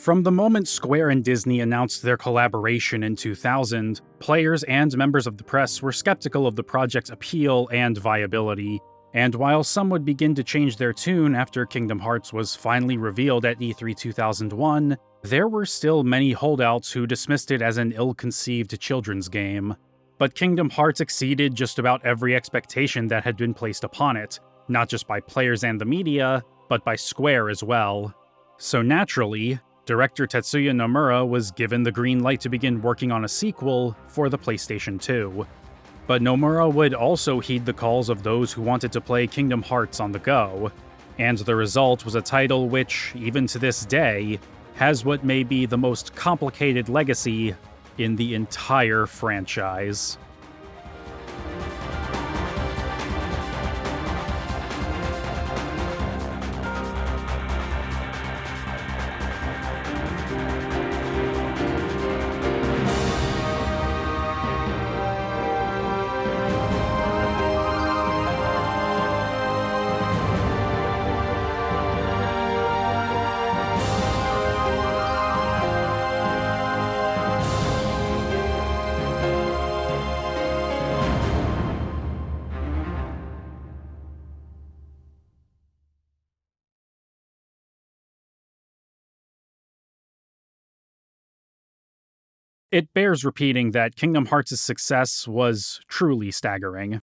From the moment Square and Disney announced their collaboration in 2000, players and members of the press were skeptical of the project's appeal and viability, and while some would begin to change their tune after Kingdom Hearts was finally revealed at E3 2001, there were still many holdouts who dismissed it as an ill-conceived children's game. But Kingdom Hearts exceeded just about every expectation that had been placed upon it, not just by players and the media, but by Square as well. So naturally, director Tetsuya Nomura was given the green light to begin working on a sequel for the PlayStation 2. But Nomura would also heed the calls of those who wanted to play Kingdom Hearts on the go, and the result was a title which, even to this day, has what may be the most complicated legacy in the entire franchise. It bears repeating that Kingdom Hearts' success was truly staggering.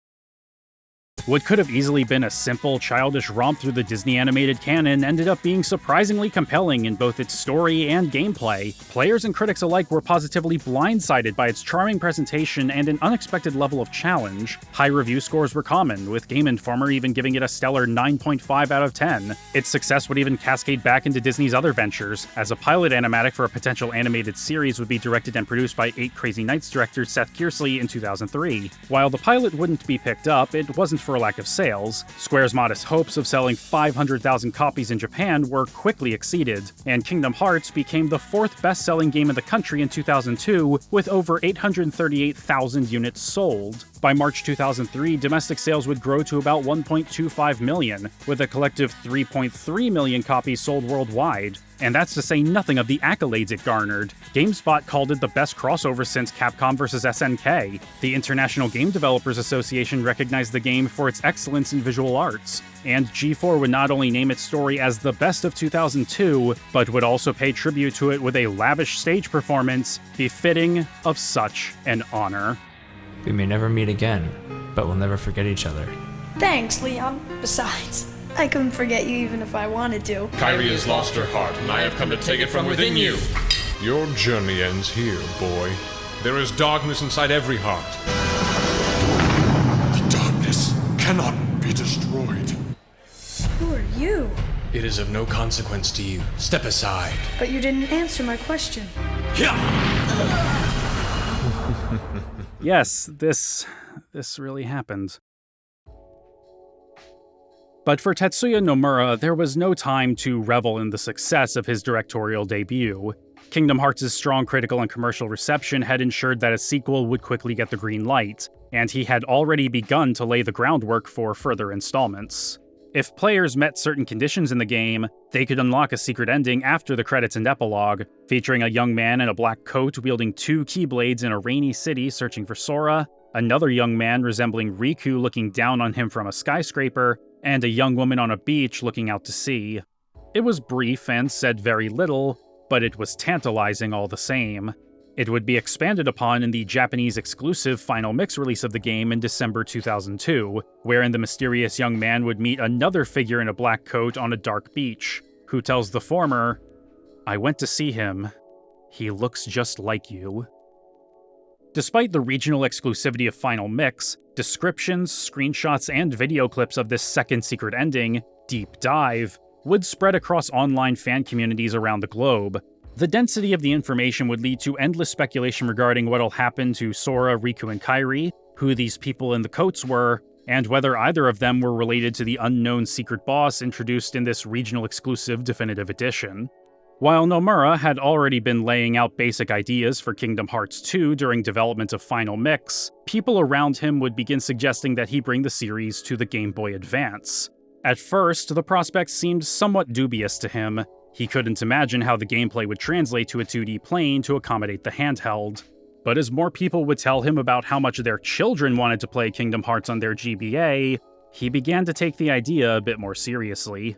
What could have easily been a simple, childish romp through the Disney animated canon ended up being surprisingly compelling in both its story and gameplay. Players and critics alike were positively blindsided by its charming presentation and an unexpected level of challenge. High review scores were common, with Game Informer even giving it a stellar 9.5 out of 10. Its success would even cascade back into Disney's other ventures, as a pilot animatic for a potential animated series would be directed and produced by 8 Crazy Nights director Seth Kearsley in 2003. While the pilot wouldn't be picked up, it wasn't for a lack of sales. Square's modest hopes of selling 500,000 copies in Japan were quickly exceeded, and Kingdom Hearts became the 4th best-selling game in the country in 2002, with over 838,000 units sold. By March 2003, domestic sales would grow to about 1.25 million, with a collective 3.3 million copies sold worldwide. And that's to say nothing of the accolades it garnered. GameSpot called it the best crossover since Capcom vs. SNK. The International Game Developers Association recognized the game for its excellence in visual arts. And G4 would not only name its story as the best of 2002, but would also pay tribute to it with a lavish stage performance befitting of such an honor. We may never meet again, but we'll never forget each other. Thanks, Leon. Besides, I couldn't forget you even if I wanted to. Kairi has lost her heart, and I have come to take it from within you. Your journey ends here, boy. There is darkness inside every heart. The darkness cannot be destroyed. Who are you? It is of no consequence to you. Step aside. But you didn't answer my question. Yes, this really happened. But for Tetsuya Nomura, there was no time to revel in the success of his directorial debut. Kingdom Hearts' strong critical and commercial reception had ensured that a sequel would quickly get the green light, and he had already begun to lay the groundwork for further installments. If players met certain conditions in the game, they could unlock a secret ending after the credits and epilogue, featuring a young man in a black coat wielding 2 keyblades in a rainy city searching for Sora, another young man resembling Riku looking down on him from a skyscraper, and a young woman on a beach looking out to sea. It was brief and said very little, but it was tantalizing all the same. It would be expanded upon in the Japanese-exclusive final mix release of the game in December 2002, wherein the mysterious young man would meet another figure in a black coat on a dark beach, who tells the former, "I went to see him. He looks just like you." Despite the regional exclusivity of Final Mix, descriptions, screenshots, and video clips of this second secret ending, Deep Dive, would spread across online fan communities around the globe. The density of the information would lead to endless speculation regarding what'll happen to Sora, Riku, and Kairi, who these people in the coats were, and whether either of them were related to the unknown secret boss introduced in this regional exclusive definitive edition. While Nomura had already been laying out basic ideas for Kingdom Hearts 2 during development of Final Mix, people around him would begin suggesting that he bring the series to the Game Boy Advance. At first, the prospect seemed somewhat dubious to him, He couldn't imagine how the gameplay would translate to a 2D plane to accommodate the handheld. But as more people would tell him about how much their children wanted to play Kingdom Hearts on their GBA, he began to take the idea a bit more seriously.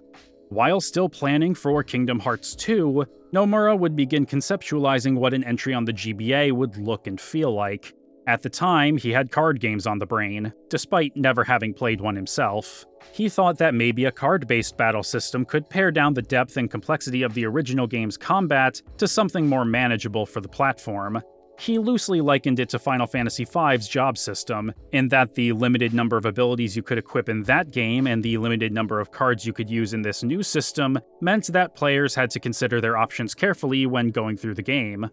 While still planning for Kingdom Hearts 2, Nomura would begin conceptualizing what an entry on the GBA would look and feel like. At the time, he had card games on the brain, despite never having played one himself. He thought that maybe a card-based battle system could pare down the depth and complexity of the original game's combat to something more manageable for the platform. He loosely likened it to Final Fantasy V's job system, in that the limited number of abilities you could equip in that game and the limited number of cards you could use in this new system meant that players had to consider their options carefully when going through the game.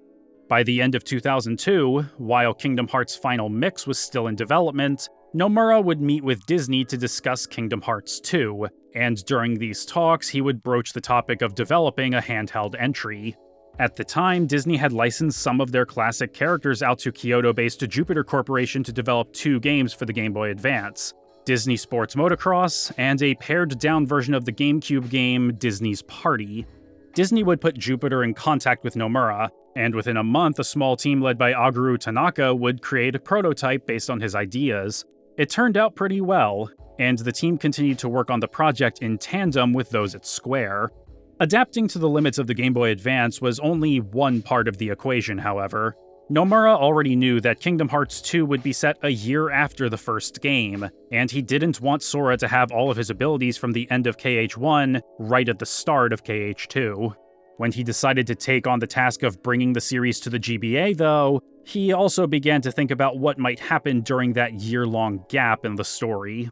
By the end of 2002, while Kingdom Hearts' final mix was still in development, Nomura would meet with Disney to discuss Kingdom Hearts 2, and during these talks he would broach the topic of developing a handheld entry. At the time, Disney had licensed some of their classic characters out to Kyoto-based Jupiter Corporation to develop 2 games for the Game Boy Advance, Disney Sports Motocross, and a pared-down version of the GameCube game Disney's Party. Disney would put Jupiter in contact with Nomura, and within a month a small team led by Aguru Tanaka would create a prototype based on his ideas. It turned out pretty well, and the team continued to work on the project in tandem with those at Square. Adapting to the limits of the Game Boy Advance was only one part of the equation, however. Nomura already knew that Kingdom Hearts 2 would be set a year after the first game, and he didn't want Sora to have all of his abilities from the end of KH1 right at the start of KH2. When he decided to take on the task of bringing the series to the GBA, though, he also began to think about what might happen during that year-long gap in the story.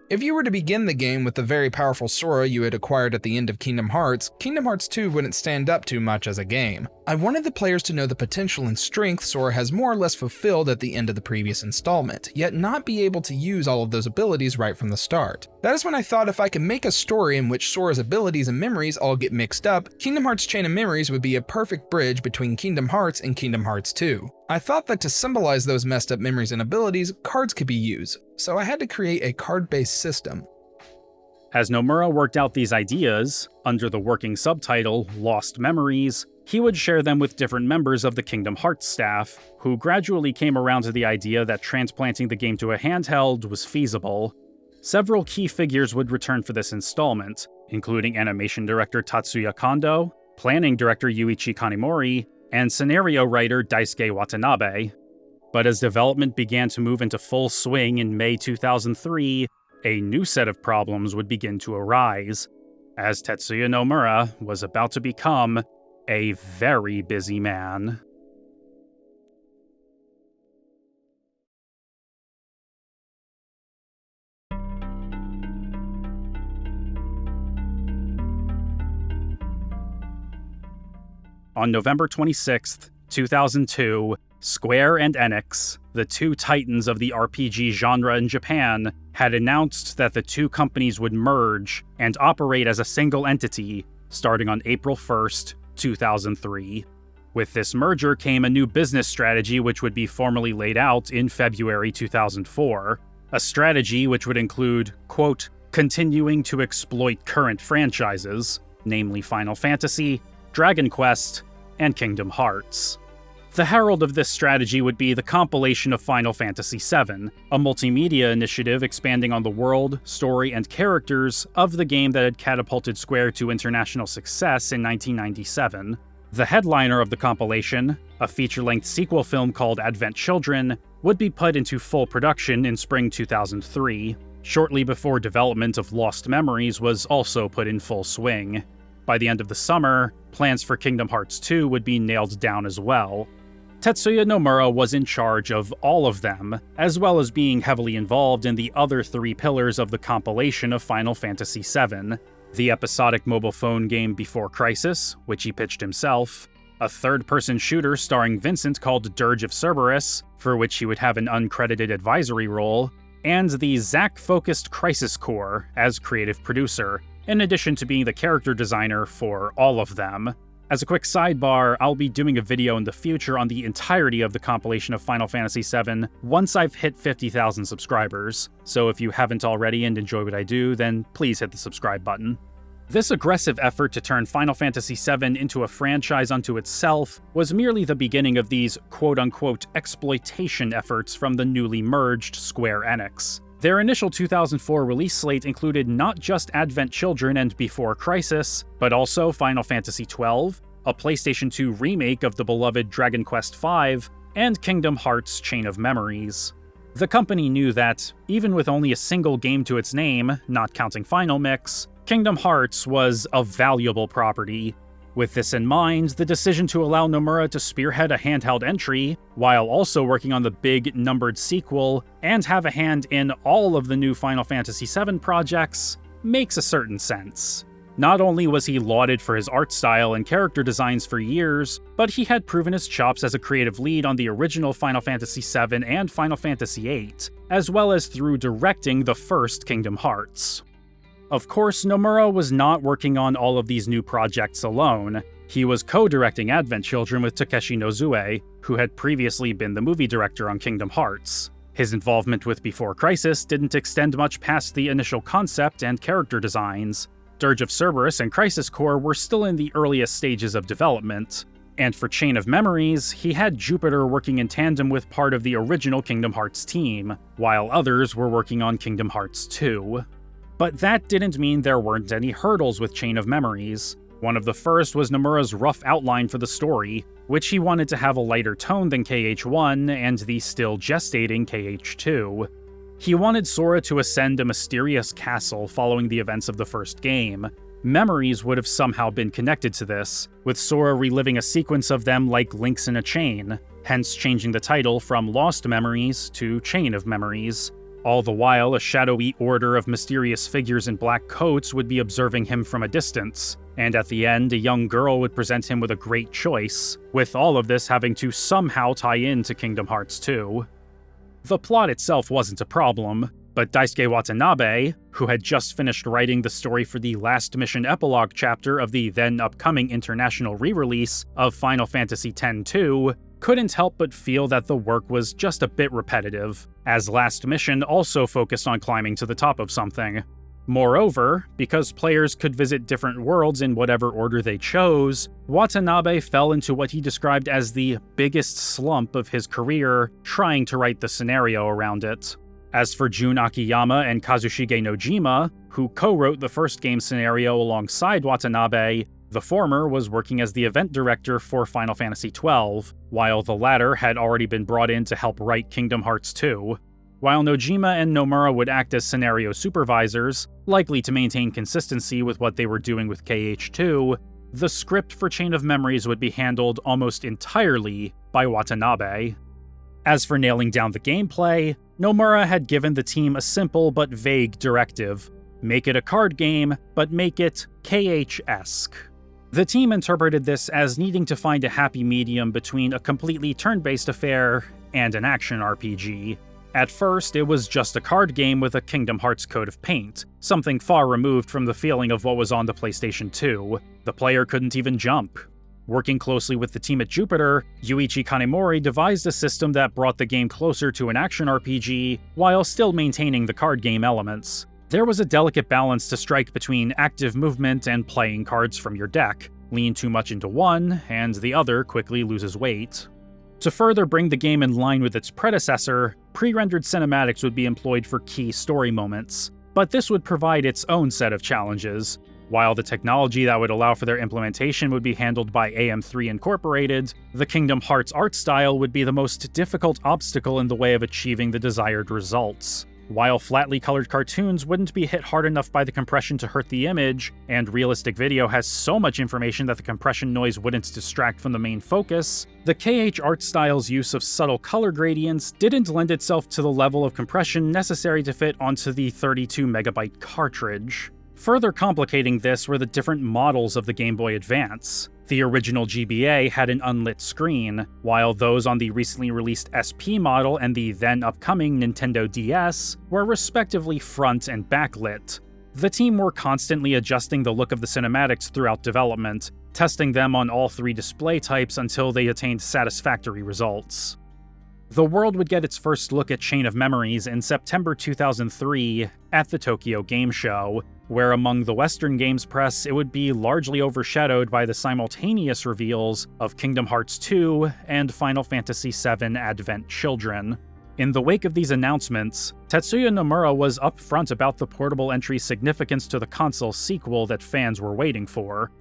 If you were to begin the game with the very powerful Sora you had acquired at the end of Kingdom Hearts 2 wouldn't stand up too much as a game. I wanted the players to know the potential and strength Sora has more or less fulfilled at the end of the previous installment, yet not be able to use all of those abilities right from the start. That is when I thought if I could make a story in which Sora's abilities and memories all get mixed up, Kingdom Hearts Chain of Memories would be a perfect bridge between Kingdom Hearts and Kingdom Hearts 2. I thought that to symbolize those messed up memories and abilities, cards could be used, so I had to create a card-based system. As Nomura worked out these ideas, under the working subtitle Lost Memories, he would share them with different members of the Kingdom Hearts staff, who gradually came around to the idea that transplanting the game to a handheld was feasible. Several key figures would return for this installment, including animation director Tatsuya Kondo, planning director Yuichi Kanimori, and scenario writer Daisuke Watanabe. But as development began to move into full swing in May 2003, a new set of problems would begin to arise, as Tetsuya Nomura was about to become a very busy man. On November 26, 2002, Square and Enix, the two titans of the RPG genre in Japan, had announced that the two companies would merge and operate as a single entity starting on April 1st, 2003. With this merger came a new business strategy which would be formally laid out in February 2004, a strategy which would include, quote, continuing to exploit current franchises, namely Final Fantasy, Dragon Quest, and Kingdom Hearts. The herald of this strategy would be the compilation of Final Fantasy VII, a multimedia initiative expanding on the world, story, and characters of the game that had catapulted Square to international success in 1997. The headliner of the compilation, a feature-length sequel film called Advent Children, would be put into full production in spring 2003, shortly before development of Lost Memories was also put in full swing. By the end of the summer, plans for Kingdom Hearts 2 would be nailed down as well. Tetsuya Nomura was in charge of all of them, as well as being heavily involved in the other three pillars of the compilation of Final Fantasy VII, the episodic mobile phone game Before Crisis, which he pitched himself, a third-person shooter starring Vincent called Dirge of Cerberus, for which he would have an uncredited advisory role, and the Zack-focused Crisis Core as creative producer, in addition to being the character designer for all of them. As a quick sidebar, I'll be doing a video in the future on the entirety of the compilation of Final Fantasy VII once I've hit 50,000 subscribers, so if you haven't already and enjoy what I do, then please hit the subscribe button. This aggressive effort to turn Final Fantasy VII into a franchise unto itself was merely the beginning of these quote-unquote exploitation efforts from the newly merged Square Enix. Their initial 2004 release slate included not just Advent Children and Before Crisis, but also Final Fantasy XII, a PlayStation 2 remake of the beloved Dragon Quest V, and Kingdom Hearts Chain of Memories. The company knew that, even with only a single game to its name, not counting Final Mix, Kingdom Hearts was a valuable property. With this in mind, the decision to allow Nomura to spearhead a handheld entry, while also working on the big numbered sequel, and have a hand in all of the new Final Fantasy VII projects, makes a certain sense. Not only was he lauded for his art style and character designs for years, but he had proven his chops as a creative lead on the original Final Fantasy VII and Final Fantasy VIII, as well as through directing the first Kingdom Hearts. Of course, Nomura was not working on all of these new projects alone. He was co-directing Advent Children with Takeshi Nozue, who had previously been the movie director on Kingdom Hearts. His involvement with Before Crisis didn't extend much past the initial concept and character designs. Dirge of Cerberus and Crisis Core were still in the earliest stages of development. And for Chain of Memories, he had Jupiter working in tandem with part of the original Kingdom Hearts team, while others were working on Kingdom Hearts 2. But that didn't mean there weren't any hurdles with Chain of Memories. One of the first was Nomura's rough outline for the story, which he wanted to have a lighter tone than KH1 and the still gestating KH2. He wanted Sora to ascend a mysterious castle following the events of the first game. Memories would have somehow been connected to this, with Sora reliving a sequence of them like links in a chain, hence changing the title from Lost Memories to Chain of Memories. All the while, a shadowy order of mysterious figures in black coats would be observing him from a distance, and at the end, a young girl would present him with a great choice, with all of this having to somehow tie into Kingdom Hearts 2. The plot itself wasn't a problem, but Daisuke Watanabe, who had just finished writing the story for the last mission epilogue chapter of the then-upcoming international re-release of Final Fantasy X-2, couldn't help but feel that the work was just a bit repetitive, as Last Mission also focused on climbing to the top of something. Moreover, because players could visit different worlds in whatever order they chose, Watanabe fell into what he described as the biggest slump of his career, trying to write the scenario around it. As for Jun Akiyama and Kazushige Nojima, who co-wrote the first game scenario alongside Watanabe, the former was working as the event director for Final Fantasy XII, while the latter had already been brought in to help write Kingdom Hearts 2. While Nojima and Nomura would act as scenario supervisors, likely to maintain consistency with what they were doing with KH2, the script for Chain of Memories would be handled almost entirely by Watanabe. As for nailing down the gameplay, Nomura had given the team a simple but vague directive: make it a card game, but make it KH-esque. The team interpreted this as needing to find a happy medium between a completely turn-based affair and an action RPG. At first, it was just a card game with a Kingdom Hearts coat of paint, something far removed from the feeling of what was on the PlayStation 2. The player couldn't even jump. Working closely with the team at Jupiter, Yuichi Kanemori devised a system that brought the game closer to an action RPG, while still maintaining the card game elements. There was a delicate balance to strike between active movement and playing cards from your deck. Lean too much into one, and the other quickly loses weight. To further bring the game in line with its predecessor, pre-rendered cinematics would be employed for key story moments, but this would provide its own set of challenges. While the technology that would allow for their implementation would be handled by AM3 Incorporated, the Kingdom Hearts art style would be the most difficult obstacle in the way of achieving the desired results. While flatly colored cartoons wouldn't be hit hard enough by the compression to hurt the image, and realistic video has so much information that the compression noise wouldn't distract from the main focus, the KH art style's use of subtle color gradients didn't lend itself to the level of compression necessary to fit onto the 32MB cartridge. Further complicating this were the different models of the Game Boy Advance. The original GBA had an unlit screen, while those on the recently released SP model and the then-upcoming Nintendo DS were respectively front and backlit. The team were constantly adjusting the look of the cinematics throughout development, testing them on all three display types until they attained satisfactory results. The world would get its first look at Chain of Memories in September 2003 at the Tokyo Game Show, where among the Western games press it would be largely overshadowed by the simultaneous reveals of Kingdom Hearts 2 and Final Fantasy VII Advent Children. In the wake of these announcements, Tetsuya Nomura was upfront about the portable entry's significance to the console sequel that fans were waiting for.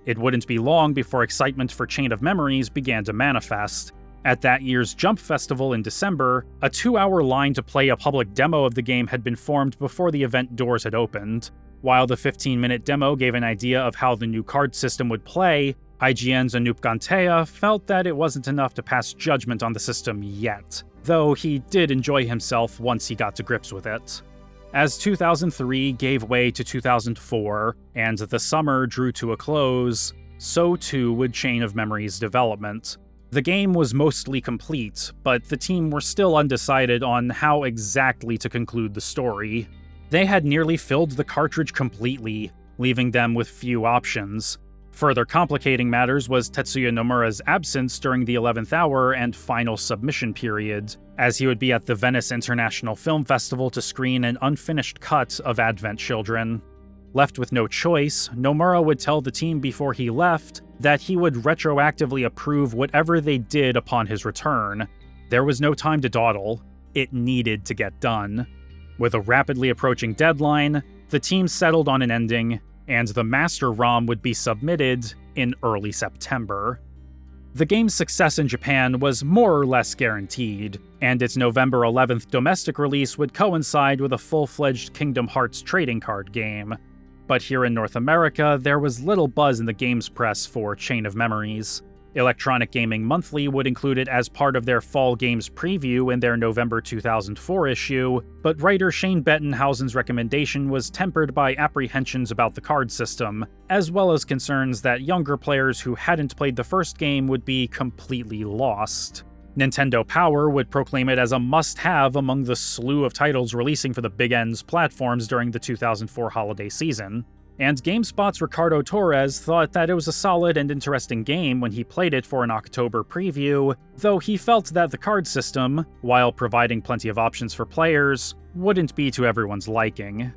It wouldn't be long before excitement for Chain of Memories began to manifest. At that year's Jump Festival in December, a 2-hour line to play a public demo of the game had been formed before the event doors had opened. While the 15-minute demo gave an idea of how the new card system would play, IGN's Anoop Ganteya felt that it wasn't enough to pass judgment on the system yet, though he did enjoy himself once he got to grips with it. As 2003 gave way to 2004, and the summer drew to a close, so too would Chain of Memories' development. The game was mostly complete, but the team were still undecided on how exactly to conclude the story. They had nearly filled the cartridge completely, leaving them with few options. Further complicating matters was Tetsuya Nomura's absence during the 11th hour and final submission period, as he would be at the Venice International Film Festival to screen an unfinished cut of Advent Children. Left with no choice, Nomura would tell the team before he left that he would retroactively approve whatever they did upon his return. There was no time to dawdle. It needed to get done. With a rapidly approaching deadline, the team settled on an ending, and the Master ROM would be submitted in early September. The game's success in Japan was more or less guaranteed, and its November 11th domestic release would coincide with a full-fledged Kingdom Hearts trading card game. But here in North America, there was little buzz in the games press for Chain of Memories. Electronic Gaming Monthly would include it as part of their Fall Games preview in their November 2004 issue, but writer Shane Bettenhausen's recommendation was tempered by apprehensions about the card system, as well as concerns that younger players who hadn't played the first game would be completely lost. Nintendo Power would proclaim it as a must-have among the slew of titles releasing for the Big N's platforms during the 2004 holiday season. And GameSpot's Ricardo Torres thought that it was a solid and interesting game when he played it for an October preview, though he felt that the card system, while providing plenty of options for players, wouldn't be to everyone's liking.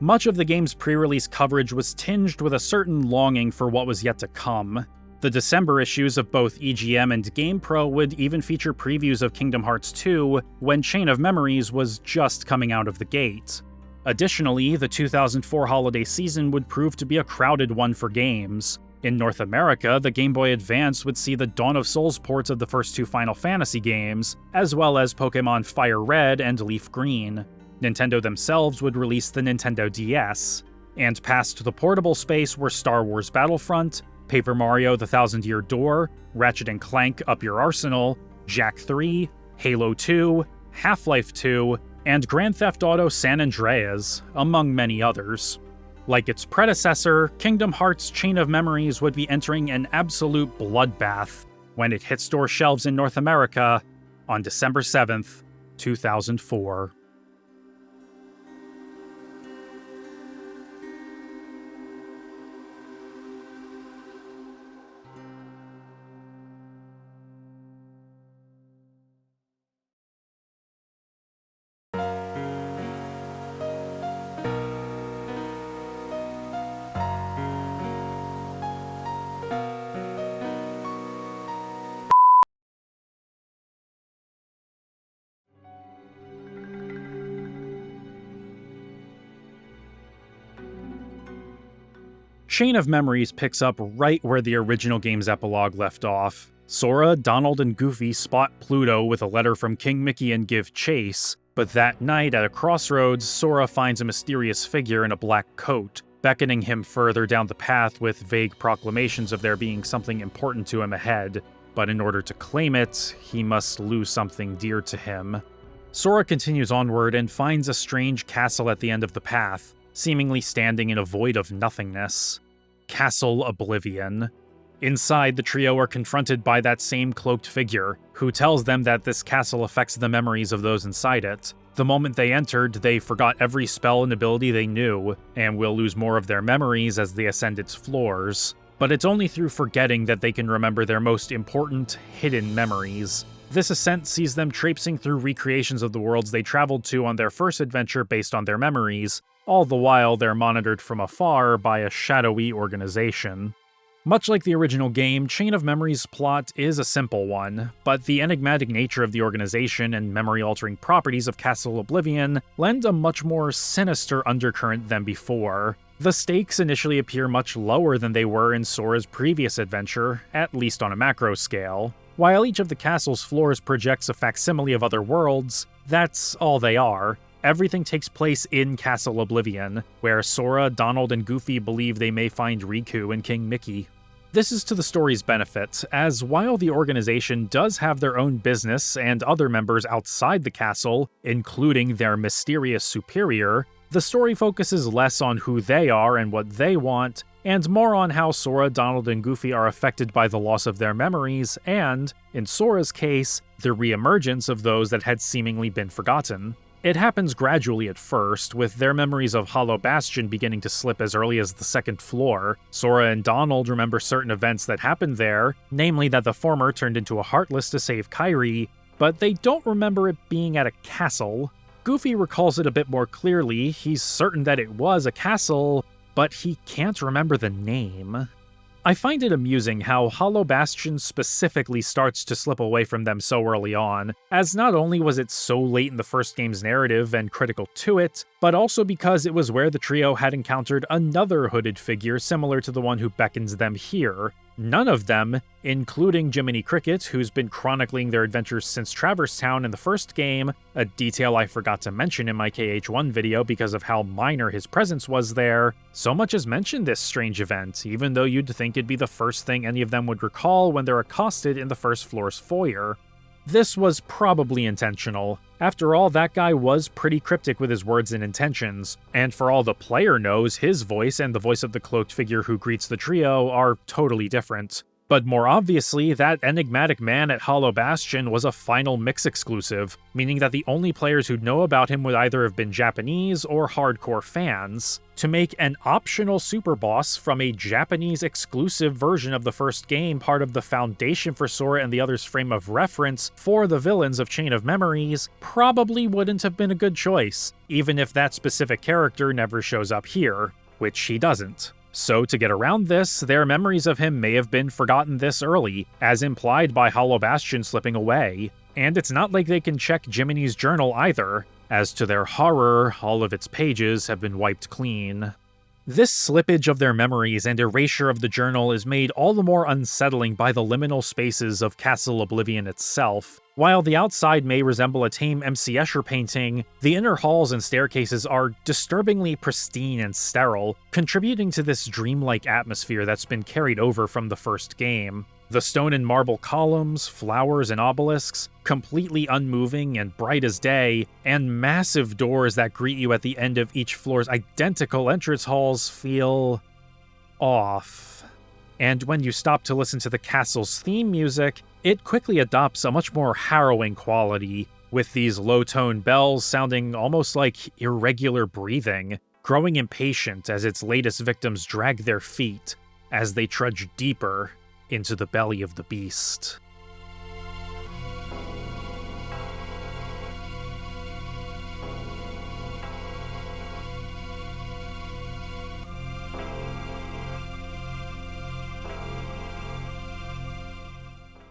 Much of the game's pre-release coverage was tinged with a certain longing for what was yet to come. The December issues of both EGM and GamePro would even feature previews of Kingdom Hearts 2 when Chain of Memories was just coming out of the gate. Additionally, the 2004 holiday season would prove to be a crowded one for games. In North America, the Game Boy Advance would see the Dawn of Souls ports of the first two Final Fantasy games, as well as Pokémon Fire Red and Leaf Green. Nintendo themselves would release the Nintendo DS. And past the portable space were Star Wars Battlefront, Paper Mario: The Thousand Year Door, Ratchet & Clank Up Your Arsenal, Jak 3, Halo 2, Half-Life 2, and Grand Theft Auto San Andreas, among many others. Like its predecessor, Kingdom Hearts Chain of Memories would be entering an absolute bloodbath when it hit store shelves in North America on December 7th, 2004. Chain of Memories picks up right where the original game's epilogue left off. Sora, Donald, and Goofy spot Pluto with a letter from King Mickey and give chase, but that night at a crossroads, Sora finds a mysterious figure in a black coat, beckoning him further down the path with vague proclamations of there being something important to him ahead. But in order to claim it, he must lose something dear to him. Sora continues onward and finds a strange castle at the end of the path, seemingly standing in a void of nothingness. Castle Oblivion. Inside, the trio are confronted by that same cloaked figure, who tells them that this castle affects the memories of those inside it. The moment they entered, they forgot every spell and ability they knew, and will lose more of their memories as they ascend its floors. But it's only through forgetting that they can remember their most important, hidden memories. This ascent sees them traipsing through recreations of the worlds they traveled to on their first adventure based on their memories, all the while they're monitored from afar by a shadowy organization. Much like the original game, Chain of Memories' plot is a simple one, but the enigmatic nature of the organization and memory-altering properties of Castle Oblivion lend a much more sinister undercurrent than before. The stakes initially appear much lower than they were in Sora's previous adventure, at least on a macro scale. While each of the castle's floors projects a facsimile of other worlds, that's all they are. Everything takes place in Castle Oblivion, where Sora, Donald, and Goofy believe they may find Riku and King Mickey. This is to the story's benefit, as while the organization does have their own business and other members outside the castle, including their mysterious superior, the story focuses less on who they are and what they want, and more on how Sora, Donald, and Goofy are affected by the loss of their memories and, in Sora's case, the re-emergence of those that had seemingly been forgotten. It happens gradually at first, with their memories of Hollow Bastion beginning to slip as early as the second floor. Sora and Donald remember certain events that happened there, namely that the former turned into a Heartless to save Kairi, but they don't remember it being at a castle. Goofy recalls it a bit more clearly. He's certain that it was a castle, but he can't remember the name. I find it amusing how Hollow Bastion specifically starts to slip away from them so early on, as not only was it so late in the first game's narrative and critical to it, but also because it was where the trio had encountered another hooded figure similar to the one who beckons them here. None of them, including Jiminy Cricket, who's been chronicling their adventures since Traverse Town in the first game, a detail I forgot to mention in my KH1 video because of how minor his presence was there, so much as mentioned this strange event, even though you'd think it'd be the first thing any of them would recall when they're accosted in the first floor's foyer. This was probably intentional. After all, that guy was pretty cryptic with his words and intentions, and for all the player knows, his voice and the voice of the cloaked figure who greets the trio are totally different. But more obviously, that enigmatic man at Hollow Bastion was a Final Mix exclusive, meaning that the only players who'd know about him would either have been Japanese or hardcore fans. To make an optional super boss from a Japanese exclusive version of the first game part of the foundation for Sora and the others' frame of reference for the villains of Chain of Memories probably wouldn't have been a good choice, even if that specific character never shows up here, which he doesn't. So to get around this, their memories of him may have been forgotten this early, as implied by Hollow Bastion slipping away. And it's not like they can check Jiminy's journal either. As to their horror, all of its pages have been wiped clean. This slippage of their memories and erasure of the journal is made all the more unsettling by the liminal spaces of Castle Oblivion itself. While the outside may resemble a tame MC Escher painting, the inner halls and staircases are disturbingly pristine and sterile, contributing to this dreamlike atmosphere that's been carried over from the first game. The stone and marble columns, flowers, and obelisks, completely unmoving and bright as day, and massive doors that greet you at the end of each floor's identical entrance halls feel off. And when you stop to listen to the castle's theme music, it quickly adopts a much more harrowing quality, with these low-tone bells sounding almost like irregular breathing, growing impatient as its latest victims drag their feet as they trudge deeper into the belly of the beast.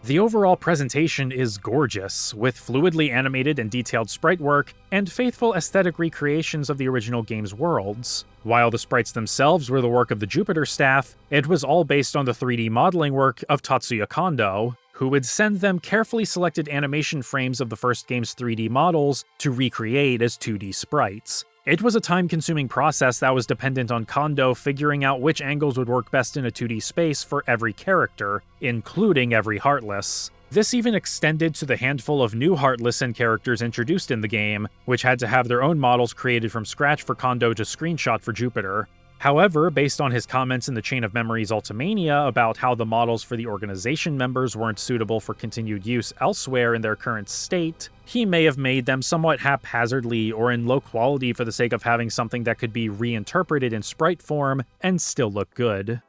The overall presentation is gorgeous, with fluidly animated and detailed sprite work, and faithful aesthetic recreations of the original game's worlds. While the sprites themselves were the work of the Jupiter staff, it was all based on the 3D modeling work of Tatsuya Kondo, who would send them carefully selected animation frames of the first game's 3D models to recreate as 2D sprites. It was a time-consuming process that was dependent on Kondo figuring out which angles would work best in a 2D space for every character, including every Heartless. This even extended to the handful of new Heartless and characters introduced in the game, which had to have their own models created from scratch for Kondo to screenshot for Jupiter. However, based on his comments in the Chain of Memories Ultimania about how the models for the organization members weren't suitable for continued use elsewhere in their current state, he may have made them somewhat haphazardly or in low quality for the sake of having something that could be reinterpreted in sprite form and still look good.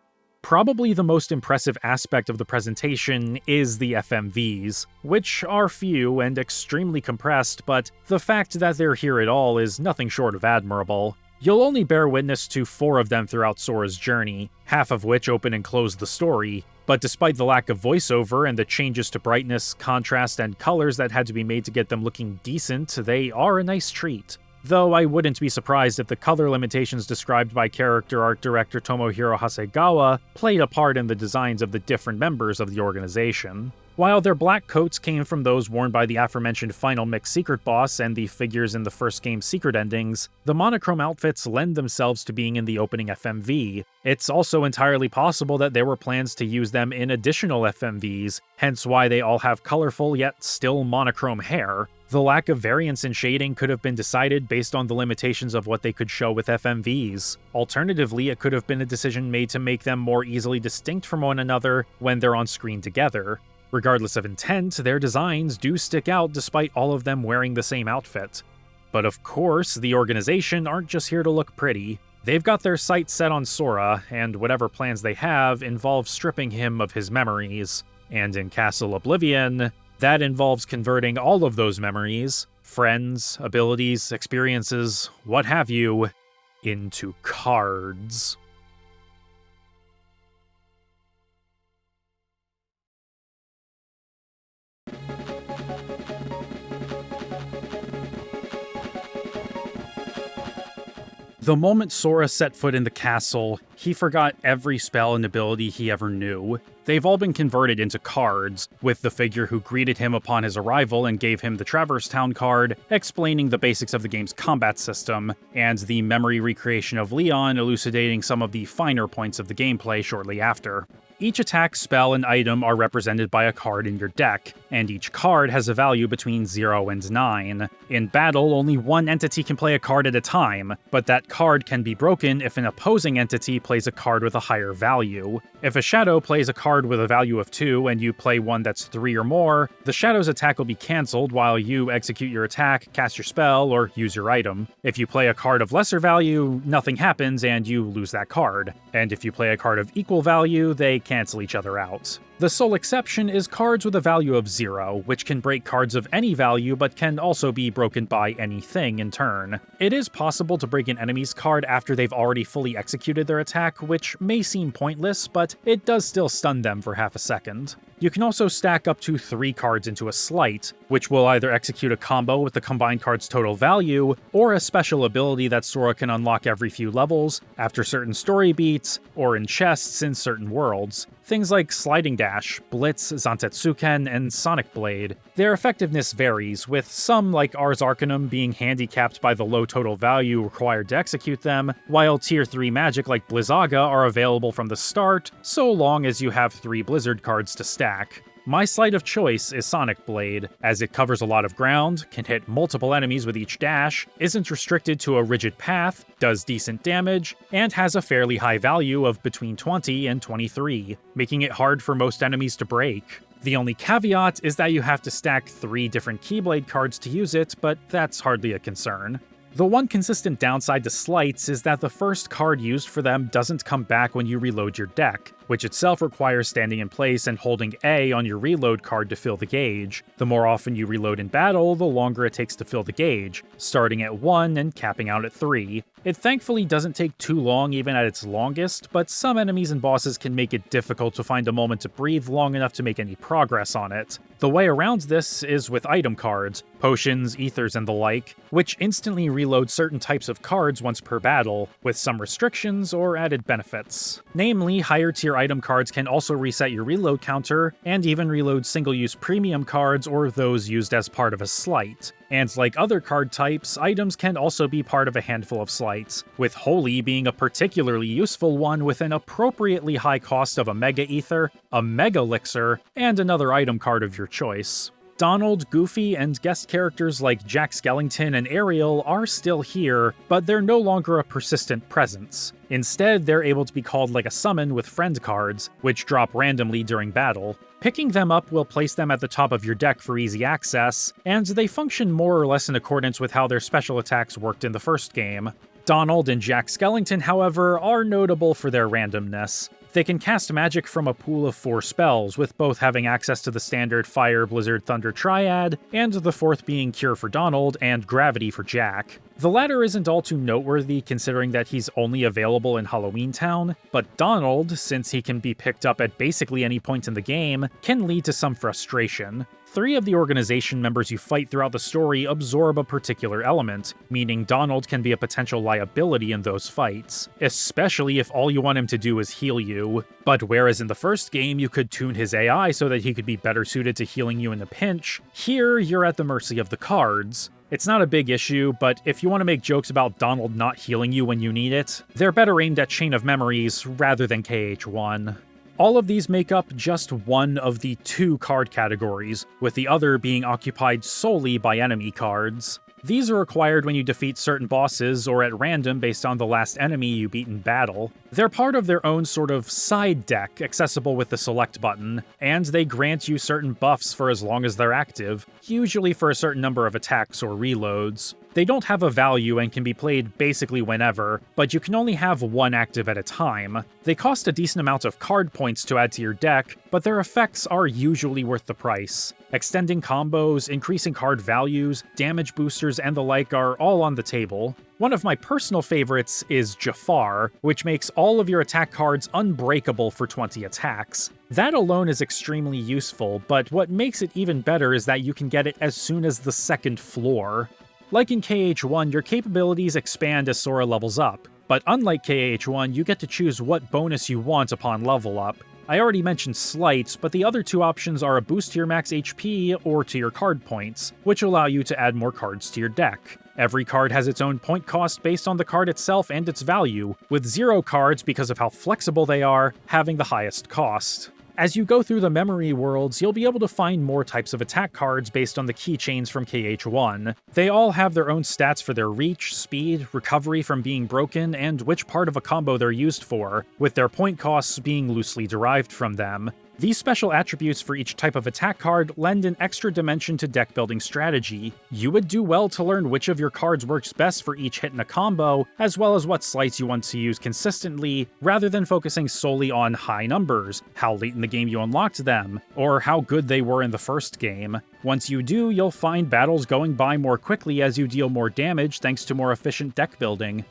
Probably the most impressive aspect of the presentation is the FMVs, which are few and extremely compressed, but the fact that they're here at all is nothing short of admirable. You'll only bear witness to 4 of them throughout Sora's journey, half of which open and close the story, but despite the lack of voiceover and the changes to brightness, contrast, and colors that had to be made to get them looking decent, they are a nice treat. Though I wouldn't be surprised if the color limitations described by character art director Tomohiro Hasegawa played a part in the designs of the different members of the organization. While their black coats came from those worn by the aforementioned Final Mix secret boss and the figures in the first game's secret endings, the monochrome outfits lend themselves to being in the opening FMV. It's also entirely possible that there were plans to use them in additional FMVs, hence why they all have colorful yet still monochrome hair. The lack of variance in shading could have been decided based on the limitations of what they could show with FMVs. Alternatively, it could have been a decision made to make them more easily distinct from one another when they're on screen together. Regardless of intent, their designs do stick out despite all of them wearing the same outfit. But of course, the organization aren't just here to look pretty. They've got their sights set on Sora, and whatever plans they have involve stripping him of his memories. And in Castle Oblivion, that involves converting all of those memories, friends, abilities, experiences, what have you, into cards. The moment Sora set foot in the castle, he forgot every spell and ability he ever knew. They've all been converted into cards, with the figure who greeted him upon his arrival and gave him the Traverse Town card, explaining the basics of the game's combat system, and the memory recreation of Leon elucidating some of the finer points of the gameplay shortly after. Each attack, spell, and item are represented by a card in your deck, and each card has a value between 0 and 9. In battle, only one entity can play a card at a time, but that card can be broken if an opposing entity plays a card with a higher value. If a shadow plays a card with a value of 2 and you play one that's 3 or more, the shadow's attack will be cancelled while you execute your attack, cast your spell, or use your item. If you play a card of lesser value, nothing happens and you lose that card. And if you play a card of equal value, they cancel each other out. The sole exception is cards with a value of 0, which can break cards of any value but can also be broken by anything in turn. It is possible to break an enemy's card after they've already fully executed their attack, which may seem pointless, but it does still stun them for half a second. You can also stack up to 3 cards into a Sleight, which will either execute a combo with the combined card's total value, or a special ability that Sora can unlock every few levels, after certain story beats, or in chests in certain worlds. Things like Sliding Dash, Blitz, Zantetsuken, and Sonic Blade. Their effectiveness varies, with some like Ars Arcanum being handicapped by the low total value required to execute them, while Tier 3 magic like Blizzaga are available from the start, so long as you have 3 Blizzard cards to stack. My sleight of choice is Sonic Blade, as it covers a lot of ground, can hit multiple enemies with each dash, isn't restricted to a rigid path, does decent damage, and has a fairly high value of between 20 and 23, making it hard for most enemies to break. The only caveat is that you have to stack 3 different Keyblade cards to use it, but that's hardly a concern. The one consistent downside to Sleights is that the first card used for them doesn't come back when you reload your deck, which itself requires standing in place and holding A on your reload card to fill the gauge. The more often you reload in battle, the longer it takes to fill the gauge, starting at 1 and capping out at 3. It thankfully doesn't take too long even at its longest, but some enemies and bosses can make it difficult to find a moment to breathe long enough to make any progress on it. The way around this is with item cards, potions, ethers, and the like, which instantly reload certain types of cards once per battle, with some restrictions or added benefits. Namely, higher tier item cards can also reset your reload counter, and even reload single-use premium cards or those used as part of a sleight. And like other card types, items can also be part of a handful of sleights, with Holy being a particularly useful one with an appropriately high cost of a Mega Ether, a Mega Elixir, and another item card of your choice. Donald, Goofy, and guest characters like Jack Skellington and Ariel are still here, but they're no longer a persistent presence. Instead, they're able to be called like a summon with friend cards, which drop randomly during battle. Picking them up will place them at the top of your deck for easy access, and they function more or less in accordance with how their special attacks worked in the first game. Donald and Jack Skellington, however, are notable for their randomness. They can cast magic from a pool of 4 spells, with both having access to the standard Fire, Blizzard, Thunder triad, and the 4th being Cure for Donald and Gravity for Jack. The latter isn't all too noteworthy considering that he's only available in Halloween Town, but Donald, since he can be picked up at basically any point in the game, can lead to some frustration. 3 of the organization members you fight throughout the story absorb a particular element, meaning Donald can be a potential liability in those fights, especially if all you want him to do is heal you. But whereas in the first game you could tune his AI so that he could be better suited to healing you in a pinch, here you're at the mercy of the cards. It's not a big issue, but if you want to make jokes about Donald not healing you when you need it, they're better aimed at Chain of Memories rather than KH1. All of these make up just one of the 2 card categories, with the other being occupied solely by enemy cards. These are acquired when you defeat certain bosses or at random based on the last enemy you beat in battle. They're part of their own sort of side deck accessible with the select button, and they grant you certain buffs for as long as they're active, usually for a certain number of attacks or reloads. They don't have a value and can be played basically whenever, but you can only have one active at a time. They cost a decent amount of card points to add to your deck, but their effects are usually worth the price. Extending combos, increasing card values, damage boosters, and the like are all on the table. One of my personal favorites is Jafar, which makes all of your attack cards unbreakable for 20 attacks. That alone is extremely useful, but what makes it even better is that you can get it as soon as the second floor. Like in KH1, your capabilities expand as Sora levels up, but unlike KH1, you get to choose what bonus you want upon level up. I already mentioned slights, but the other 2 options are a boost to your max HP or to your card points, which allow you to add more cards to your deck. Every card has its own point cost based on the card itself and its value, with 0 cards, because of how flexible they are, having the highest cost. As you go through the memory worlds, you'll be able to find more types of attack cards based on the keychains from KH1. They all have their own stats for their reach, speed, recovery from being broken, and which part of a combo they're used for, with their point costs being loosely derived from them. These special attributes for each type of attack card lend an extra dimension to deck building strategy. You would do well to learn which of your cards works best for each hit in a combo, as well as what slights you want to use consistently, rather than focusing solely on high numbers, how late in the game you unlocked them, or how good they were in the first game. Once you do, you'll find battles going by more quickly as you deal more damage thanks to more efficient deck building.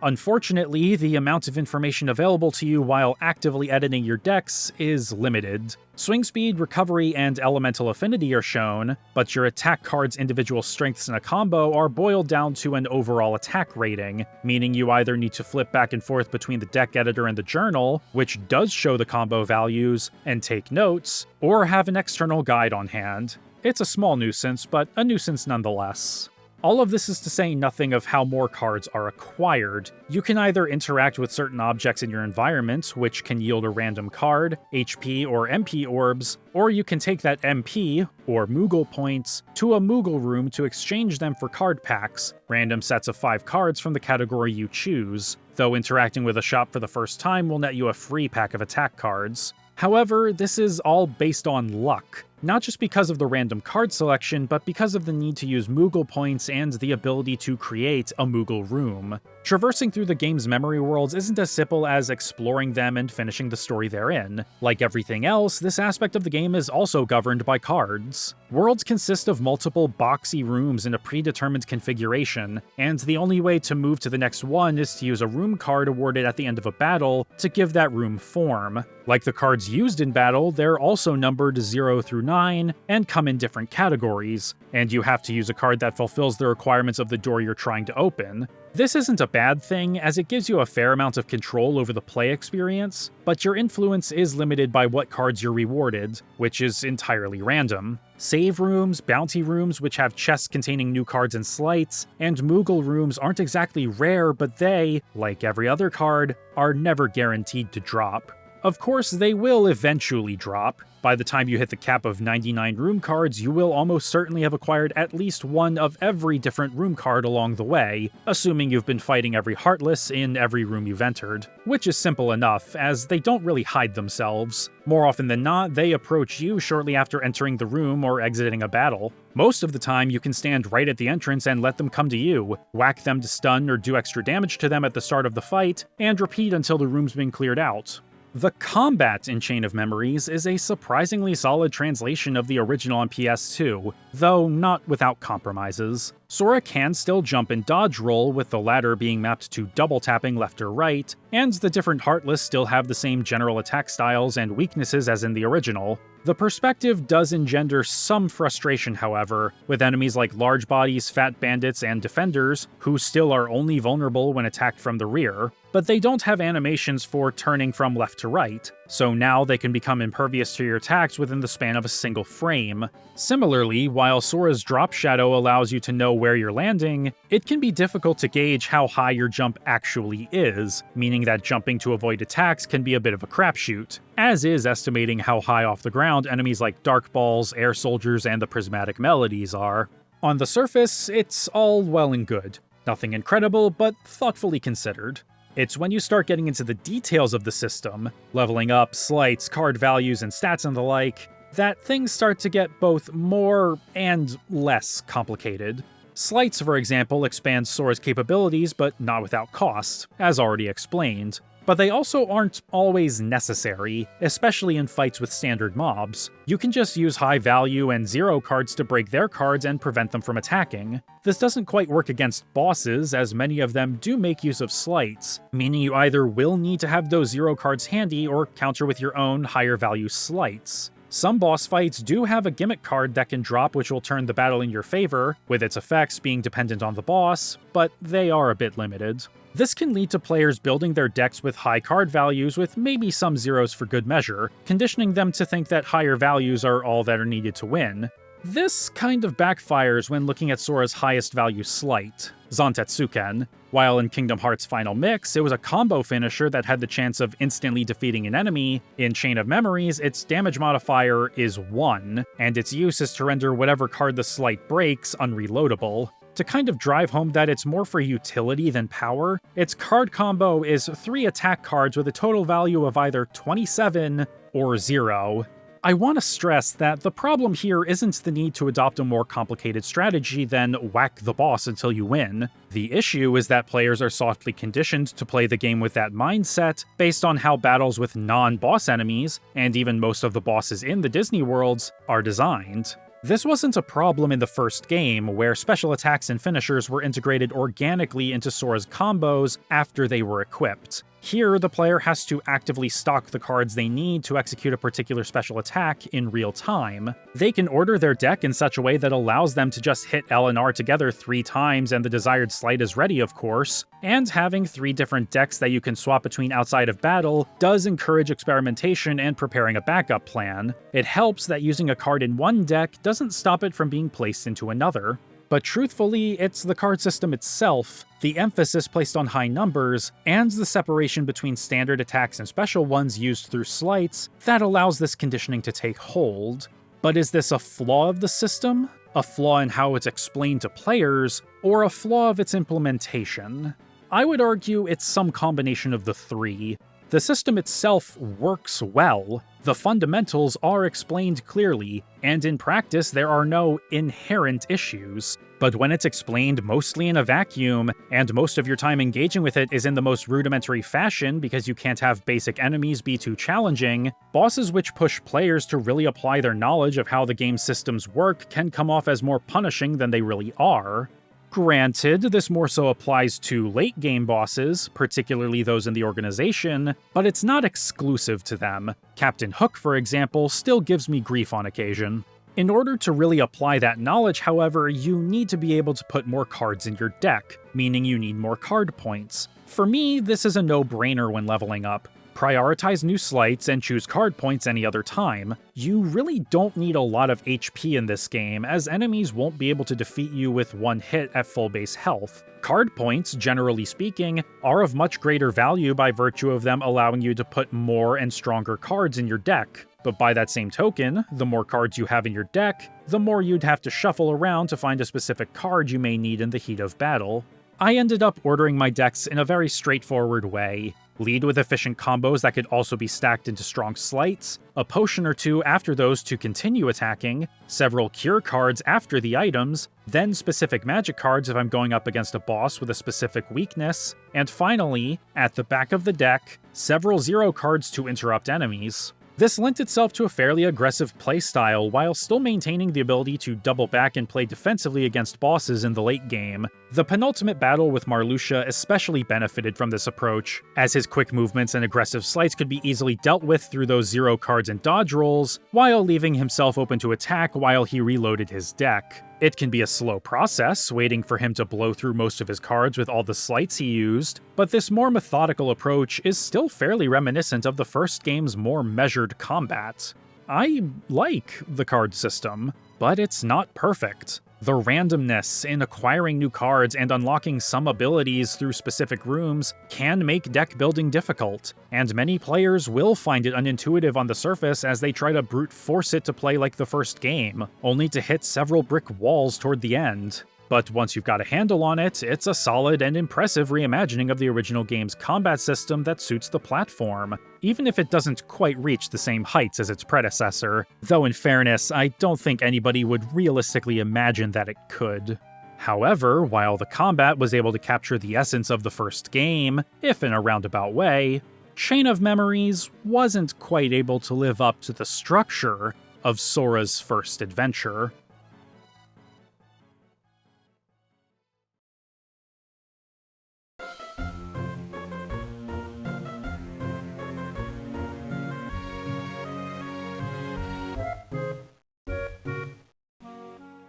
Unfortunately, the amount of information available to you while actively editing your decks is limited. Swing speed, recovery, and elemental affinity are shown, but your attack card's individual strengths in a combo are boiled down to an overall attack rating, meaning you either need to flip back and forth between the deck editor and the journal, which does show the combo values, and take notes, or have an external guide on hand. It's a small nuisance, but a nuisance nonetheless. All of this is to say nothing of how more cards are acquired. You can either interact with certain objects in your environment, which can yield a random card, HP or MP orbs, or you can take that MP, or Moogle points, to a Moogle room to exchange them for card packs, random sets of 5 cards from the category you choose, though interacting with a shop for the first time will net you a free pack of attack cards. However, this is all based on luck. Not just because of the random card selection, but because of the need to use Moogle points and the ability to create a Moogle room. Traversing through the game's memory worlds isn't as simple as exploring them and finishing the story therein. Like everything else, this aspect of the game is also governed by cards. Worlds consist of multiple boxy rooms in a predetermined configuration, and the only way to move to the next one is to use a room card awarded at the end of a battle to give that room form. Like the cards used in battle, they're also numbered 0 through 9 and come in different categories, and you have to use a card that fulfills the requirements of the door you're trying to open. This isn't a bad thing, as it gives you a fair amount of control over the play experience, but your influence is limited by what cards you're rewarded, which is entirely random. Save rooms, bounty rooms which have chests containing new cards and slights, and Moogle rooms aren't exactly rare, but they, like every other card, are never guaranteed to drop. Of course, they will eventually drop. By the time you hit the cap of 99 room cards, you will almost certainly have acquired at least one of every different room card along the way, assuming you've been fighting every Heartless in every room you've entered. Which is simple enough, as they don't really hide themselves. More often than not, they approach you shortly after entering the room or exiting a battle. Most of the time, you can stand right at the entrance and let them come to you, whack them to stun or do extra damage to them at the start of the fight, and repeat until the room's been cleared out. The combat in Chain of Memories is a surprisingly solid translation of the original on PS2, though not without compromises. Sora can still jump and dodge roll, with the latter being mapped to double tapping left or right, and the different Heartless still have the same general attack styles and weaknesses as in the original. The perspective does engender some frustration, however, with enemies like large bodies, fat bandits, and defenders, who still are only vulnerable when attacked from the rear, but they don't have animations for turning from left to right, so now they can become impervious to your attacks within the span of a single frame. Similarly, while Sora's drop shadow allows you to know where you're landing, it can be difficult to gauge how high your jump actually is, meaning that jumping to avoid attacks can be a bit of a crapshoot, as is estimating how high off the ground enemies like Dark Balls, Air Soldiers, and the Prismatic Melodies are. On the surface, it's all well and good. Nothing incredible, but thoughtfully considered. It's when you start getting into the details of the system, leveling up, slights, card values, and stats and the like, that things start to get both more and less complicated. Slights, for example, expand Sora's capabilities, but not without cost, as already explained. But they also aren't always necessary, especially in fights with standard mobs. You can just use high value and zero cards to break their cards and prevent them from attacking. This doesn't quite work against bosses, as many of them do make use of slights, meaning you either will need to have those zero cards handy or counter with your own higher value slights. Some boss fights do have a gimmick card that can drop which will turn the battle in your favor, with its effects being dependent on the boss, but they are a bit limited. This can lead to players building their decks with high card values with maybe some zeros for good measure, conditioning them to think that higher values are all that are needed to win. This kind of backfires when looking at Sora's highest value slight, Zantetsuken. While in Kingdom Hearts Final Mix, it was a combo finisher that had the chance of instantly defeating an enemy, in Chain of Memories, its damage modifier is 1, and its use is to render whatever card the slight breaks unreloadable. To kind of drive home that it's more for utility than power, its card combo is 3 attack cards with a total value of either 27 or 0. I want to stress that the problem here isn't the need to adopt a more complicated strategy than whack the boss until you win. The issue is that players are softly conditioned to play the game with that mindset based on how battles with non-boss enemies, and even most of the bosses in the Disney worlds, are designed. This wasn't a problem in the first game, where special attacks and finishers were integrated organically into Sora's combos after they were equipped. Here, the player has to actively stock the cards they need to execute a particular special attack in real time. They can order their deck in such a way that allows them to just hit L and R together 3 times and the desired sleight is ready, of course, and having 3 different decks that you can swap between outside of battle does encourage experimentation and preparing a backup plan. It helps that using a card in one deck doesn't stop it from being placed into another. But truthfully, it's the card system itself, the emphasis placed on high numbers, and the separation between standard attacks and special ones used through slights that allows this conditioning to take hold. But is this a flaw of the system? A flaw in how it's explained to players? Or a flaw of its implementation? I would argue it's some combination of the 3. The system itself works well, the fundamentals are explained clearly, and in practice there are no inherent issues. But when it's explained mostly in a vacuum, and most of your time engaging with it is in the most rudimentary fashion because you can't have basic enemies be too challenging, bosses which push players to really apply their knowledge of how the game's systems work can come off as more punishing than they really are. Granted, this more so applies to late-game bosses, particularly those in the organization, but it's not exclusive to them. Captain Hook, for example, still gives me grief on occasion. In order to really apply that knowledge, however, you need to be able to put more cards in your deck, meaning you need more card points. For me, this is a no-brainer when leveling up. Prioritize new slights and choose card points any other time. You really don't need a lot of HP in this game, as enemies won't be able to defeat you with one hit at full base health. Card points, generally speaking, are of much greater value by virtue of them allowing you to put more and stronger cards in your deck. But by that same token, the more cards you have in your deck, the more you'd have to shuffle around to find a specific card you may need in the heat of battle. I ended up ordering my decks in a very straightforward way. Lead with efficient combos that could also be stacked into strong slights, a potion or two after those to continue attacking, several cure cards after the items, then specific magic cards if I'm going up against a boss with a specific weakness, and finally, at the back of the deck, several zero cards to interrupt enemies. This lent itself to a fairly aggressive playstyle while still maintaining the ability to double back and play defensively against bosses in the late game. The penultimate battle with Marluxia especially benefited from this approach, as his quick movements and aggressive sleights could be easily dealt with through those zero cards and dodge rolls, while leaving himself open to attack while he reloaded his deck. It can be a slow process, waiting for him to blow through most of his cards with all the sleights he used, but this more methodical approach is still fairly reminiscent of the first game's more measured combat. I like the card system, but it's not perfect. The randomness in acquiring new cards and unlocking some abilities through specific rooms can make deck building difficult, and many players will find it unintuitive on the surface as they try to brute force it to play like the first game, only to hit several brick walls toward the end. But once you've got a handle on it, it's a solid and impressive reimagining of the original game's combat system that suits the platform, even if it doesn't quite reach the same heights as its predecessor, though in fairness, I don't think anybody would realistically imagine that it could. However, while the combat was able to capture the essence of the first game, if in a roundabout way, Chain of Memories wasn't quite able to live up to the structure of Sora's first adventure.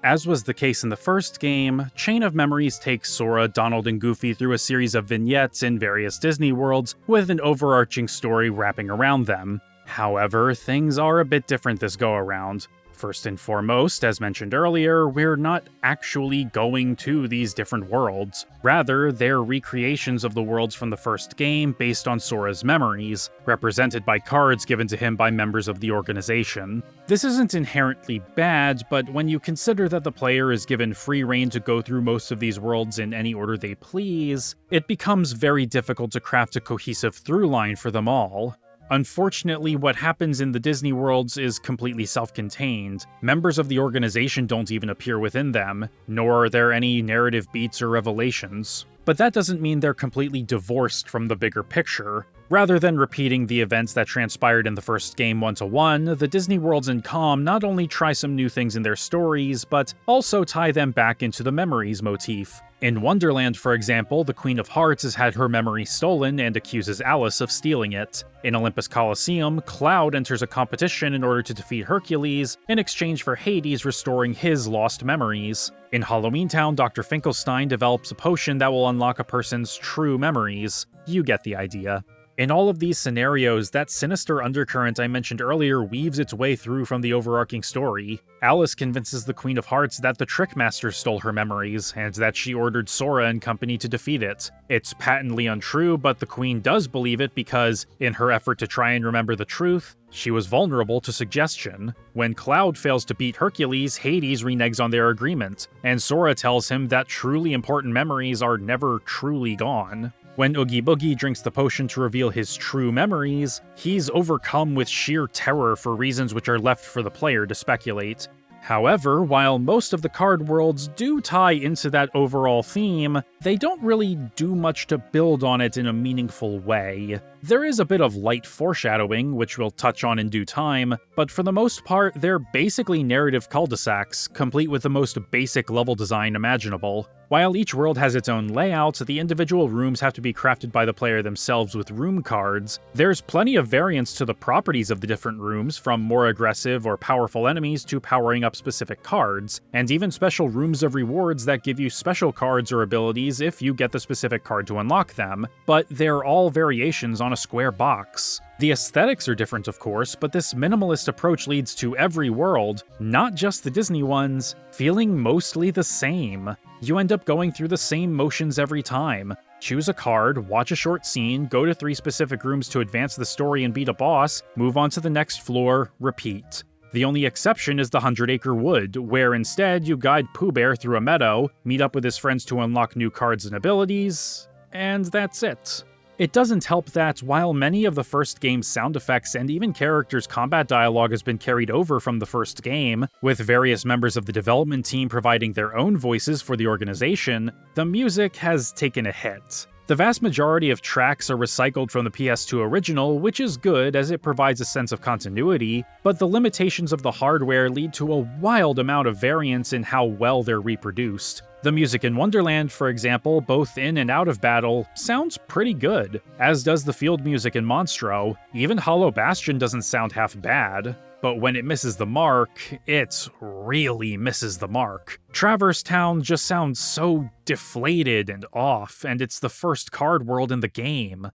As was the case in the first game, Chain of Memories takes Sora, Donald, and Goofy through a series of vignettes in various Disney worlds with an overarching story wrapping around them. However, things are a bit different this go-around. First and foremost, as mentioned earlier, we're not actually going to these different worlds. Rather, they're recreations of the worlds from the first game based on Sora's memories, represented by cards given to him by members of the organization. This isn't inherently bad, but when you consider that the player is given free rein to go through most of these worlds in any order they please, it becomes very difficult to craft a cohesive through line for them all. Unfortunately, what happens in the Disney worlds is completely self-contained. Members of the organization don't even appear within them, nor are there any narrative beats or revelations. But that doesn't mean they're completely divorced from the bigger picture. Rather than repeating the events that transpired in the first game one-to-one, the Disney worlds in Calm not only try some new things in their stories, but also tie them back into the memories motif. In Wonderland, for example, the Queen of Hearts has had her memory stolen and accuses Alice of stealing it. In Olympus Coliseum, Cloud enters a competition in order to defeat Hercules in exchange for Hades restoring his lost memories. In Halloween Town, Dr. Finkelstein develops a potion that will unlock a person's true memories. You get the idea. In all of these scenarios, that sinister undercurrent I mentioned earlier weaves its way through from the overarching story. Alice convinces the Queen of Hearts that the Trickmaster stole her memories, and that she ordered Sora and company to defeat it. It's patently untrue, but the Queen does believe it because, in her effort to try and remember the truth, she was vulnerable to suggestion. When Cloud fails to beat Hercules, Hades reneges on their agreement, and Sora tells him that truly important memories are never truly gone. When Oogie Boogie drinks the potion to reveal his true memories, he's overcome with sheer terror for reasons which are left for the player to speculate. However, while most of the card worlds do tie into that overall theme, they don't really do much to build on it in a meaningful way. There is a bit of light foreshadowing, which we'll touch on in due time, but for the most part, they're basically narrative cul-de-sacs, complete with the most basic level design imaginable. While each world has its own layout, the individual rooms have to be crafted by the player themselves with room cards. There's plenty of variance to the properties of the different rooms, from more aggressive or powerful enemies to powering up specific cards, and even special rooms of rewards that give you special cards or abilities if you get the specific card to unlock them, but they're all variations on a square box. The aesthetics are different, of course, but this minimalist approach leads to every world, not just the Disney ones, feeling mostly the same. You end up going through the same motions every time. Choose a card, watch a short scene, go to 3 specific rooms to advance the story and beat a boss, move on to the next floor, repeat. The only exception is the 100-Acre Wood, where instead you guide Pooh Bear through a meadow, meet up with his friends to unlock new cards and abilities, and that's it. It doesn't help that, while many of the first game's sound effects and even characters' combat dialogue has been carried over from the first game, with various members of the development team providing their own voices for the organization, the music has taken a hit. The vast majority of tracks are recycled from the PS2 original, which is good as it provides a sense of continuity, but the limitations of the hardware lead to a wild amount of variance in how well they're reproduced. The music in Wonderland, for example, both in and out of battle, sounds pretty good, as does the field music in Monstro. Even Hollow Bastion doesn't sound half bad. But when it misses the mark, it really misses the mark. Traverse Town just sounds so deflated and off, and it's the first card world in the game.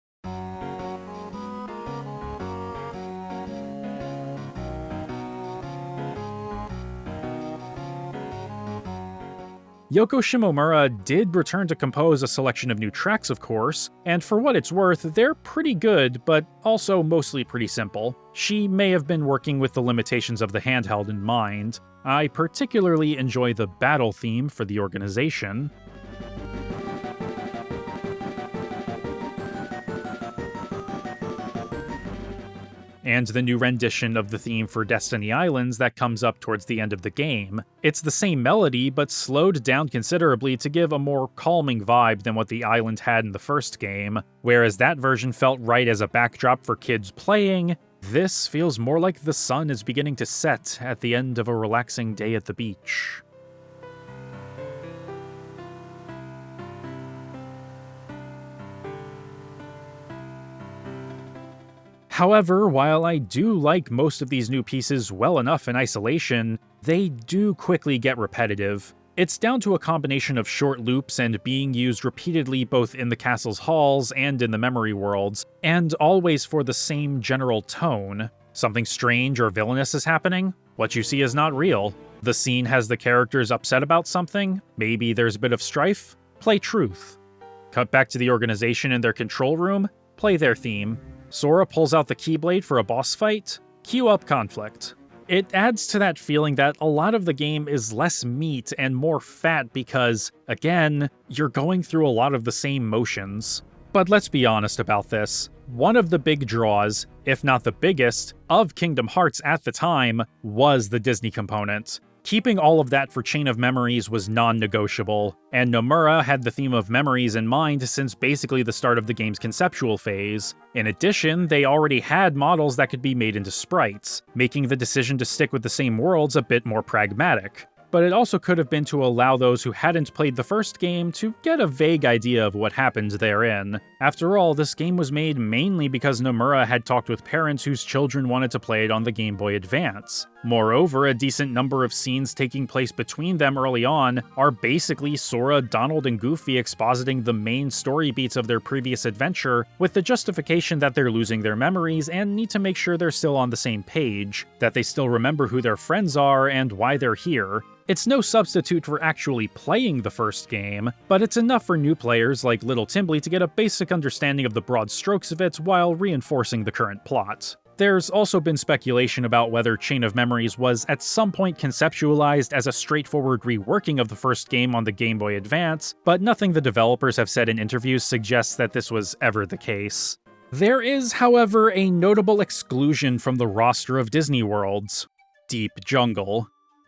Yoko Shimomura did return to compose a selection of new tracks, of course, and for what it's worth, they're pretty good, but also mostly pretty simple. She may have been working with the limitations of the handheld in mind. I particularly enjoy the battle theme for the organization. And the new rendition of the theme for Destiny Islands that comes up towards the end of the game. It's the same melody, but slowed down considerably to give a more calming vibe than what the island had in the first game. Whereas that version felt right as a backdrop for kids playing, this feels more like the sun is beginning to set at the end of a relaxing day at the beach. However, while I do like most of these new pieces well enough in isolation, they do quickly get repetitive. It's down to a combination of short loops and being used repeatedly both in the castle's halls and in the memory worlds, and always for the same general tone. Something strange or villainous is happening? What you see is not real. The scene has the characters upset about something? Maybe there's a bit of strife? Play truth. Cut back to the organization in their control room? Play their theme. Sora pulls out the Keyblade for a boss fight? Cue up conflict. It adds to that feeling that a lot of the game is less meat and more fat because, again, you're going through a lot of the same motions. But let's be honest about this. One of the big draws, if not the biggest, of Kingdom Hearts at the time was the Disney component. Keeping all of that for Chain of Memories was non-negotiable, and Nomura had the theme of memories in mind since basically the start of the game's conceptual phase. In addition, they already had models that could be made into sprites, making the decision to stick with the same worlds a bit more pragmatic. But it also could have been to allow those who hadn't played the first game to get a vague idea of what happened therein. After all, this game was made mainly because Nomura had talked with parents whose children wanted to play it on the Game Boy Advance. Moreover, a decent number of scenes taking place between them early on are basically Sora, Donald, and Goofy expositing the main story beats of their previous adventure with the justification that they're losing their memories and need to make sure they're still on the same page, that they still remember who their friends are and why they're here. It's no substitute for actually playing the first game, but it's enough for new players like Little Timbly to get a basic understanding of the broad strokes of it while reinforcing the current plot. There's also been speculation about whether Chain of Memories was at some point conceptualized as a straightforward reworking of the first game on the Game Boy Advance, but nothing the developers have said in interviews suggests that this was ever the case. There is, however, a notable exclusion from the roster of Disney worlds: Deep Jungle.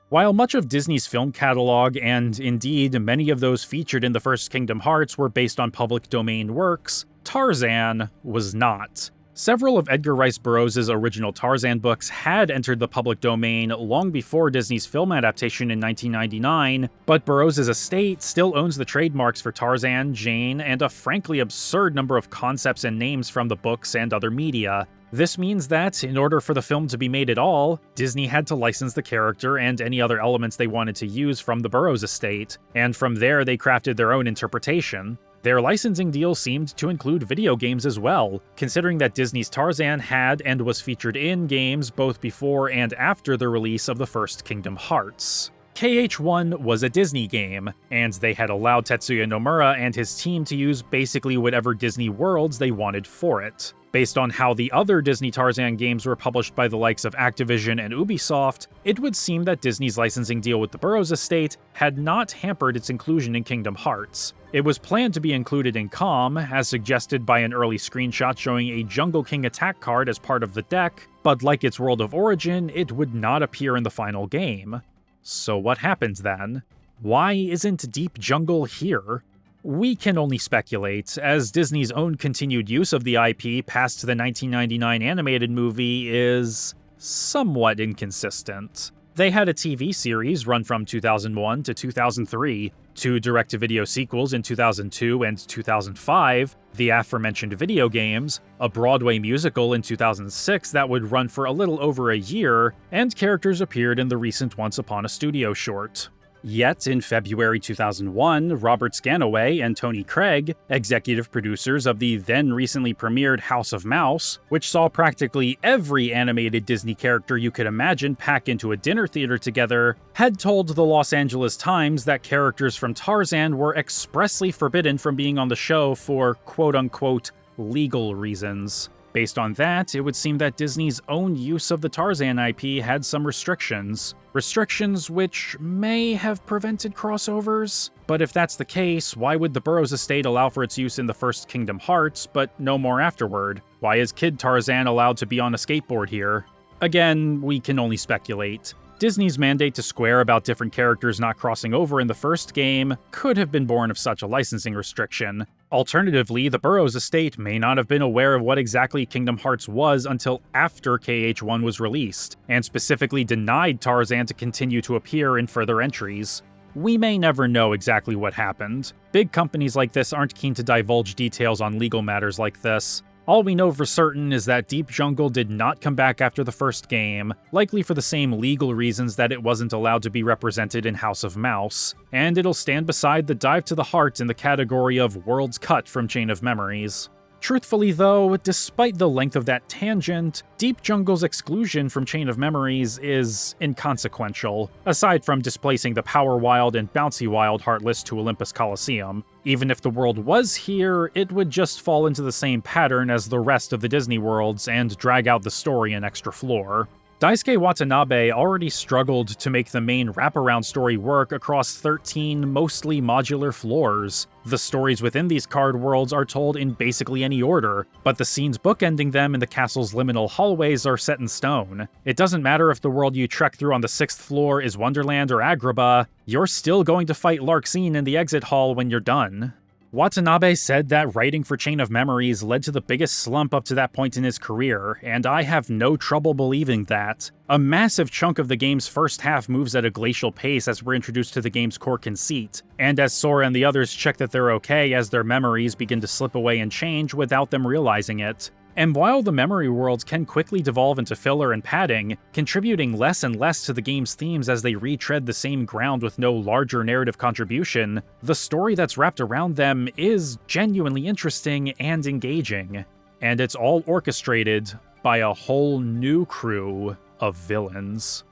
While much of Disney's film catalog, and indeed many of those featured in the first Kingdom Hearts, were based on public domain works, Tarzan was not. Several of Edgar Rice Burroughs' original Tarzan books had entered the public domain long before Disney's film adaptation in 1999, but Burroughs' estate still owns the trademarks for Tarzan, Jane, and a frankly absurd number of concepts and names from the books and other media. This means that, in order for the film to be made at all, Disney had to license the character and any other elements they wanted to use from the Burroughs estate, and from there they crafted their own interpretation. Their licensing deal seemed to include video games as well, considering that Disney's Tarzan had and was featured in games both before and after the release of the first Kingdom Hearts. KH1 was a Disney game, and they had allowed Tetsuya Nomura and his team to use basically whatever Disney worlds they wanted for it. Based on how the other Disney Tarzan games were published by the likes of Activision and Ubisoft, it would seem that Disney's licensing deal with the Burroughs estate had not hampered its inclusion in Kingdom Hearts. It was planned to be included in COM, as suggested by an early screenshot showing a Jungle King attack card as part of the deck, but like its world of origin, it would not appear in the final game. So what happened then? Why isn't Deep Jungle here? We can only speculate, as Disney's own continued use of the IP past the 1999 animated movie is somewhat inconsistent. They had a TV series run from 2001 to 2003, 2 direct-to-video sequels in 2002 and 2005, the aforementioned video games, a Broadway musical in 2006 that would run for a little over a year, and characters appeared in the recent Once Upon a Studio short. Yet, in February 2001, Robert Scanaway and Tony Craig, executive producers of the then recently premiered House of Mouse, which saw practically every animated Disney character you could imagine pack into a dinner theater together, had told the Los Angeles Times that characters from Tarzan were expressly forbidden from being on the show for quote-unquote legal reasons. Based on that, it would seem that Disney's own use of the Tarzan IP had some restrictions. Restrictions which may have prevented crossovers? But if that's the case, why would the Burroughs estate allow for its use in the first Kingdom Hearts, but no more afterward? Why is Kid Tarzan allowed to be on a skateboard here? Again, we can only speculate. Disney's mandate to Square about different characters not crossing over in the first game could have been born of such a licensing restriction. Alternatively, the Burroughs estate may not have been aware of what exactly Kingdom Hearts was until after KH1 was released, and specifically denied Tarzan to continue to appear in further entries. We may never know exactly what happened. Big companies like this aren't keen to divulge details on legal matters like this. All we know for certain is that Deep Jungle did not come back after the first game, likely for the same legal reasons that it wasn't allowed to be represented in House of Mouse, and it'll stand beside the Dive to the Heart in the category of Worlds Cut from Chain of Memories. Truthfully though, despite the length of that tangent, Deep Jungle's exclusion from Chain of Memories is inconsequential, aside from displacing the Power Wild and Bouncy Wild Heartless to Olympus Coliseum. Even if the world was here, it would just fall into the same pattern as the rest of the Disney worlds and drag out the story an extra floor. Daisuke Watanabe already struggled to make the main wraparound story work across 13 mostly modular floors. The stories within these card worlds are told in basically any order, but the scenes bookending them in the castle's liminal hallways are set in stone. It doesn't matter if the world you trek through on the 6th floor is Wonderland or Agrabah, you're still going to fight Larxene in the exit hall when you're done. Watanabe said that writing for Chain of Memories led to the biggest slump up to that point in his career, and I have no trouble believing that. A massive chunk of the game's first half moves at a glacial pace as we're introduced to the game's core conceit, and as Sora and the others check that they're okay as their memories begin to slip away and change without them realizing it. And while the memory worlds can quickly devolve into filler and padding, contributing less and less to the game's themes as they retread the same ground with no larger narrative contribution, the story that's wrapped around them is genuinely interesting and engaging. And it's all orchestrated by a whole new crew of villains.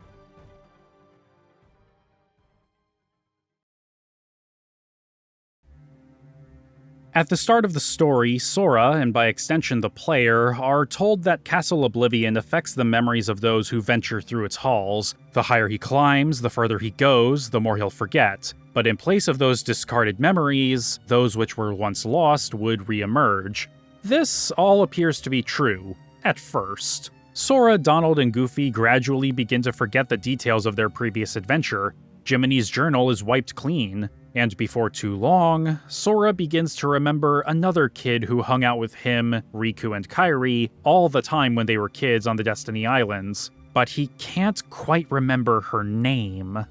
At the start of the story, Sora, and by extension the player, are told that Castle Oblivion affects the memories of those who venture through its halls. The higher he climbs, the further he goes, the more he'll forget. But in place of those discarded memories, those which were once lost would re-emerge. This all appears to be true, at first. Sora, Donald, and Goofy gradually begin to forget the details of their previous adventure. Jiminy's journal is wiped clean. And before too long, Sora begins to remember another kid who hung out with him, Riku, and Kairi all the time when they were kids on the Destiny Islands, but he can't quite remember her name.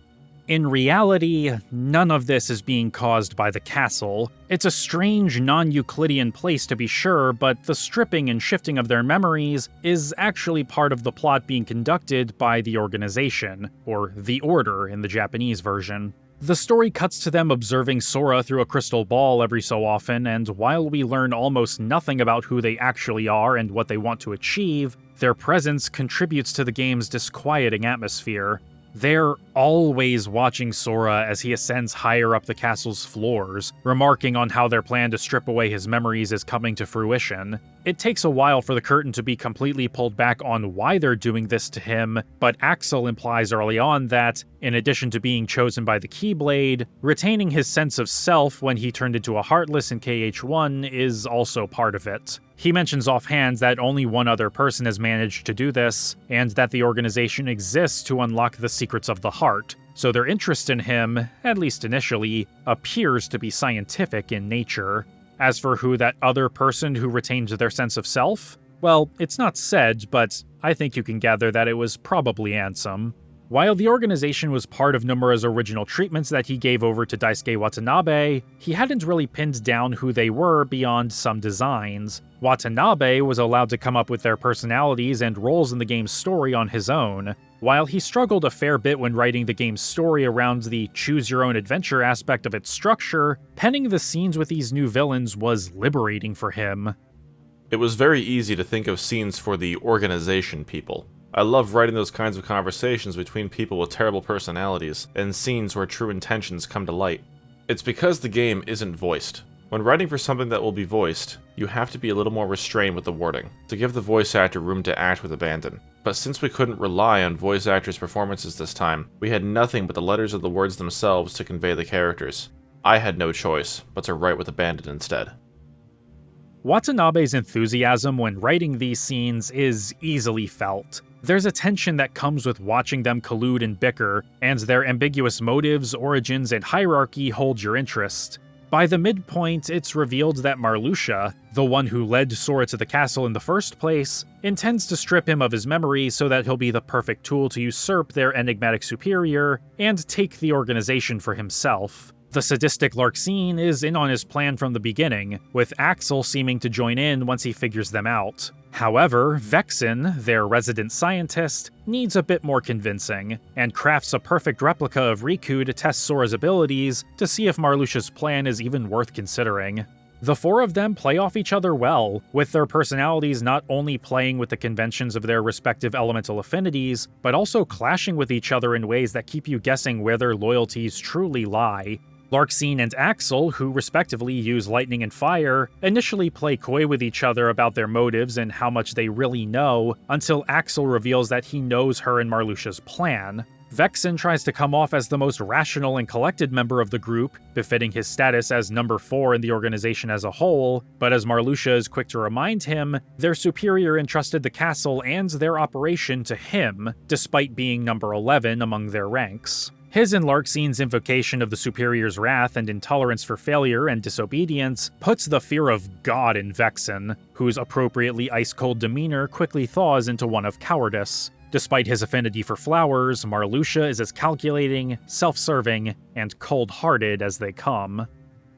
In reality, none of this is being caused by the castle. It's a strange, non-Euclidean place to be sure, but the stripping and shifting of their memories is actually part of the plot being conducted by the organization, or the Order in the Japanese version. The story cuts to them observing Sora through a crystal ball every so often, and while we learn almost nothing about who they actually are and what they want to achieve, their presence contributes to the game's disquieting atmosphere. They're always watching Sora as he ascends higher up the castle's floors, remarking on how their plan to strip away his memories is coming to fruition. It takes a while for the curtain to be completely pulled back on why they're doing this to him, but Axel implies early on that, in addition to being chosen by the Keyblade, retaining his sense of self when he turned into a Heartless in KH1 is also part of it. He mentions offhand that only one other person has managed to do this, and that the organization exists to unlock the secrets of the heart, so their interest in him, at least initially, appears to be scientific in nature. As for who that other person who retained their sense of self, well, it's not said, but I think you can gather that it was probably Ansem. While the organization was part of Nomura's original treatments that he gave over to Daisuke Watanabe, he hadn't really pinned down who they were beyond some designs. Watanabe was allowed to come up with their personalities and roles in the game's story on his own. While he struggled a fair bit when writing the game's story around the choose-your-own-adventure aspect of its structure, penning the scenes with these new villains was liberating for him. It was very easy to think of scenes for the organization people. I love writing those kinds of conversations between people with terrible personalities, and scenes where true intentions come to light. It's because the game isn't voiced. When writing for something that will be voiced, you have to be a little more restrained with the wording, to give the voice actor room to act with abandon. But since we couldn't rely on voice actors' performances this time, we had nothing but the letters of the words themselves to convey the characters. I had no choice but to write with abandon instead. Watanabe's enthusiasm when writing these scenes is easily felt. There's a tension that comes with watching them collude and bicker, and their ambiguous motives, origins, and hierarchy hold your interest. By the midpoint, it's revealed that Marluxia, the one who led Sora to the castle in the first place, intends to strip him of his memory so that he'll be the perfect tool to usurp their enigmatic superior and take the organization for himself. The sadistic Larxene is in on his plan from the beginning, with Axel seeming to join in once he figures them out. However, Vexen, their resident scientist, needs a bit more convincing, and crafts a perfect replica of Riku to test Sora's abilities to see if Marluxia's plan is even worth considering. The four of them play off each other well, with their personalities not only playing with the conventions of their respective elemental affinities, but also clashing with each other in ways that keep you guessing where their loyalties truly lie. Larxene and Axel, who respectively use lightning and fire, initially play coy with each other about their motives and how much they really know, until Axel reveals that he knows her and Marluxia's plan. Vexen tries to come off as the most rational and collected member of the group, befitting his status as number 4 in the organization as a whole, but as Marluxia is quick to remind him, their superior entrusted the castle and their operation to him, despite being number 11 among their ranks. His and Larxene's invocation of the Superior's wrath and intolerance for failure and disobedience puts the fear of God in Vexen, whose appropriately ice-cold demeanor quickly thaws into one of cowardice. Despite his affinity for flowers, Marluxia is as calculating, self-serving, and cold-hearted as they come.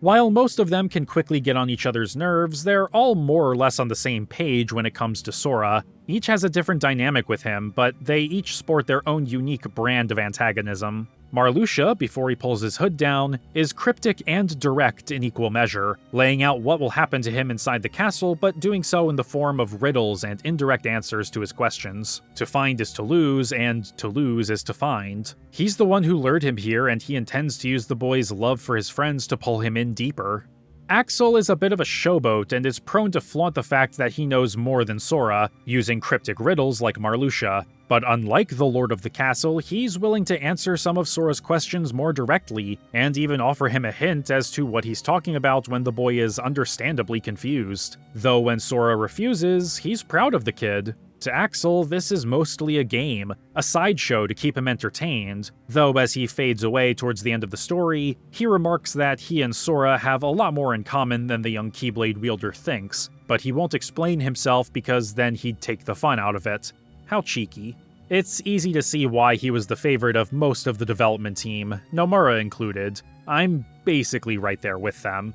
While most of them can quickly get on each other's nerves, they're all more or less on the same page when it comes to Sora. Each has a different dynamic with him, but they each sport their own unique brand of antagonism. Marluxia, before he pulls his hood down, is cryptic and direct in equal measure, laying out what will happen to him inside the castle, but doing so in the form of riddles and indirect answers to his questions. To find is to lose, and to lose is to find. He's the one who lured him here, and he intends to use the boy's love for his friends to pull him in deeper. Axel is a bit of a showboat and is prone to flaunt the fact that he knows more than Sora, using cryptic riddles like Marluxia. But unlike the Lord of the Castle, he's willing to answer some of Sora's questions more directly, and even offer him a hint as to what he's talking about when the boy is understandably confused. Though when Sora refuses, he's proud of the kid. To Axel, this is mostly a game, a sideshow to keep him entertained, though as he fades away towards the end of the story, he remarks that he and Sora have a lot more in common than the young Keyblade wielder thinks, but he won't explain himself because then he'd take the fun out of it. How cheeky. It's easy to see why he was the favorite of most of the development team, Nomura included. I'm basically right there with them.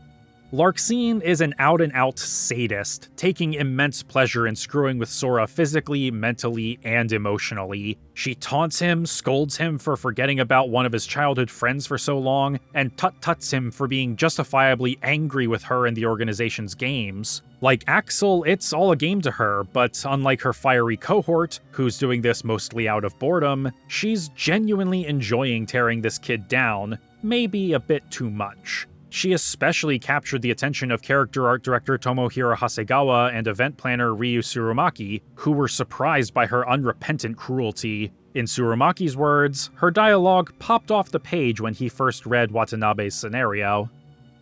Larxene is an out-and-out sadist, taking immense pleasure in screwing with Sora physically, mentally, and emotionally. She taunts him, scolds him for forgetting about one of his childhood friends for so long, and tut-tuts him for being justifiably angry with her in the organization's games. Like Axel, it's all a game to her, but unlike her fiery cohort, who's doing this mostly out of boredom, she's genuinely enjoying tearing this kid down, maybe a bit too much. She especially captured the attention of character art director Tomohiro Hasegawa and event planner Ryu Tsurumaki, who were surprised by her unrepentant cruelty. In Tsurumaki's words, her dialogue popped off the page when he first read Watanabe's scenario.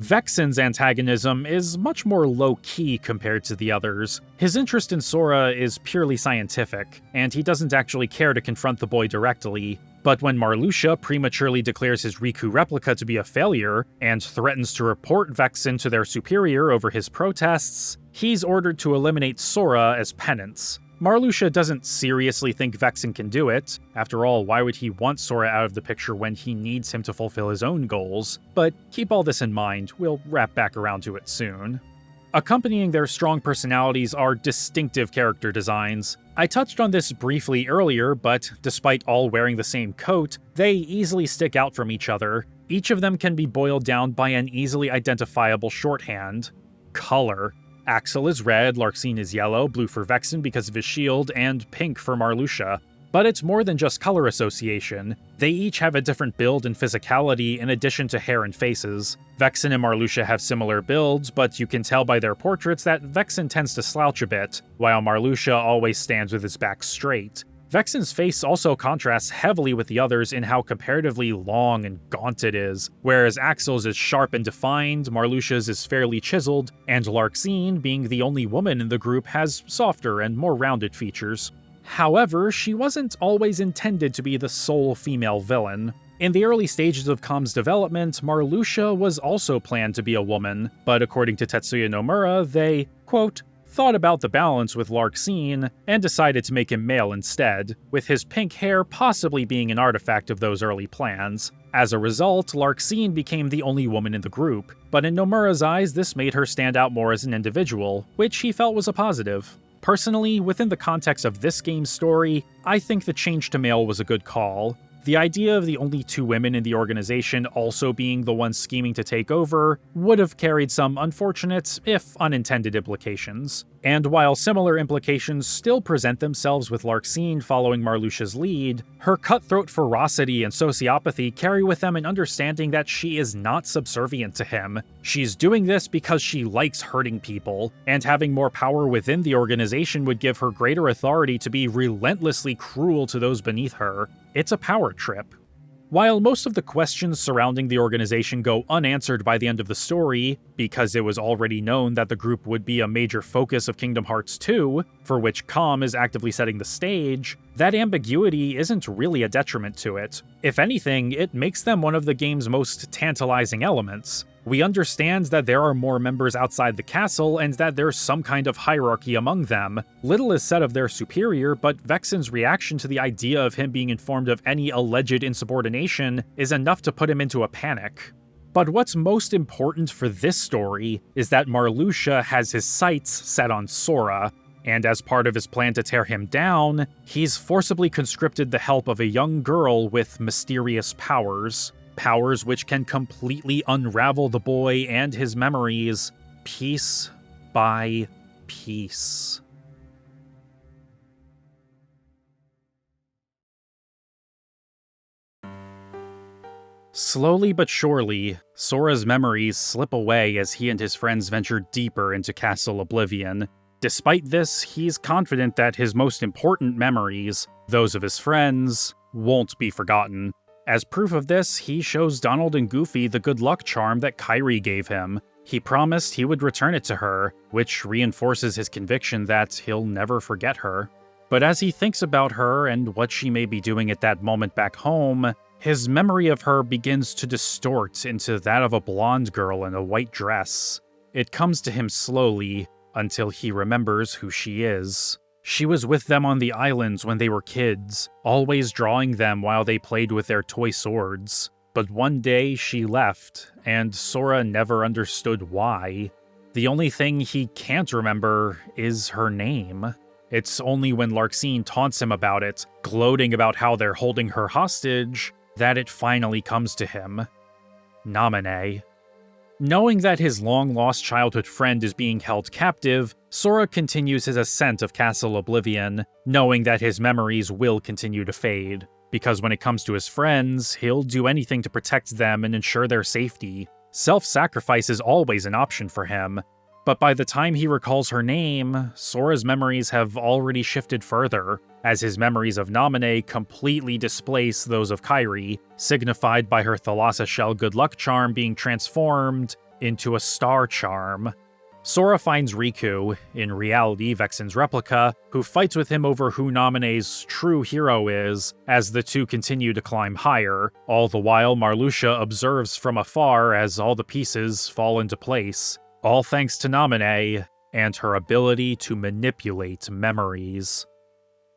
Vexen's antagonism is much more low-key compared to the others. His interest in Sora is purely scientific, and he doesn't actually care to confront the boy directly. But when Marluxia prematurely declares his Riku replica to be a failure, and threatens to report Vexen to their superior over his protests, he's ordered to eliminate Sora as penance. Marluxia doesn't seriously think Vexen can do it. After all, why would he want Sora out of the picture when he needs him to fulfill his own goals? But keep all this in mind, we'll wrap back around to it soon. Accompanying their strong personalities are distinctive character designs. I touched on this briefly earlier, but despite all wearing the same coat, they easily stick out from each other. Each of them can be boiled down by an easily identifiable shorthand: color. Axel is red, Larxene is yellow, blue for Vexen because of his shield, and pink for Marluxia. But it's more than just color association. They each have a different build and physicality in addition to hair and faces. Vexen and Marluxia have similar builds, but you can tell by their portraits that Vexen tends to slouch a bit, while Marluxia always stands with his back straight. Vexen's face also contrasts heavily with the others in how comparatively long and gaunt it is, whereas Axel's is sharp and defined, Marluxia's is fairly chiseled, and Larxene, being the only woman in the group, has softer and more rounded features. However, she wasn't always intended to be the sole female villain. In the early stages of Calm's development, Marluxia was also planned to be a woman, but according to Tetsuya Nomura, they, quote, thought about the balance with Larxene and decided to make him male instead, with his pink hair possibly being an artifact of those early plans. As a result, Larxene became the only woman in the group, but in Nomura's eyes this made her stand out more as an individual, which he felt was a positive. Personally, within the context of this game's story, I think the change to male was a good call. The idea of the only two women in the organization also being the ones scheming to take over would have carried some unfortunate, if unintended, implications. And while similar implications still present themselves with Larxene following Marluxia's lead, her cutthroat ferocity and sociopathy carry with them an understanding that she is not subservient to him. She's doing this because she likes hurting people, and having more power within the organization would give her greater authority to be relentlessly cruel to those beneath her. It's a power trip. While most of the questions surrounding the organization go unanswered by the end of the story, because it was already known that the group would be a major focus of Kingdom Hearts 2, for which Calm is actively setting the stage, that ambiguity isn't really a detriment to it. If anything, it makes them one of the game's most tantalizing elements. We understand that there are more members outside the castle and that there's some kind of hierarchy among them. Little is said of their superior, but Vexen's reaction to the idea of him being informed of any alleged insubordination is enough to put him into a panic. But what's most important for this story is that Marluxia has his sights set on Sora, and as part of his plan to tear him down, he's forcibly conscripted the help of a young girl with mysterious powers. Powers which can completely unravel the boy and his memories, piece by piece. Slowly but surely, Sora's memories slip away as he and his friends venture deeper into Castle Oblivion. Despite this, he's confident that his most important memories, those of his friends, won't be forgotten. As proof of this, he shows Donald and Goofy the good luck charm that Kairi gave him. He promised he would return it to her, which reinforces his conviction that he'll never forget her. But as he thinks about her and what she may be doing at that moment back home, his memory of her begins to distort into that of a blonde girl in a white dress. It comes to him slowly, until he remembers who she is. She was with them on the islands when they were kids, always drawing them while they played with their toy swords. But one day she left, and Sora never understood why. The only thing he can't remember is her name. It's only when Larxene taunts him about it, gloating about how they're holding her hostage, that it finally comes to him. Naminé. Knowing that his long-lost childhood friend is being held captive, Sora continues his ascent of Castle Oblivion, knowing that his memories will continue to fade. Because when it comes to his friends, he'll do anything to protect them and ensure their safety. Self-sacrifice is always an option for him. But by the time he recalls her name, Sora's memories have already shifted further, as his memories of Naminé completely displace those of Kairi, signified by her Thalassa Shell Good Luck charm being transformed into a star charm. Sora finds Riku, in reality Vexen's replica, who fights with him over who Naminé's true hero is, as the two continue to climb higher. All the while, Marluxia observes from afar as all the pieces fall into place, all thanks to Naminé and her ability to manipulate memories.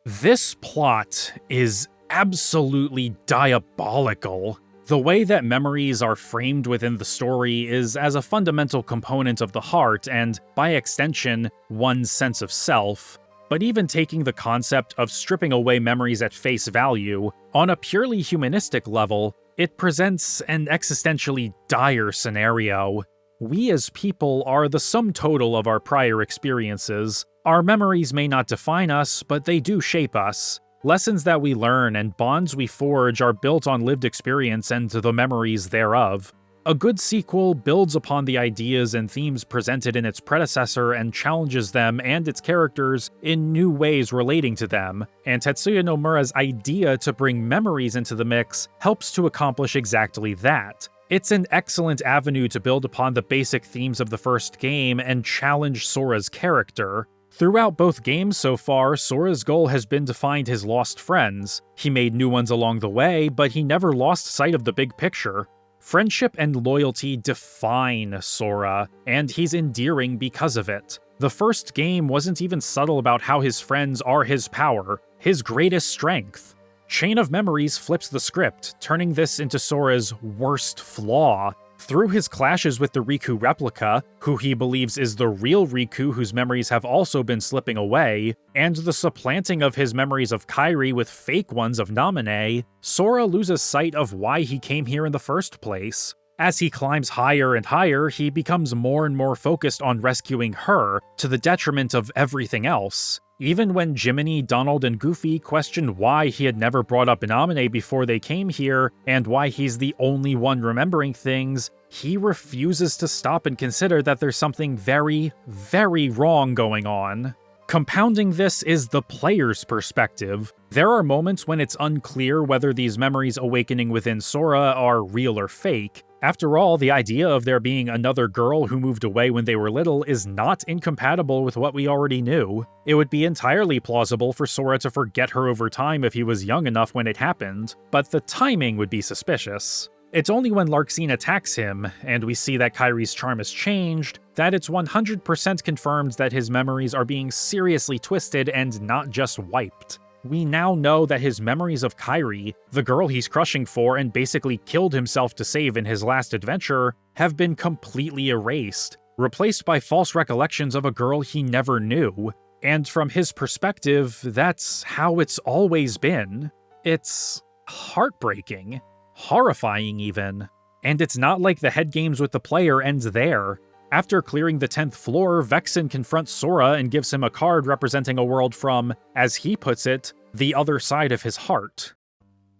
This plot is absolutely diabolical. The way that memories are framed within the story is as a fundamental component of the heart and, by extension, one's sense of self. But even taking the concept of stripping away memories at face value, on a purely humanistic level, it presents an existentially dire scenario. We as people are the sum total of our prior experiences. Our memories may not define us, but they do shape us. Lessons that we learn and bonds we forge are built on lived experience and the memories thereof. A good sequel builds upon the ideas and themes presented in its predecessor and challenges them and its characters in new ways relating to them, and Tetsuya Nomura's idea to bring memories into the mix helps to accomplish exactly that. It's an excellent avenue to build upon the basic themes of the first game and challenge Sora's character. Throughout both games so far, Sora's goal has been to find his lost friends. He made new ones along the way, but he never lost sight of the big picture. Friendship and loyalty define Sora, and he's endearing because of it. The first game wasn't even subtle about how his friends are his power, his greatest strength. Chain of Memories flips the script, turning this into Sora's worst flaw. Through his clashes with the Riku replica, who he believes is the real Riku whose memories have also been slipping away, and the supplanting of his memories of Kairi with fake ones of Naminé, Sora loses sight of why he came here in the first place. As he climbs higher and higher, he becomes more and more focused on rescuing her, to the detriment of everything else. Even when Jiminy, Donald, and Goofy questioned why he had never brought up Naminé before they came here, and why he's the only one remembering things, he refuses to stop and consider that there's something very, very wrong going on. Compounding this is the player's perspective. There are moments when it's unclear whether these memories awakening within Sora are real or fake. After all, the idea of there being another girl who moved away when they were little is not incompatible with what we already knew. It would be entirely plausible for Sora to forget her over time if he was young enough when it happened, but the timing would be suspicious. It's only when Larxene attacks him, and we see that Kairi's charm has changed, that it's 100% confirmed that his memories are being seriously twisted and not just wiped. We now know that his memories of Kairi, the girl he's crushing for and basically killed himself to save in his last adventure, have been completely erased, replaced by false recollections of a girl he never knew. And from his perspective, that's how it's always been. It's heartbreaking. Horrifying even. And it's not like the head games with the player ends there. After clearing the 10th floor, Vexen confronts Sora and gives him a card representing a world from, as he puts it, the other side of his heart.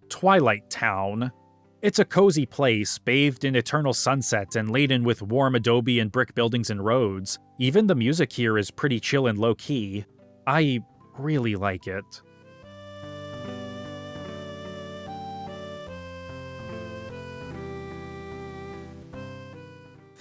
Twilight Town. It's a cozy place, bathed in eternal sunset and laden with warm adobe and brick buildings and roads. Even the music here is pretty chill and low-key. I really like it.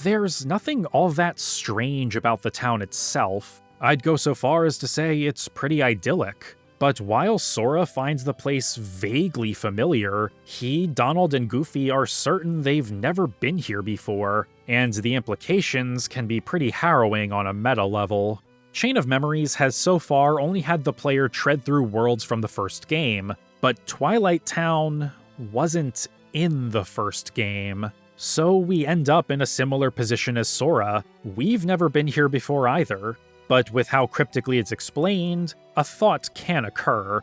There's nothing all that strange about the town itself. I'd go so far as to say it's pretty idyllic. But while Sora finds the place vaguely familiar, he, Donald, and Goofy are certain they've never been here before, and the implications can be pretty harrowing on a meta level. Chain of Memories has so far only had the player tread through worlds from the first game, but Twilight Town wasn't in the first game. So we end up in a similar position as Sora. We've never been here before either. But with how cryptically it's explained, a thought can occur.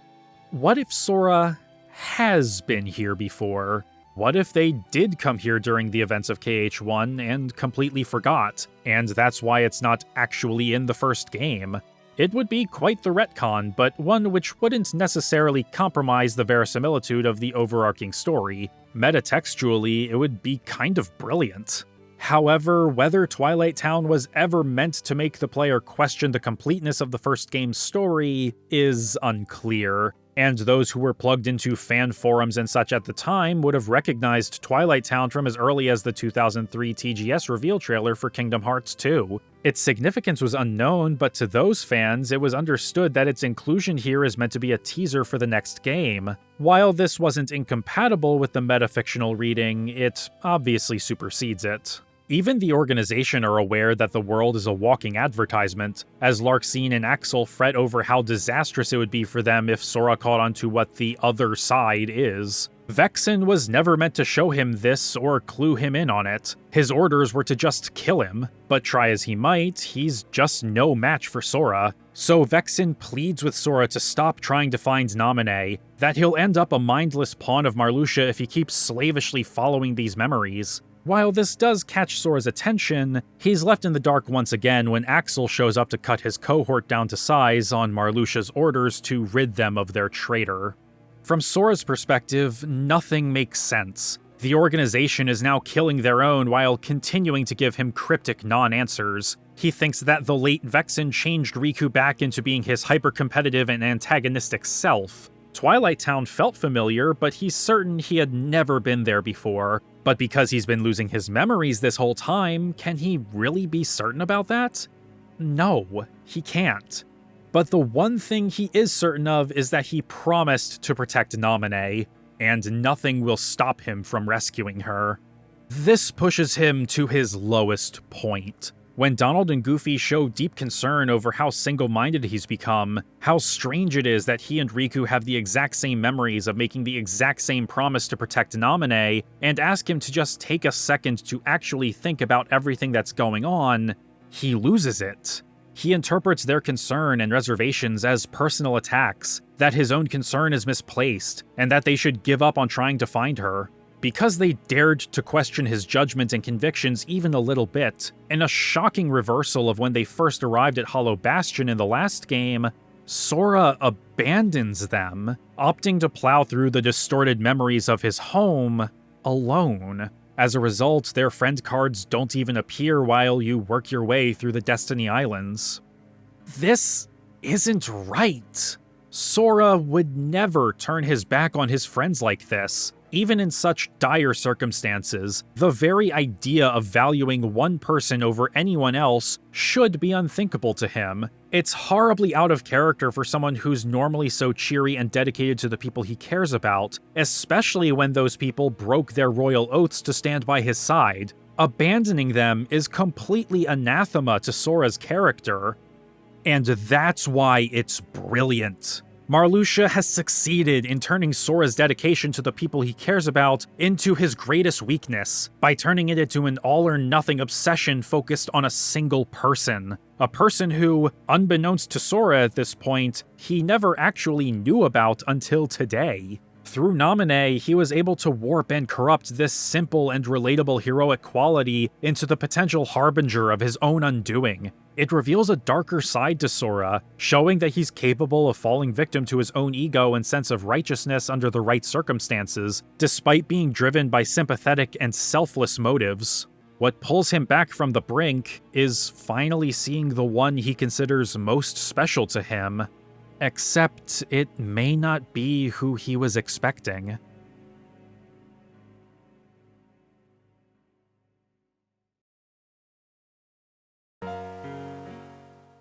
What if Sora has been here before? What if they did come here during the events of KH1 and completely forgot, and that's why it's not actually in the first game? It would be quite the retcon, but one which wouldn't necessarily compromise the verisimilitude of the overarching story. Metatextually, it would be kind of brilliant. However, whether Twilight Town was ever meant to make the player question the completeness of the first game's story is unclear, and those who were plugged into fan forums and such at the time would have recognized Twilight Town from as early as the 2003 TGS reveal trailer for Kingdom Hearts 2. Its significance was unknown, but to those fans, it was understood that its inclusion here is meant to be a teaser for the next game. While this wasn't incompatible with the metafictional reading, it obviously supersedes it. Even the organization are aware that the world is a walking advertisement, as Larxene and Axel fret over how disastrous it would be for them if Sora caught on to what the other side is. Vexen was never meant to show him this or clue him in on it. His orders were to just kill him, but try as he might, he's just no match for Sora. So Vexen pleads with Sora to stop trying to find Naminé, that he'll end up a mindless pawn of Marluxia if he keeps slavishly following these memories. While this does catch Sora's attention, he's left in the dark once again when Axel shows up to cut his cohort down to size on Marluxia's orders to rid them of their traitor. From Sora's perspective, nothing makes sense. The organization is now killing their own while continuing to give him cryptic non-answers. He thinks that the late Vexen changed Riku back into being his hyper-competitive and antagonistic self. Twilight Town felt familiar, but he's certain he had never been there before. But because he's been losing his memories this whole time, can he really be certain about that? No, he can't. But the one thing he is certain of is that he promised to protect Naminé, and nothing will stop him from rescuing her. This pushes him to his lowest point. When Donald and Goofy show deep concern over how single-minded he's become, how strange it is that he and Riku have the exact same memories of making the exact same promise to protect Naminé, and ask him to just take a second to actually think about everything that's going on, he loses it. He interprets their concern and reservations as personal attacks, that his own concern is misplaced, and that they should give up on trying to find her. Because they dared to question his judgment and convictions even a little bit, in a shocking reversal of when they first arrived at Hollow Bastion in the last game, Sora abandons them, opting to plow through the distorted memories of his home alone. As a result, their friend cards don't even appear while you work your way through the Destiny Islands. This isn't right. Sora would never turn his back on his friends like this. Even in such dire circumstances, the very idea of valuing one person over anyone else should be unthinkable to him. It's horribly out of character for someone who's normally so cheery and dedicated to the people he cares about, especially when those people broke their royal oaths to stand by his side. Abandoning them is completely anathema to Sora's character. And that's why it's brilliant. Marluxia has succeeded in turning Sora's dedication to the people he cares about into his greatest weakness, by turning it into an all-or-nothing obsession focused on a single person. A person who, unbeknownst to Sora at this point, he never actually knew about until today. Through Naminé, he was able to warp and corrupt this simple and relatable heroic quality into the potential harbinger of his own undoing. It reveals a darker side to Sora, showing that he's capable of falling victim to his own ego and sense of righteousness under the right circumstances, despite being driven by sympathetic and selfless motives. What pulls him back from the brink is finally seeing the one he considers most special to him. Except it may not be who he was expecting.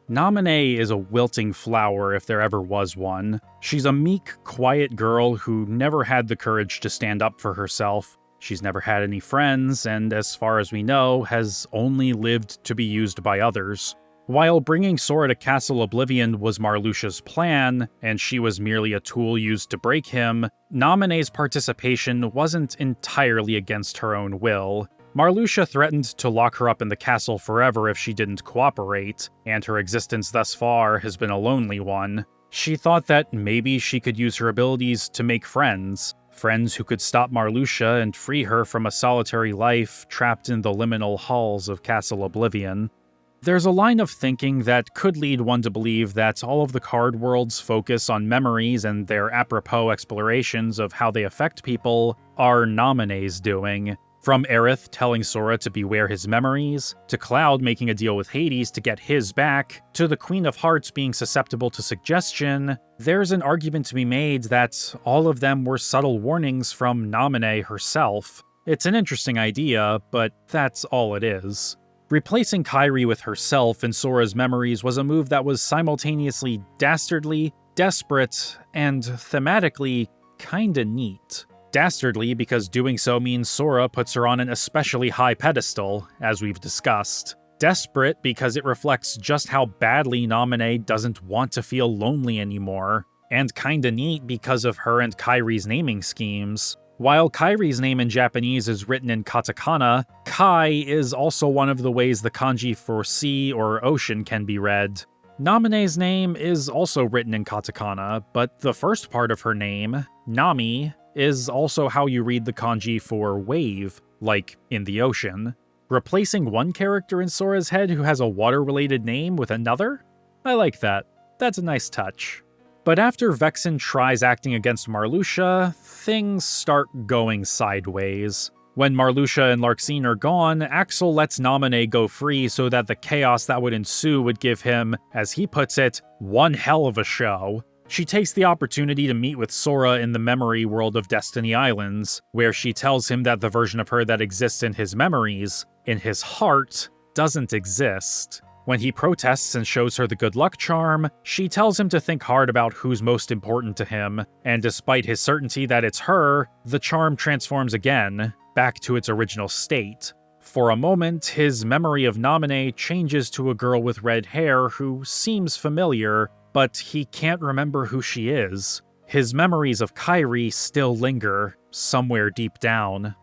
Naminé is a wilting flower if there ever was one. She's a meek, quiet girl who never had the courage to stand up for herself. She's never had any friends, and as far as we know, has only lived to be used by others. While bringing Sora to Castle Oblivion was Marluxia's plan, and she was merely a tool used to break him, Naminé's participation wasn't entirely against her own will. Marluxia threatened to lock her up in the castle forever if she didn't cooperate, and her existence thus far has been a lonely one. She thought that maybe she could use her abilities to make friends who could stop Marluxia and free her from a solitary life trapped in the liminal halls of Castle Oblivion. There's a line of thinking that could lead one to believe that all of the card world's focus on memories and their apropos explorations of how they affect people are Naminé's doing. From Aerith telling Sora to beware his memories, to Cloud making a deal with Hades to get his back, to the Queen of Hearts being susceptible to suggestion, there's an argument to be made that all of them were subtle warnings from Naminé herself. It's an interesting idea, but that's all it is. Replacing Kairi with herself in Sora's memories was a move that was simultaneously dastardly, desperate, and thematically kinda neat. Dastardly because doing so means Sora puts her on an especially high pedestal, as we've discussed. Desperate because it reflects just how badly Naminé doesn't want to feel lonely anymore. And kinda neat because of her and Kairi's naming schemes. While Kairi's name in Japanese is written in katakana, Kai is also one of the ways the kanji for sea or ocean can be read. Naminé's name is also written in katakana, but the first part of her name, Nami, is also how you read the kanji for wave, like in the ocean. Replacing one character in Sora's head who has a water-related name with another? I like that. That's a nice touch. But after Vexen tries acting against Marluxia, things start going sideways. When Marluxia and Larxene are gone, Axel lets Naminé go free so that the chaos that would ensue would give him, as he puts it, one hell of a show. She takes the opportunity to meet with Sora in the memory world of Destiny Islands, where she tells him that the version of her that exists in his memories, in his heart, doesn't exist. When he protests and shows her the good luck charm, she tells him to think hard about who's most important to him, and despite his certainty that it's her, the charm transforms again, back to its original state. For a moment, his memory of Naminé changes to a girl with red hair who seems familiar, but he can't remember who she is. His memories of Kairi still linger, somewhere deep down.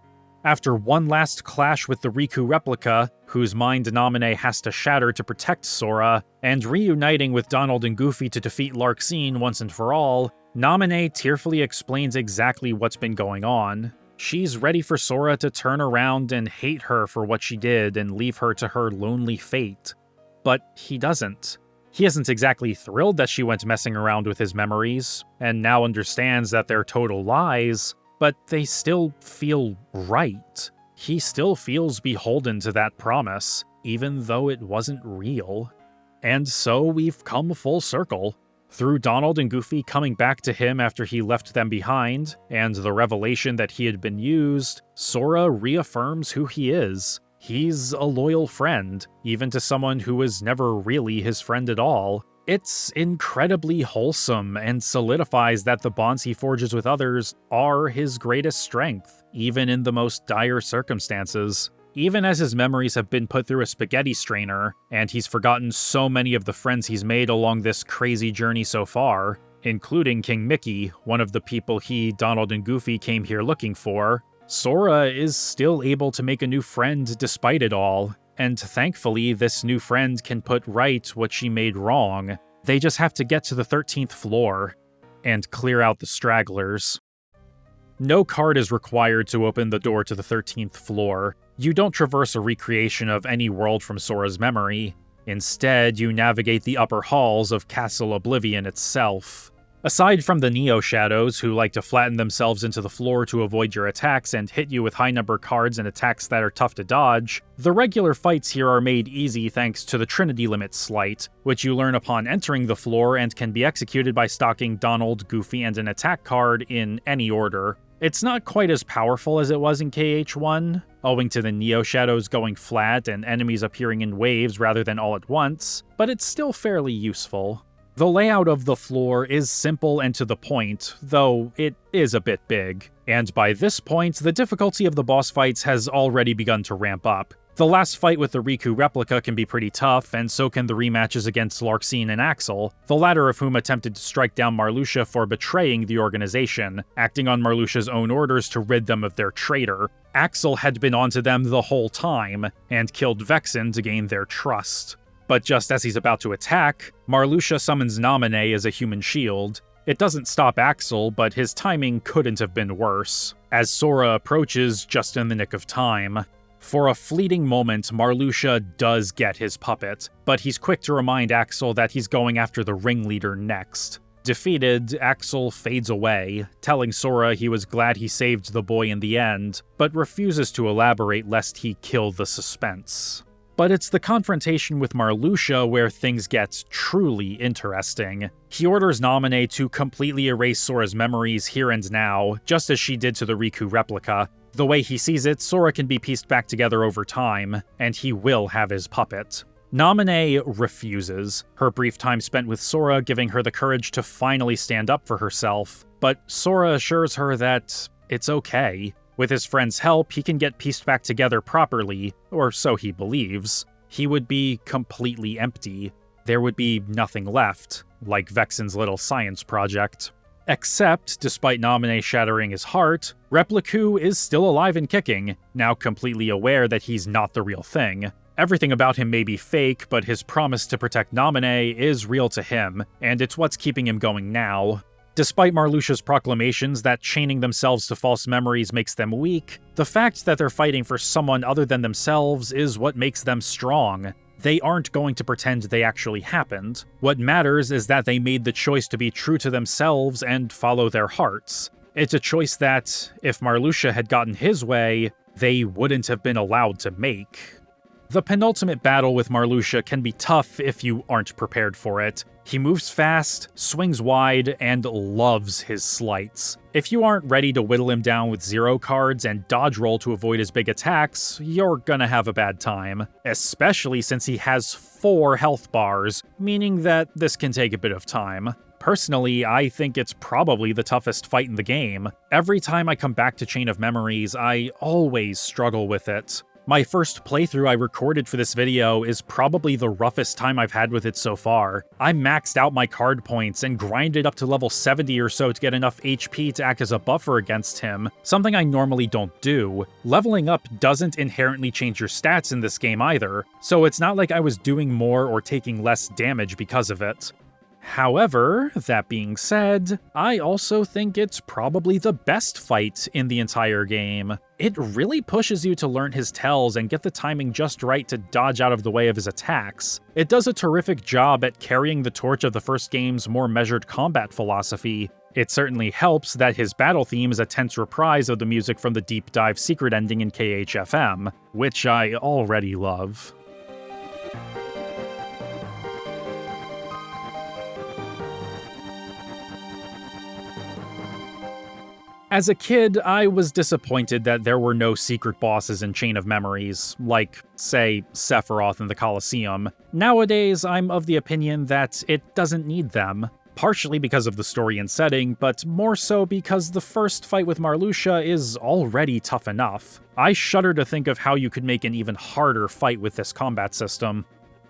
After one last clash with the Riku replica, whose mind Naminé has to shatter to protect Sora, and reuniting with Donald and Goofy to defeat Larxene once and for all, Naminé tearfully explains exactly what's been going on. She's ready for Sora to turn around and hate her for what she did and leave her to her lonely fate. But he doesn't. He isn't exactly thrilled that she went messing around with his memories, and now understands that they're total lies, but they still feel right. He still feels beholden to that promise, even though it wasn't real. And so we've come full circle. Through Donald and Goofy coming back to him after he left them behind, and the revelation that he had been used, Sora reaffirms who he is. He's a loyal friend, even to someone who was never really his friend at all. It's incredibly wholesome and solidifies that the bonds he forges with others are his greatest strength, even in the most dire circumstances. Even as his memories have been put through a spaghetti strainer, and he's forgotten so many of the friends he's made along this crazy journey so far, including King Mickey, one of the people he, Donald, and Goofy came here looking for, Sora is still able to make a new friend despite it all, and thankfully this new friend can put right what she made wrong. They just have to get to the 13th floor and clear out the stragglers. No card is required to open the door to the 13th floor. You don't traverse a recreation of any world from Sora's memory. Instead, you navigate the upper halls of Castle Oblivion itself. Aside from the Neo Shadows, who like to flatten themselves into the floor to avoid your attacks and hit you with high-number cards and attacks that are tough to dodge, the regular fights here are made easy thanks to the Trinity Limit Sleight, which you learn upon entering the floor and can be executed by stocking Donald, Goofy, and an attack card in any order. It's not quite as powerful as it was in KH1, owing to the Neo Shadows going flat and enemies appearing in waves rather than all at once, but it's still fairly useful. The layout of the floor is simple and to the point, though it is a bit big, and by this point, the difficulty of the boss fights has already begun to ramp up. The last fight with the Riku replica can be pretty tough, and so can the rematches against Larxene and Axel, the latter of whom attempted to strike down Marluxia for betraying the organization, acting on Marluxia's own orders to rid them of their traitor. Axel had been onto them the whole time, and killed Vexen to gain their trust. But just as he's about to attack, Marluxia summons Naminé as a human shield. It doesn't stop Axel, but his timing couldn't have been worse, as Sora approaches just in the nick of time. For a fleeting moment, Marluxia does get his puppet, but he's quick to remind Axel that he's going after the ringleader next. Defeated, Axel fades away, telling Sora he was glad he saved the boy in the end, but refuses to elaborate lest he kill the suspense. But it's the confrontation with Marluxia where things get truly interesting. He orders Naminé to completely erase Sora's memories here and now, just as she did to the Riku replica. The way he sees it, Sora can be pieced back together over time, and he will have his puppet. Naminé refuses, her brief time spent with Sora giving her the courage to finally stand up for herself, but Sora assures her that it's okay. With his friend's help, he can get pieced back together properly, or so he believes. He would be completely empty. There would be nothing left, like Vexen's little science project. Except, despite Naminé shattering his heart, Repliku is still alive and kicking, now completely aware that he's not the real thing. Everything about him may be fake, but his promise to protect Naminé is real to him, and it's what's keeping him going now. Despite Marluxia's proclamations that chaining themselves to false memories makes them weak, the fact that they're fighting for someone other than themselves is what makes them strong. They aren't going to pretend they actually happened. What matters is that they made the choice to be true to themselves and follow their hearts. It's a choice that, if Marluxia had gotten his way, they wouldn't have been allowed to make. The penultimate battle with Marluxia can be tough if you aren't prepared for it. He moves fast, swings wide, and loves his slights. If you aren't ready to whittle him down with 0 cards and dodge roll to avoid his big attacks, you're gonna have a bad time. Especially since he has 4 health bars, meaning that this can take a bit of time. Personally, I think it's probably the toughest fight in the game. Every time I come back to Chain of Memories, I always struggle with it. My first playthrough I recorded for this video is probably the roughest time I've had with it so far. I maxed out my card points and grinded up to level 70 or so to get enough HP to act as a buffer against him, something I normally don't do. Leveling up doesn't inherently change your stats in this game either, so it's not like I was doing more or taking less damage because of it. However, that being said, I also think it's probably the best fight in the entire game. It really pushes you to learn his tells and get the timing just right to dodge out of the way of his attacks. It does a terrific job at carrying the torch of the first game's more measured combat philosophy. It certainly helps that his battle theme is a tense reprise of the music from the Deep Dive secret ending in KHFM, which I already love. As a kid, I was disappointed that there were no secret bosses in Chain of Memories, like, say, Sephiroth in the Colosseum. Nowadays, I'm of the opinion that it doesn't need them, partially because of the story and setting, but more so because the first fight with Marluxia is already tough enough. I shudder to think of how you could make an even harder fight with this combat system.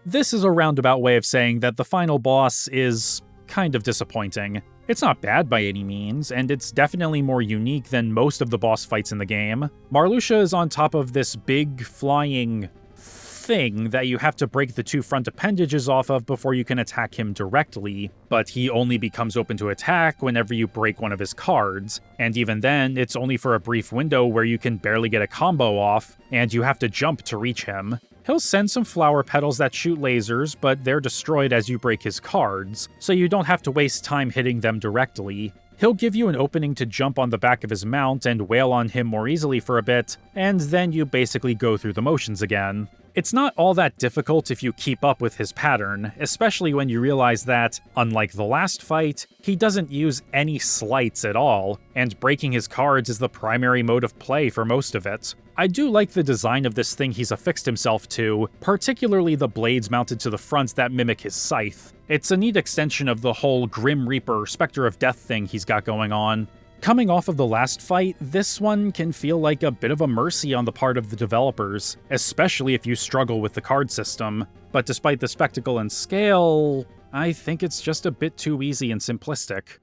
This is a roundabout way of saying that the final boss is kind of disappointing. It's not bad by any means, and it's definitely more unique than most of the boss fights in the game. Marluxia is on top of this big, flying thing that you have to break the 2 front appendages off of before you can attack him directly, but he only becomes open to attack whenever you break one of his cards, and even then, it's only for a brief window where you can barely get a combo off, and you have to jump to reach him. He'll send some flower petals that shoot lasers, but they're destroyed as you break his cards, so you don't have to waste time hitting them directly. He'll give you an opening to jump on the back of his mount and wail on him more easily for a bit, and then you basically go through the motions again. It's not all that difficult if you keep up with his pattern, especially when you realize that, unlike the last fight, he doesn't use any sleights at all, and breaking his cards is the primary mode of play for most of it. I do like the design of this thing he's affixed himself to, particularly the blades mounted to the front that mimic his scythe. It's a neat extension of the whole Grim Reaper, Spectre of Death thing he's got going on. Coming off of the last fight, this one can feel like a bit of a mercy on the part of the developers, especially if you struggle with the card system. But despite the spectacle and scale, I think it's just a bit too easy and simplistic.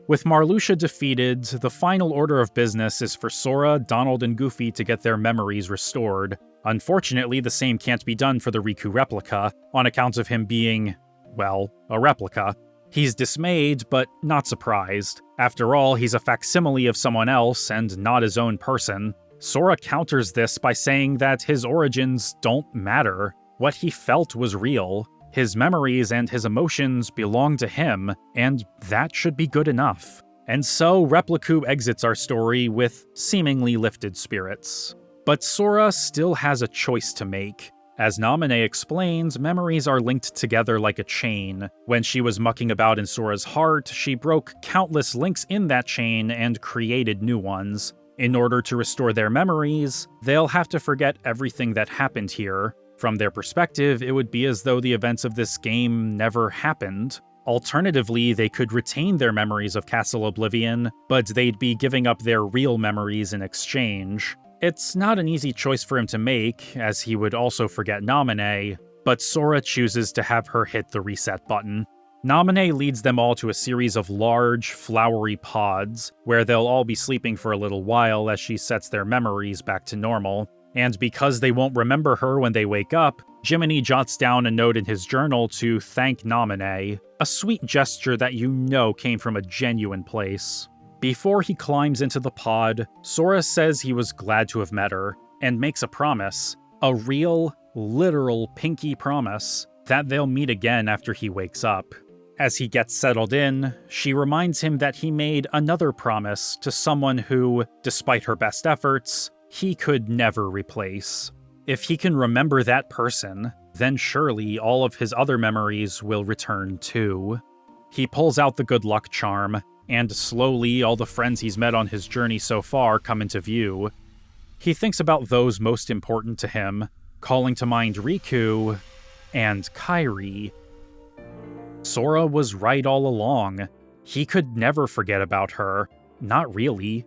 With Marluxia defeated, the final order of business is for Sora, Donald, and Goofy to get their memories restored. Unfortunately, the same can't be done for the Riku replica, on account of him being, well, a replica. He's dismayed, but not surprised. After all, he's a facsimile of someone else and not his own person. Sora counters this by saying that his origins don't matter. What he felt was real. His memories and his emotions belong to him, and that should be good enough. And so Repliku exits our story with seemingly lifted spirits. But Sora still has a choice to make. As Naminé explains, memories are linked together like a chain. When she was mucking about in Sora's heart, she broke countless links in that chain and created new ones. In order to restore their memories, they'll have to forget everything that happened here. From their perspective, it would be as though the events of this game never happened. Alternatively, they could retain their memories of Castle Oblivion, but they'd be giving up their real memories in exchange. It's not an easy choice for him to make, as he would also forget Naminé, but Sora chooses to have her hit the reset button. Naminé leads them all to a series of large, flowery pods, where they'll all be sleeping for a little while as she sets their memories back to normal. And because they won't remember her when they wake up, Jiminy jots down a note in his journal to thank Naminé, a sweet gesture that you know came from a genuine place. Before he climbs into the pod, Sora says he was glad to have met her, and makes a promise, a real, literal pinky promise, that they'll meet again after he wakes up. As he gets settled in, she reminds him that he made another promise to someone who, despite her best efforts, he could never replace. If he can remember that person, then surely all of his other memories will return too. He pulls out the good luck charm, and slowly all the friends he's met on his journey so far come into view. He thinks about those most important to him, calling to mind Riku and Kairi. Sora was right all along. He could never forget about her. Not really.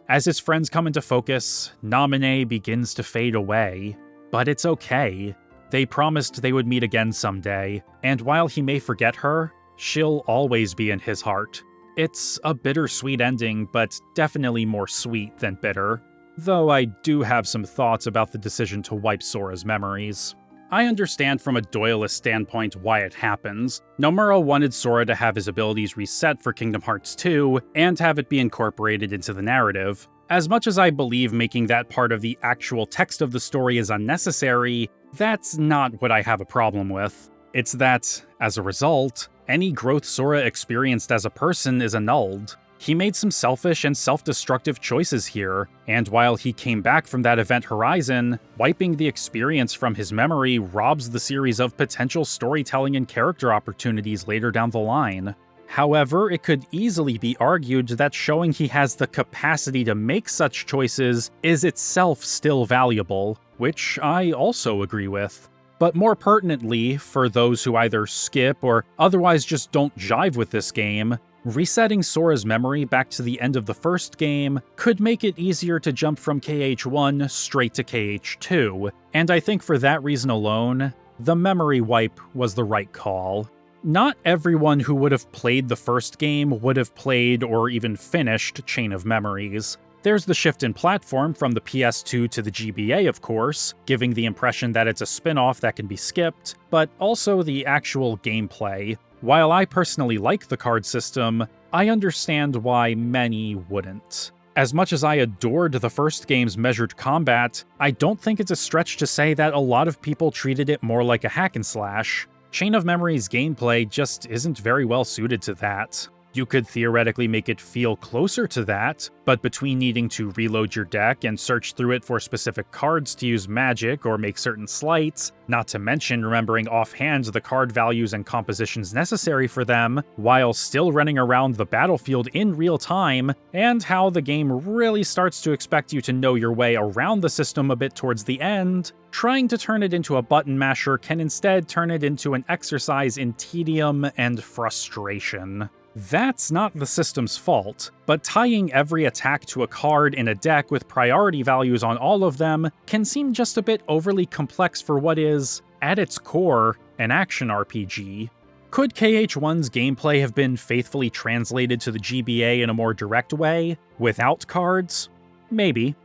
As his friends come into focus, Naminé begins to fade away. But it's okay. They promised they would meet again someday, and while he may forget her, she'll always be in his heart. It's a bittersweet ending, but definitely more sweet than bitter. Though I do have some thoughts about the decision to wipe Sora's memories. I understand from a Doyleist standpoint why it happens. Nomura wanted Sora to have his abilities reset for Kingdom Hearts 2, and have it be incorporated into the narrative. As much as I believe making that part of the actual text of the story is unnecessary, that's not what I have a problem with. It's that, as a result, any growth Sora experienced as a person is annulled. He made some selfish and self-destructive choices here, and while he came back from that event horizon, wiping the experience from his memory robs the series of potential storytelling and character opportunities later down the line. However, it could easily be argued that showing he has the capacity to make such choices is itself still valuable, which I also agree with. But more pertinently, for those who either skip or otherwise just don't jive with this game, resetting Sora's memory back to the end of the first game could make it easier to jump from KH1 straight to KH2, and I think for that reason alone, the memory wipe was the right call. Not everyone who would have played the first game would have played or even finished Chain of Memories. There's the shift in platform from the PS2 to the GBA, of course, giving the impression that it's a spin-off that can be skipped, but also the actual gameplay. While I personally like the card system, I understand why many wouldn't. As much as I adored the first game's measured combat, I don't think it's a stretch to say that a lot of people treated it more like a hack and slash. Chain of Memories gameplay just isn't very well suited to that. You could theoretically make it feel closer to that, but between needing to reload your deck and search through it for specific cards to use magic or make certain sleights, not to mention remembering offhand the card values and compositions necessary for them, while still running around the battlefield in real time, and how the game really starts to expect you to know your way around the system a bit towards the end, trying to turn it into a button masher can instead turn it into an exercise in tedium and frustration. That's not the system's fault, but tying every attack to a card in a deck with priority values on all of them can seem just a bit overly complex for what is, at its core, an action RPG. Could KH1's gameplay have been faithfully translated to the GBA in a more direct way, without cards? Maybe.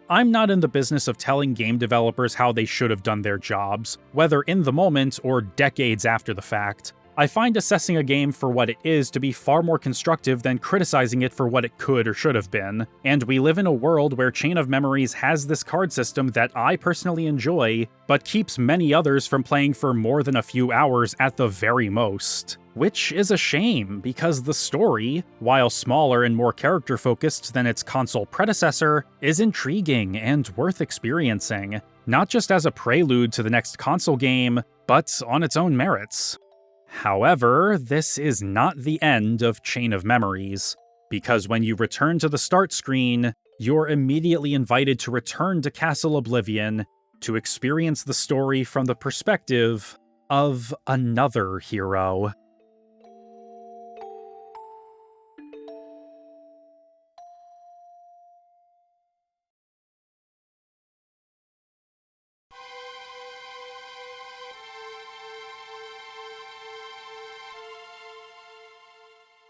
I'm not in the business of telling game developers how they should have done their jobs, whether in the moment or decades after the fact. I find assessing a game for what it is to be far more constructive than criticizing it for what it could or should have been, and we live in a world where Chain of Memories has this card system that I personally enjoy, but keeps many others from playing for more than a few hours at the very most. Which is a shame, because the story, while smaller and more character-focused than its console predecessor, is intriguing and worth experiencing, not just as a prelude to the next console game, but on its own merits. However, this is not the end of Chain of Memories, because when you return to the start screen, you're immediately invited to return to Castle Oblivion to experience the story from the perspective of another hero.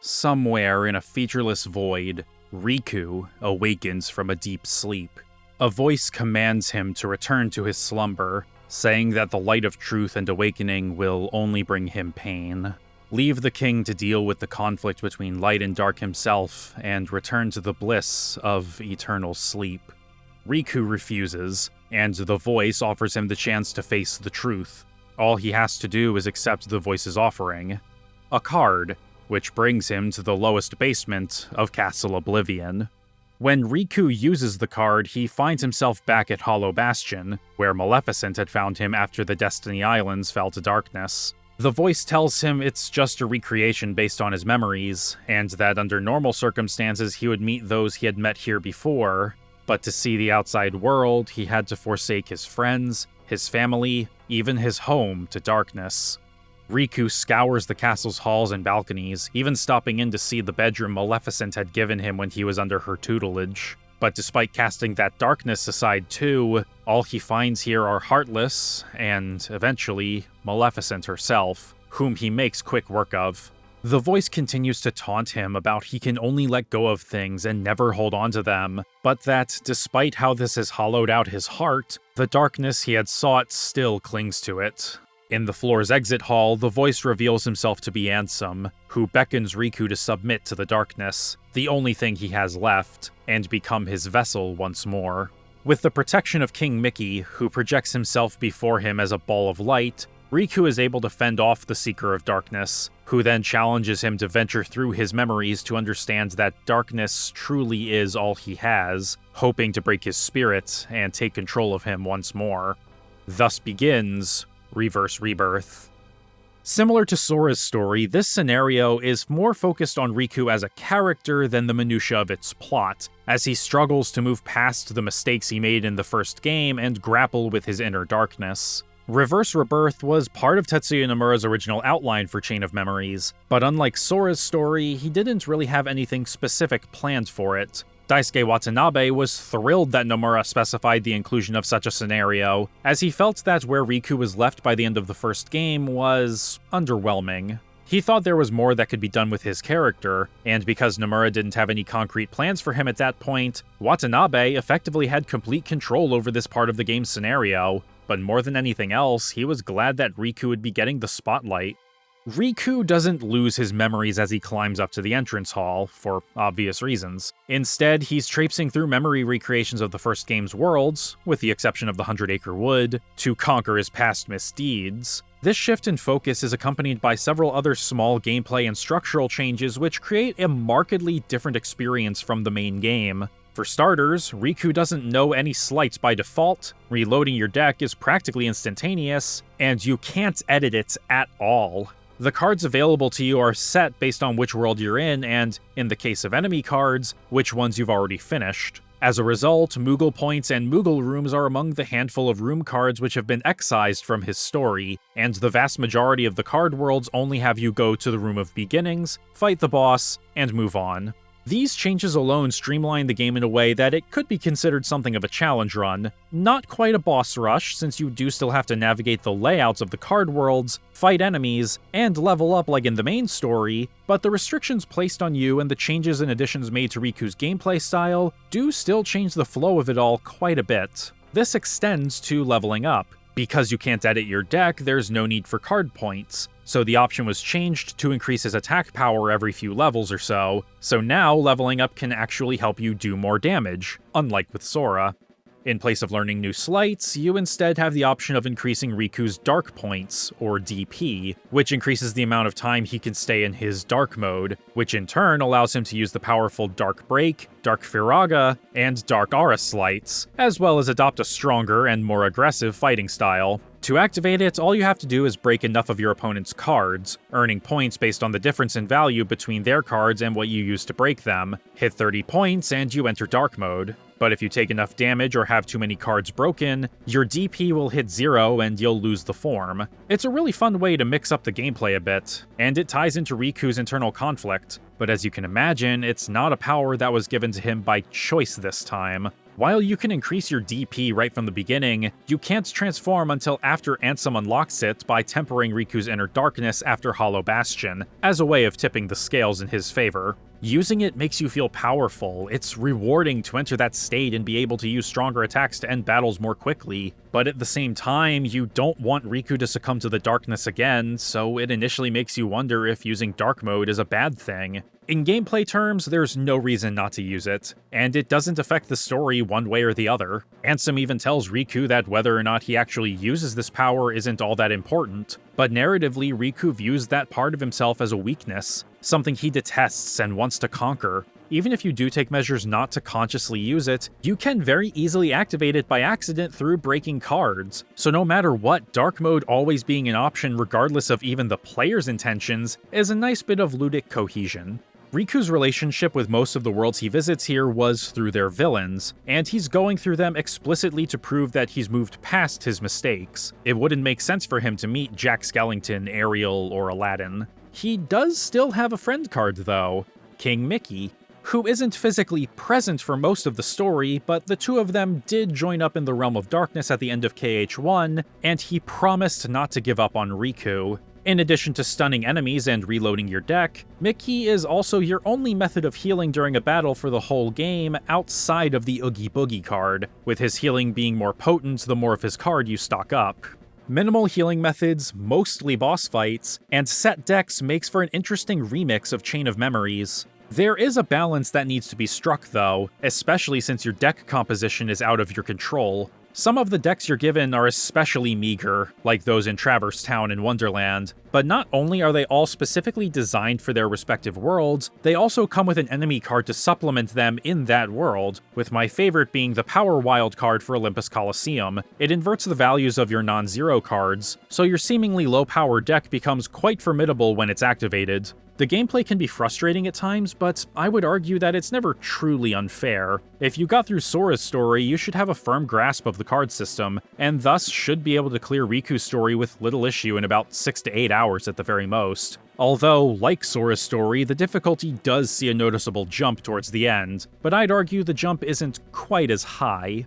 Somewhere in a featureless void, Riku awakens from a deep sleep. A voice commands him to return to his slumber, saying that the light of truth and awakening will only bring him pain. Leave the king to deal with the conflict between light and dark himself, and return to the bliss of eternal sleep. Riku refuses, and the voice offers him the chance to face the truth. All he has to do is accept the voice's offering. A card, which brings him to the lowest basement of Castle Oblivion. When Riku uses the card, he finds himself back at Hollow Bastion, where Maleficent had found him after the Destiny Islands fell to darkness. The voice tells him it's just a recreation based on his memories, and that under normal circumstances he would meet those he had met here before, but to see the outside world, he had to forsake his friends, his family, even his home to darkness. Riku scours the castle's halls and balconies, even stopping in to see the bedroom Maleficent had given him when he was under her tutelage. But despite casting that darkness aside too, all he finds here are Heartless, and eventually, Maleficent herself, whom he makes quick work of. The voice continues to taunt him about he can only let go of things and never hold on to them, but that despite how this has hollowed out his heart, the darkness he had sought still clings to it. In the floor's exit hall, the voice reveals himself to be Ansem, who beckons Riku to submit to the darkness, the only thing he has left, and become his vessel once more. With the protection of King Mickey, who projects himself before him as a ball of light, Riku is able to fend off the Seeker of Darkness, who then challenges him to venture through his memories to understand that darkness truly is all he has, hoping to break his spirit and take control of him once more. Thus begins Reverse Rebirth. Similar to Sora's story, this scenario is more focused on Riku as a character than the minutiae of its plot, as he struggles to move past the mistakes he made in the first game and grapple with his inner darkness. Reverse Rebirth was part of Tetsuya Nomura's original outline for Chain of Memories, but unlike Sora's story, he didn't really have anything specific planned for it. Daisuke Watanabe was thrilled that Nomura specified the inclusion of such a scenario, as he felt that where Riku was left by the end of the first game was underwhelming. He thought there was more that could be done with his character, and because Nomura didn't have any concrete plans for him at that point, Watanabe effectively had complete control over this part of the game's scenario, but more than anything else, he was glad that Riku would be getting the spotlight. Riku doesn't lose his memories as he climbs up to the entrance hall, for obvious reasons. Instead, he's traipsing through memory recreations of the first game's worlds, with the exception of the 100-Acre Wood, to conquer his past misdeeds. This shift in focus is accompanied by several other small gameplay and structural changes which create a markedly different experience from the main game. For starters, Riku doesn't know any slights by default, reloading your deck is practically instantaneous, and you can't edit it at all. The cards available to you are set based on which world you're in and, in the case of enemy cards, which ones you've already finished. As a result, Moogle Points and Moogle Rooms are among the handful of room cards which have been excised from his story, and the vast majority of the card worlds only have you go to the Room of Beginnings, fight the boss, and move on. These changes alone streamline the game in a way that it could be considered something of a challenge run. Not quite a boss rush, since you do still have to navigate the layouts of the card worlds, fight enemies, and level up like in the main story, but the restrictions placed on you and the changes and additions made to Riku's gameplay style do still change the flow of it all quite a bit. This extends to leveling up. Because you can't edit your deck, there's no need for card points, so the option was changed to increase his attack power every few levels or so now leveling up can actually help you do more damage, unlike with Sora. In place of learning new sleights, you instead have the option of increasing Riku's Dark Points, or DP, which increases the amount of time he can stay in his Dark mode, which in turn allows him to use the powerful Dark Break, Dark Firaga, and Dark Aura sleights, as well as adopt a stronger and more aggressive fighting style. To activate it, all you have to do is break enough of your opponent's cards, earning points based on the difference in value between their cards and what you use to break them. Hit 30 points and you enter Dark Mode. But if you take enough damage or have too many cards broken, your DP will hit 0 and you'll lose the form. It's a really fun way to mix up the gameplay a bit, and it ties into Riku's internal conflict, but as you can imagine, it's not a power that was given to him by choice this time. While you can increase your DP right from the beginning, you can't transform until after Ansem unlocks it by tempering Riku's inner darkness after Hollow Bastion, as a way of tipping the scales in his favor. Using it makes you feel powerful, it's rewarding to enter that state and be able to use stronger attacks to end battles more quickly, but at the same time, you don't want Riku to succumb to the darkness again, so it initially makes you wonder if using Dark Mode is a bad thing. In gameplay terms, there's no reason not to use it, and it doesn't affect the story one way or the other. Ansem even tells Riku that whether or not he actually uses this power isn't all that important, but narratively, Riku views that part of himself as a weakness, something he detests and wants to conquer. Even if you do take measures not to consciously use it, you can very easily activate it by accident through breaking cards. So no matter what, Dark Mode always being an option regardless of even the player's intentions is a nice bit of ludic cohesion. Riku's relationship with most of the worlds he visits here was through their villains, and he's going through them explicitly to prove that he's moved past his mistakes. It wouldn't make sense for him to meet Jack Skellington, Ariel, or Aladdin. He does still have a friend card though, King Mickey, who isn't physically present for most of the story, but the two of them did join up in the Realm of Darkness at the end of KH1, and he promised not to give up on Riku. In addition to stunning enemies and reloading your deck, Mickey is also your only method of healing during a battle for the whole game outside of the Oogie Boogie card, with his healing being more potent the more of his card you stock up. Minimal healing methods, mostly boss fights, and set decks makes for an interesting remix of Chain of Memories. There is a balance that needs to be struck though, especially since your deck composition is out of your control. Some of the decks you're given are especially meager, like those in Traverse Town and Wonderland, but not only are they all specifically designed for their respective worlds, they also come with an enemy card to supplement them in that world, with my favorite being the Power Wild card for Olympus Coliseum. It inverts the values of your non-zero cards, so your seemingly low-power deck becomes quite formidable when it's activated. The gameplay can be frustrating at times, but I would argue that it's never truly unfair. If you got through Sora's story, you should have a firm grasp of the card system, and thus should be able to clear Riku's story with little issue in about 6 to 8 hours at the very most. Although, like Sora's story, the difficulty does see a noticeable jump towards the end, but I'd argue the jump isn't quite as high.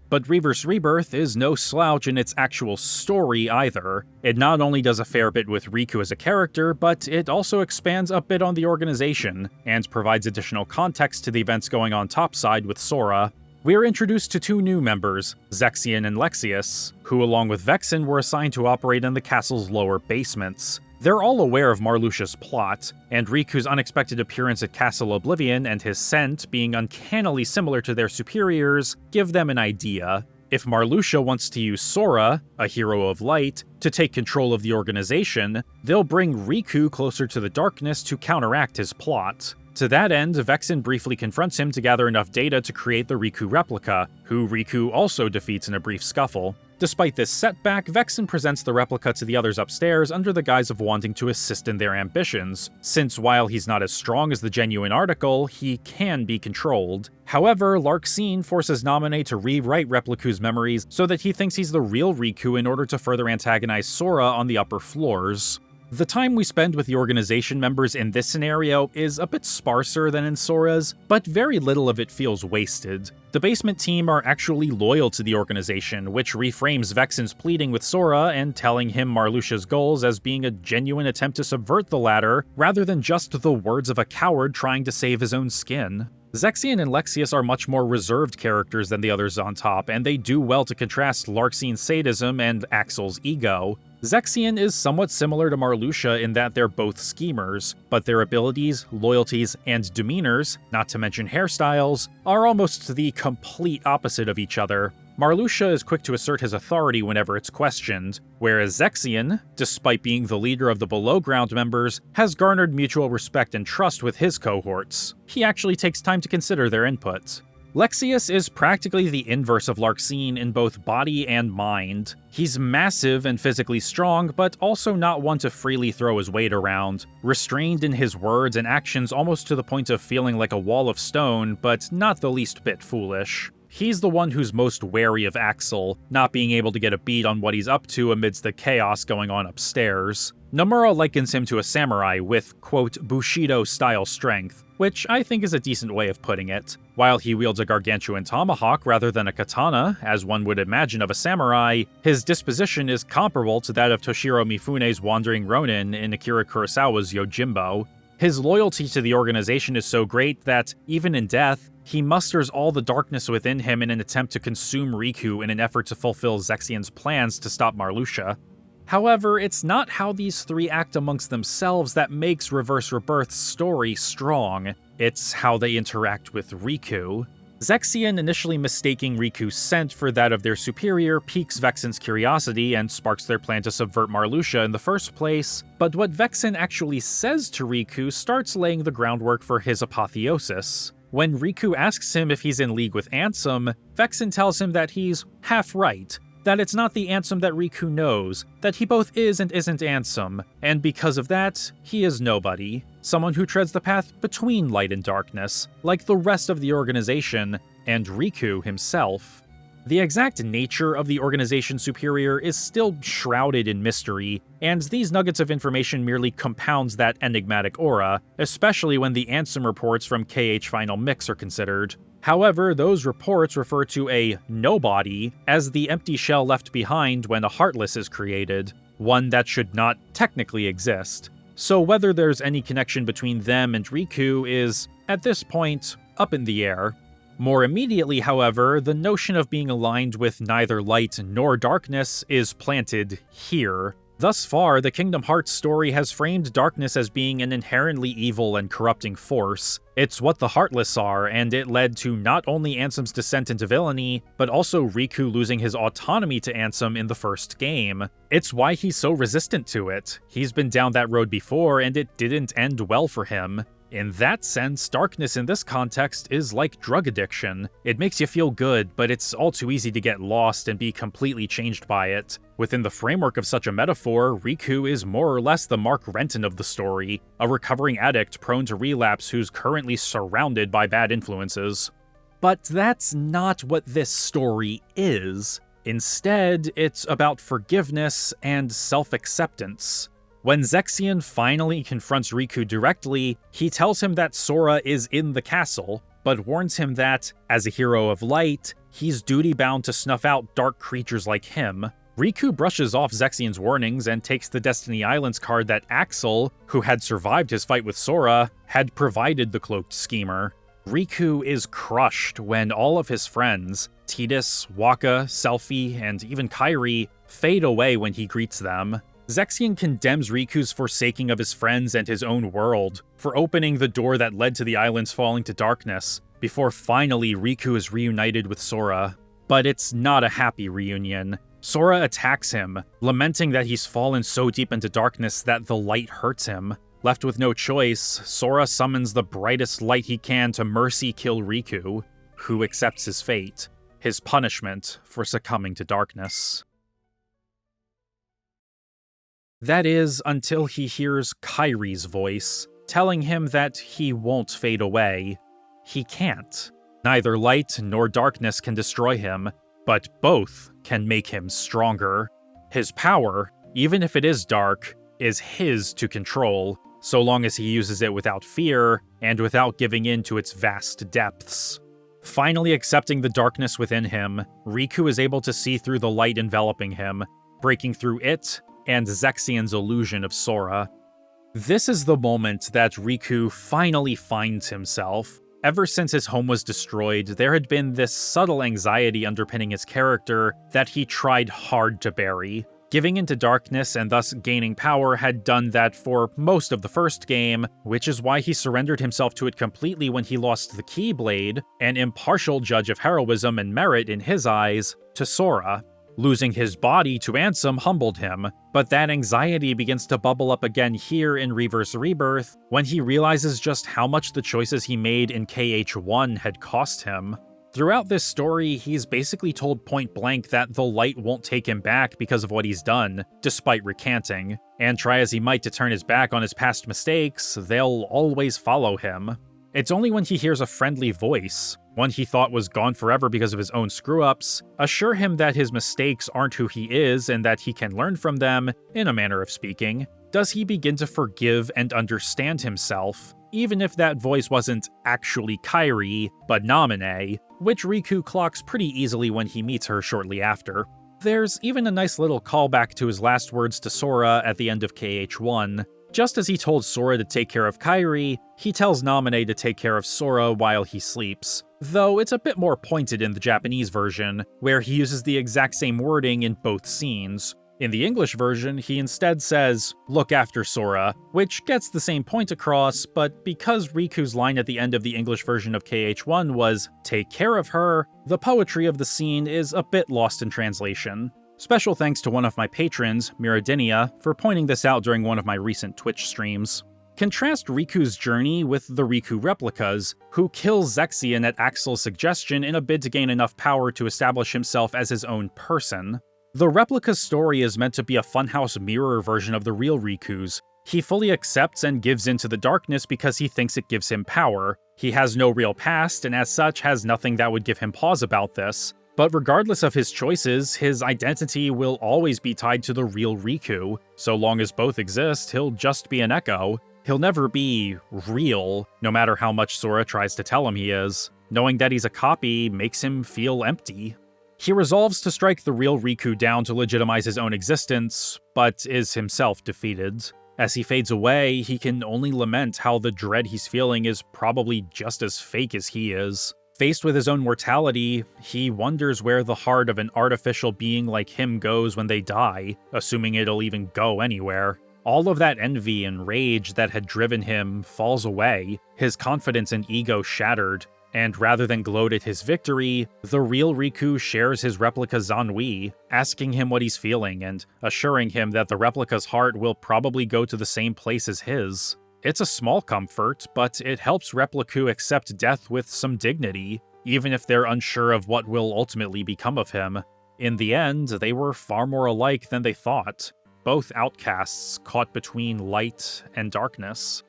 But ReVerse Rebirth is no slouch in its actual story either. It not only does a fair bit with Riku as a character, but it also expands a bit on the organization, and provides additional context to the events going on topside with Sora. We're introduced to two new members, Zexion and Lexaeus, who along with Vexen were assigned to operate in the castle's lower basements. They're all aware of Marluxia's plot, and Riku's unexpected appearance at Castle Oblivion and his scent being uncannily similar to their superiors give them an idea. If Marluxia wants to use Sora, a hero of light, to take control of the organization, they'll bring Riku closer to the darkness to counteract his plot. To that end, Vexen briefly confronts him to gather enough data to create the Riku replica, who Riku also defeats in a brief scuffle. Despite this setback, Vexen presents the replica to the others upstairs under the guise of wanting to assist in their ambitions, since while he's not as strong as the genuine article, he can be controlled. However, Larxene forces Naminé to rewrite Replicu's memories so that he thinks he's the real Riku in order to further antagonize Sora on the upper floors. The time we spend with the organization members in this scenario is a bit sparser than in Sora's, but very little of it feels wasted. The basement team are actually loyal to the organization, which reframes Vexen's pleading with Sora and telling him Marluxia's goals as being a genuine attempt to subvert the latter, rather than just the words of a coward trying to save his own skin. Zexion and Lexaeus are much more reserved characters than the others on top, and they do well to contrast Larxene's sadism and Axel's ego. Zexion is somewhat similar to Marluxia in that they're both schemers, but their abilities, loyalties, and demeanors, not to mention hairstyles, are almost the complete opposite of each other. Marluxia is quick to assert his authority whenever it's questioned, whereas Zexion, despite being the leader of the below-ground members, has garnered mutual respect and trust with his cohorts. He actually takes time to consider their input. Lexaeus is practically the inverse of Larxene in both body and mind. He's massive and physically strong, but also not one to freely throw his weight around. Restrained in his words and actions almost to the point of feeling like a wall of stone, but not the least bit foolish. He's the one who's most wary of Axel, not being able to get a beat on what he's up to amidst the chaos going on upstairs. Nomura likens him to a samurai with, quote, Bushido-style strength, which I think is a decent way of putting it. While he wields a gargantuan tomahawk rather than a katana, as one would imagine of a samurai, his disposition is comparable to that of Toshiro Mifune's Wandering Ronin in Akira Kurosawa's Yojimbo. His loyalty to the organization is so great that, even in death, he musters all the darkness within him in an attempt to consume Riku in an effort to fulfill Zexion's plans to stop Marluxia. However, it's not how these three act amongst themselves that makes Reverse Rebirth's story strong, it's how they interact with Riku. Zexion initially mistaking Riku's scent for that of their superior piques Vexen's curiosity and sparks their plan to subvert Marluxia in the first place, but what Vexen actually says to Riku starts laying the groundwork for his apotheosis. When Riku asks him if he's in league with Ansem, Vexen tells him that he's half right, that it's not the Ansem that Riku knows, that he both is and isn't Ansem, and because of that, he is nobody. Someone who treads the path between light and darkness, like the rest of the organization, and Riku himself. The exact nature of the organization's superior is still shrouded in mystery, and these nuggets of information merely compounds that enigmatic aura, especially when the Ansem reports from KH Final Mix are considered. However, those reports refer to a nobody as the empty shell left behind when a Heartless is created, one that should not technically exist. So whether there's any connection between them and Riku is, at this point, up in the air. More immediately, however, the notion of being aligned with neither light nor darkness is planted here. Thus far, the Kingdom Hearts story has framed darkness as being an inherently evil and corrupting force. It's what the Heartless are, and it led to not only Ansem's descent into villainy, but also Riku losing his autonomy to Ansem in the first game. It's why he's so resistant to it. He's been down that road before, and it didn't end well for him. In that sense, darkness in this context is like drug addiction. It makes you feel good, but it's all too easy to get lost and be completely changed by it. Within the framework of such a metaphor, Riku is more or less the Mark Renton of the story, a recovering addict prone to relapse who's currently surrounded by bad influences. But that's not what this story is. Instead, it's about forgiveness and self-acceptance. When Zexion finally confronts Riku directly, he tells him that Sora is in the castle, but warns him that, as a hero of light, he's duty-bound to snuff out dark creatures like him. Riku brushes off Zexion's warnings and takes the Destiny Islands card that Axel, who had survived his fight with Sora, had provided the cloaked schemer. Riku is crushed when all of his friends, Tidus, Wakka, Selphie, and even Kairi, fade away when he greets them. Zexion condemns Riku's forsaking of his friends and his own world for opening the door that led to the islands falling to darkness, before finally Riku is reunited with Sora. But it's not a happy reunion. Sora attacks him, lamenting that he's fallen so deep into darkness that the light hurts him. Left with no choice, Sora summons the brightest light he can to mercy kill Riku, who accepts his fate, his punishment for succumbing to darkness. That is, until he hears Kairi's voice, telling him that he won't fade away. He can't. Neither light nor darkness can destroy him, but both can make him stronger. His power, even if it is dark, is his to control, so long as he uses it without fear and without giving in to its vast depths. Finally accepting the darkness within him, Riku is able to see through the light enveloping him, breaking through it and Zexion's illusion of Sora. This is the moment that Riku finally finds himself. Ever since his home was destroyed, there had been this subtle anxiety underpinning his character that he tried hard to bury. Giving into darkness and thus gaining power had done that for most of the first game, which is why he surrendered himself to it completely when he lost the Keyblade, an impartial judge of heroism and merit in his eyes, to Sora. Losing his body to Ansem humbled him, but that anxiety begins to bubble up again here in Reverse Rebirth when he realizes just how much the choices he made in KH1 had cost him. Throughout this story, he's basically told point blank that the light won't take him back because of what he's done, despite recanting, and try as he might to turn his back on his past mistakes, they'll always follow him. It's only when he hears a friendly voice, one he thought was gone forever because of his own screw-ups, assure him that his mistakes aren't who he is and that he can learn from them, in a manner of speaking, does he begin to forgive and understand himself, even if that voice wasn't actually Kairi, but Naminé, which Riku clocks pretty easily when he meets her shortly after. There's even a nice little callback to his last words to Sora at the end of KH1. Just as he told Sora to take care of Kairi, he tells Naminé to take care of Sora while he sleeps. Though it's a bit more pointed in the Japanese version, where he uses the exact same wording in both scenes. In the English version, he instead says, "Look after Sora," which gets the same point across, but because Riku's line at the end of the English version of KH1 was, "Take care of her," the poetry of the scene is a bit lost in translation. Special thanks to one of my patrons, Miradinia, for pointing this out during one of my recent Twitch streams. Contrast Riku's journey with the Riku replicas, who kill Zexion at Axel's suggestion in a bid to gain enough power to establish himself as his own person. The replica's story is meant to be a funhouse mirror version of the real Riku's. He fully accepts and gives into the darkness because he thinks it gives him power. He has no real past, and as such has nothing that would give him pause about this. But regardless of his choices, his identity will always be tied to the real Riku. So long as both exist, he'll just be an echo. He'll never be real, no matter how much Sora tries to tell him he is. Knowing that he's a copy makes him feel empty. He resolves to strike the real Riku down to legitimize his own existence, but is himself defeated. As he fades away, he can only lament how the dread he's feeling is probably just as fake as he is. Faced with his own mortality, he wonders where the heart of an artificial being like him goes when they die, assuming it'll even go anywhere. All of that envy and rage that had driven him falls away, his confidence and ego shattered, and rather than gloat at his victory, the real Riku shares his replica's ennui, asking him what he's feeling and assuring him that the replica's heart will probably go to the same place as his. It's a small comfort, but it helps Repliku accept death with some dignity, even if they're unsure of what will ultimately become of him. In the end, they were far more alike than they thought, both outcasts caught between light and darkness.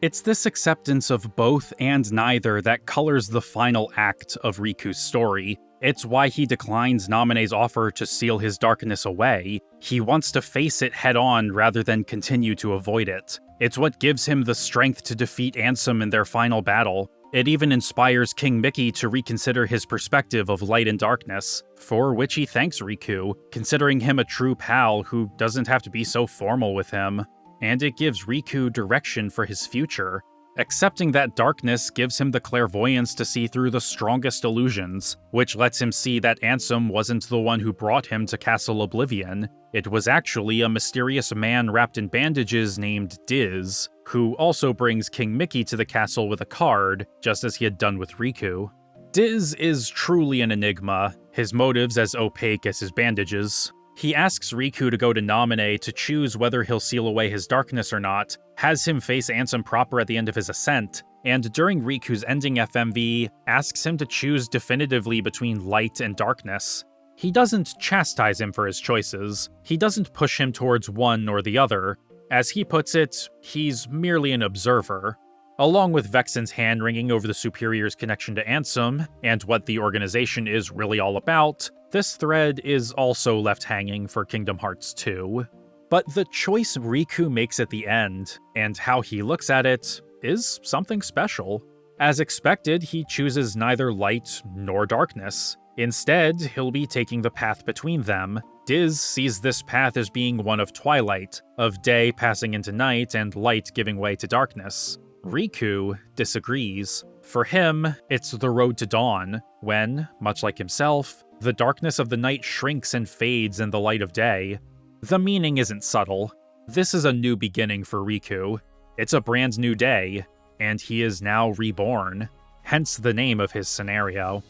It's this acceptance of both and neither that colors the final act of Riku's story. It's why he declines Naminé's offer to seal his darkness away. He wants to face it head-on rather than continue to avoid it. It's what gives him the strength to defeat Ansem in their final battle. It even inspires King Mickey to reconsider his perspective of light and darkness, for which he thanks Riku, considering him a true pal who doesn't have to be so formal with him. And it gives Riku direction for his future. Accepting that darkness gives him the clairvoyance to see through the strongest illusions, which lets him see that Ansem wasn't the one who brought him to Castle Oblivion. It was actually a mysterious man wrapped in bandages named Diz, who also brings King Mickey to the castle with a card, just as he had done with Riku. Diz is truly an enigma, his motives as opaque as his bandages. He asks Riku to go to Naminé to choose whether he'll seal away his darkness or not, has him face Ansem proper at the end of his ascent, and during Riku's ending FMV, asks him to choose definitively between light and darkness. He doesn't chastise him for his choices, he doesn't push him towards one or the other. As he puts it, he's merely an observer. Along with Vexen's hand-wringing over the Superior's connection to Ansem, and what the organization is really all about, this thread is also left hanging for Kingdom Hearts 2. But the choice Riku makes at the end, and how he looks at it, is something special. As expected, he chooses neither light nor darkness. Instead, he'll be taking the path between them. Diz sees this path as being one of twilight, of day passing into night and light giving way to darkness. Riku disagrees. For him, it's the road to dawn, when, much like himself, the darkness of the night shrinks and fades in the light of day. The meaning isn't subtle. This is a new beginning for Riku. It's a brand new day, and he is now reborn, hence the name of his scenario.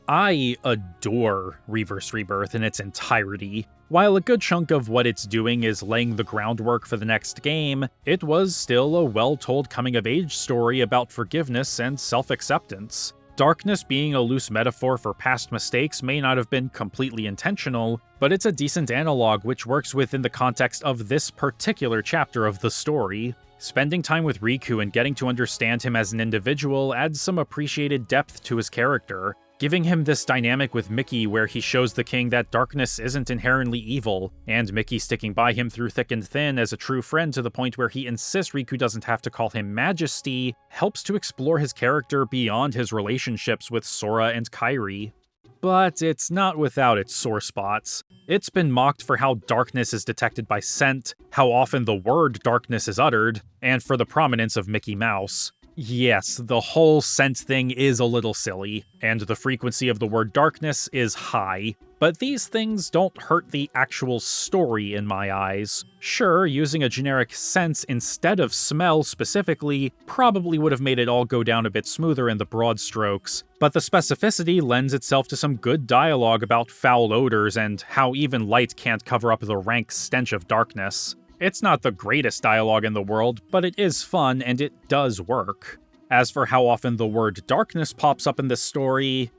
I adore Reverse Rebirth in its entirety. While a good chunk of what it's doing is laying the groundwork for the next game, it was still a well-told coming-of-age story about forgiveness and self-acceptance. Darkness being a loose metaphor for past mistakes may not have been completely intentional, but it's a decent analog which works within the context of this particular chapter of the story. Spending time with Riku and getting to understand him as an individual adds some appreciated depth to his character, giving him this dynamic with Mickey where he shows the king that darkness isn't inherently evil, and Mickey sticking by him through thick and thin as a true friend to the point where he insists Riku doesn't have to call him Majesty, helps to explore his character beyond his relationships with Sora and Kairi. But it's not without its sore spots. It's been mocked for how darkness is detected by scent, how often the word darkness is uttered, and for the prominence of Mickey Mouse. Yes, the whole scent thing is a little silly, and the frequency of the word darkness is high, but these things don't hurt the actual story in my eyes. Sure, using a generic sense instead of smell specifically probably would have made it all go down a bit smoother in the broad strokes, but the specificity lends itself to some good dialogue about foul odors and how even light can't cover up the rank stench of darkness. It's not the greatest dialogue in the world, but it is fun and it does work. As for how often the word darkness pops up in this story,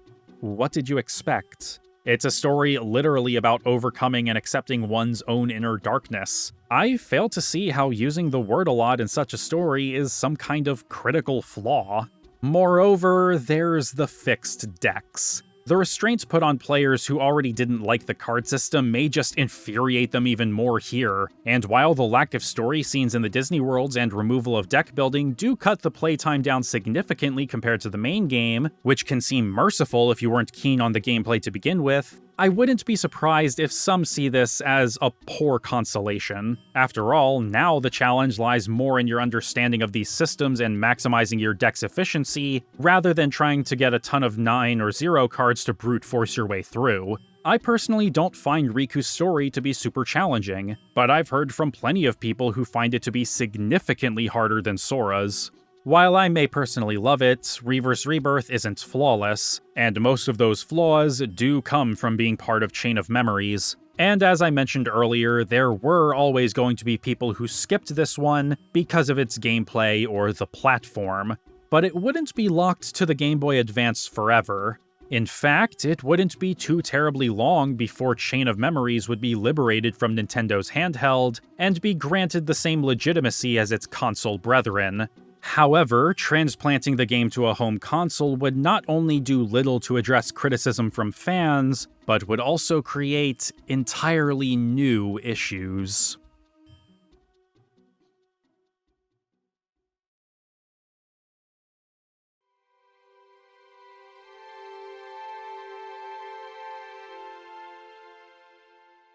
what did you expect? It's a story literally about overcoming and accepting one's own inner darkness. I fail to see how using the word a lot in such a story is some kind of critical flaw. Moreover, there's the fixed decks. The restraints put on players who already didn't like the card system may just infuriate them even more here, and while the lack of story scenes in the Disney worlds and removal of deck building do cut the playtime down significantly compared to the main game, which can seem merciful if you weren't keen on the gameplay to begin with, I wouldn't be surprised if some see this as a poor consolation. After all, now the challenge lies more in your understanding of these systems and maximizing your deck's efficiency, rather than trying to get a ton of 9 or 0 cards to brute force your way through. I personally don't find Riku's story to be super challenging, but I've heard from plenty of people who find it to be significantly harder than Sora's. While I may personally love it, Reverse Rebirth isn't flawless, and most of those flaws do come from being part of Chain of Memories. And as I mentioned earlier, there were always going to be people who skipped this one because of its gameplay or the platform, but it wouldn't be locked to the Game Boy Advance forever. In fact, it wouldn't be too terribly long before Chain of Memories would be liberated from Nintendo's handheld and be granted the same legitimacy as its console brethren. However, transplanting the game to a home console would not only do little to address criticism from fans, but would also create entirely new issues.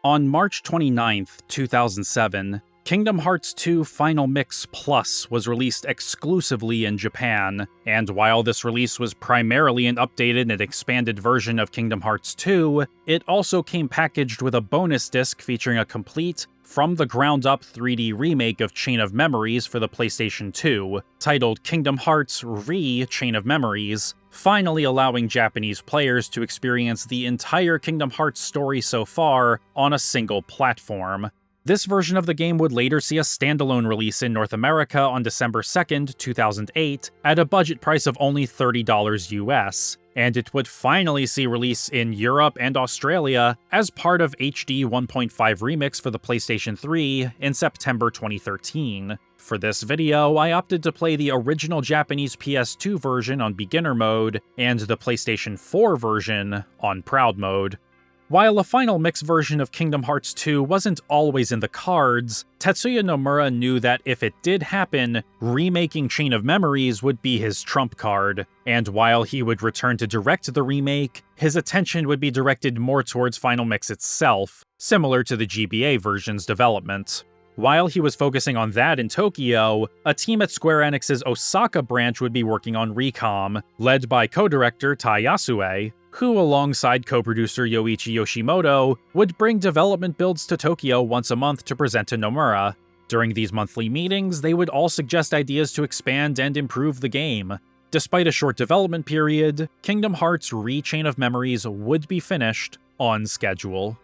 On March 29, 2007, Kingdom Hearts 2 Final Mix Plus was released exclusively in Japan, and while this release was primarily an updated and expanded version of Kingdom Hearts 2, it also came packaged with a bonus disc featuring a complete, from-the-ground-up 3D remake of Chain of Memories for the PlayStation 2, titled Kingdom Hearts Re-Chain of Memories, finally allowing Japanese players to experience the entire Kingdom Hearts story so far on a single platform. This version of the game would later see a standalone release in North America on December 2nd, 2008, at a budget price of only $30 US, and it would finally see release in Europe and Australia as part of HD 1.5 Remix for the PlayStation 3 in September 2013. For this video, I opted to play the original Japanese PS2 version on Beginner Mode and the PlayStation 4 version on Proud Mode. While a final mix version of Kingdom Hearts 2 wasn't always in the cards, Tetsuya Nomura knew that if it did happen, remaking Chain of Memories would be his trump card, and while he would return to direct the remake, his attention would be directed more towards Final Mix itself, similar to the GBA version's development. While he was focusing on that in Tokyo, a team at Square Enix's Osaka branch would be working on Recom, led by co-director Tai Yasue, who, alongside co-producer Yoichi Yoshimoto, would bring development builds to Tokyo once a month to present to Nomura. During these monthly meetings, they would all suggest ideas to expand and improve the game. Despite a short development period, Kingdom Hearts Re-Chain of Memories would be finished on schedule.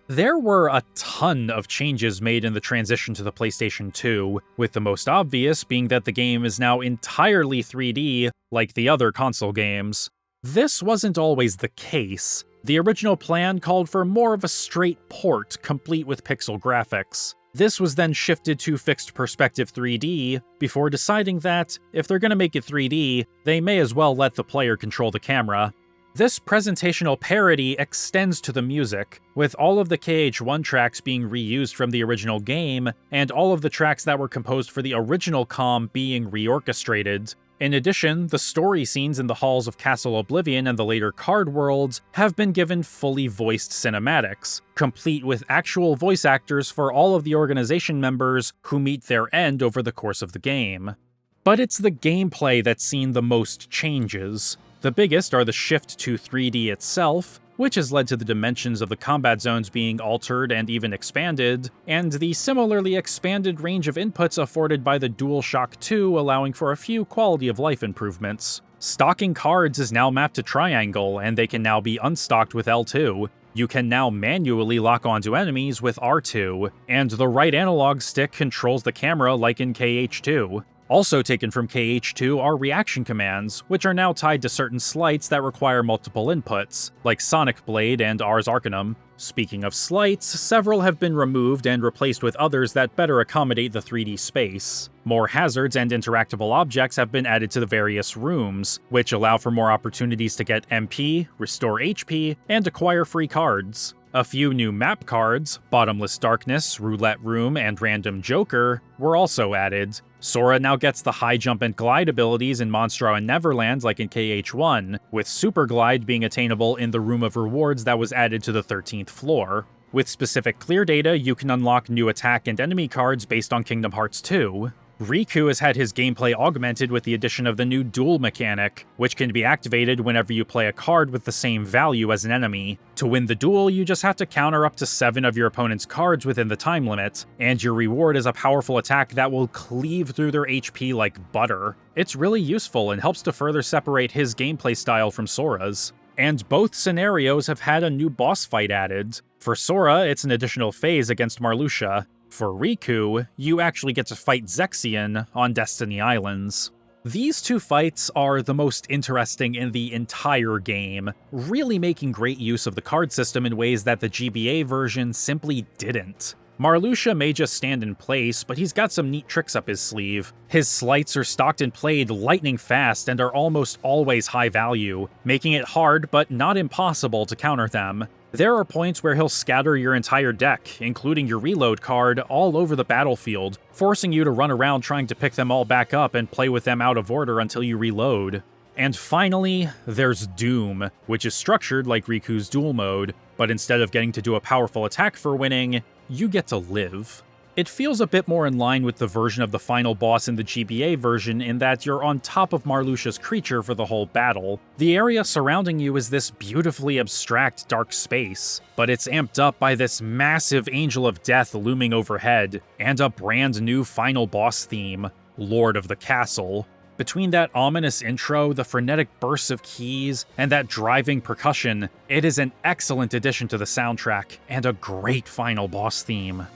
There were a ton of changes made in the transition to the PlayStation 2, with the most obvious being that the game is now entirely 3D, like the other console games. This wasn't always the case. The original plan called for more of a straight port, complete with pixel graphics. This was then shifted to fixed perspective 3D, before deciding that, if they're gonna make it 3D, they may as well let the player control the camera. This presentational parody extends to the music, with all of the KH1 tracks being reused from the original game, and all of the tracks that were composed for the original COM being reorchestrated. In addition, the story scenes in the halls of Castle Oblivion and the later Card Worlds have been given fully voiced cinematics, complete with actual voice actors for all of the organization members who meet their end over the course of the game. But it's the gameplay that's seen the most changes. The biggest are the shift to 3D itself, which has led to the dimensions of the combat zones being altered and even expanded, and the similarly expanded range of inputs afforded by the DualShock 2 allowing for a few quality-of-life improvements. Stocking cards is now mapped to triangle, and they can now be unstocked with L2. You can now manually lock onto enemies with R2, and the right analog stick controls the camera like in KH2. Also taken from KH2 are reaction commands, which are now tied to certain sleights that require multiple inputs, like Sonic Blade and Ars Arcanum. Speaking of sleights, several have been removed and replaced with others that better accommodate the 3D space. More hazards and interactable objects have been added to the various rooms, which allow for more opportunities to get MP, restore HP, and acquire free cards. A few new map cards, Bottomless Darkness, Roulette Room, and Random Joker, were also added. Sora now gets the high jump and glide abilities in Monstro and Neverland like in KH1, with Super Glide being attainable in the Room of Rewards that was added to the 13th floor. With specific clear data, you can unlock new attack and enemy cards based on Kingdom Hearts 2. Riku has had his gameplay augmented with the addition of the new duel mechanic, which can be activated whenever you play a card with the same value as an enemy. To win the duel, you just have to counter up to 7 of your opponent's cards within the time limit, and your reward is a powerful attack that will cleave through their HP like butter. It's really useful and helps to further separate his gameplay style from Sora's. And both scenarios have had a new boss fight added. For Sora, it's an additional phase against Marluxia. For Riku, you actually get to fight Zexion on Destiny Islands. These two fights are the most interesting in the entire game, really making great use of the card system in ways that the GBA version simply didn't. Marluxia may just stand in place, but he's got some neat tricks up his sleeve. His sleights are stocked and played lightning fast and are almost always high value, making it hard but not impossible to counter them. There are points where he'll scatter your entire deck, including your reload card, all over the battlefield, forcing you to run around trying to pick them all back up and play with them out of order until you reload. And finally, there's Doom, which is structured like Riku's duel mode, but instead of getting to do a powerful attack for winning, you get to live. It feels a bit more in line with the version of the final boss in the GBA version in that you're on top of Marluxia's creature for the whole battle. The area surrounding you is this beautifully abstract dark space, but it's amped up by this massive Angel of Death looming overhead, and a brand new final boss theme, Lord of the Castle. Between that ominous intro, the frenetic bursts of keys, and that driving percussion, it is an excellent addition to the soundtrack, and a great final boss theme.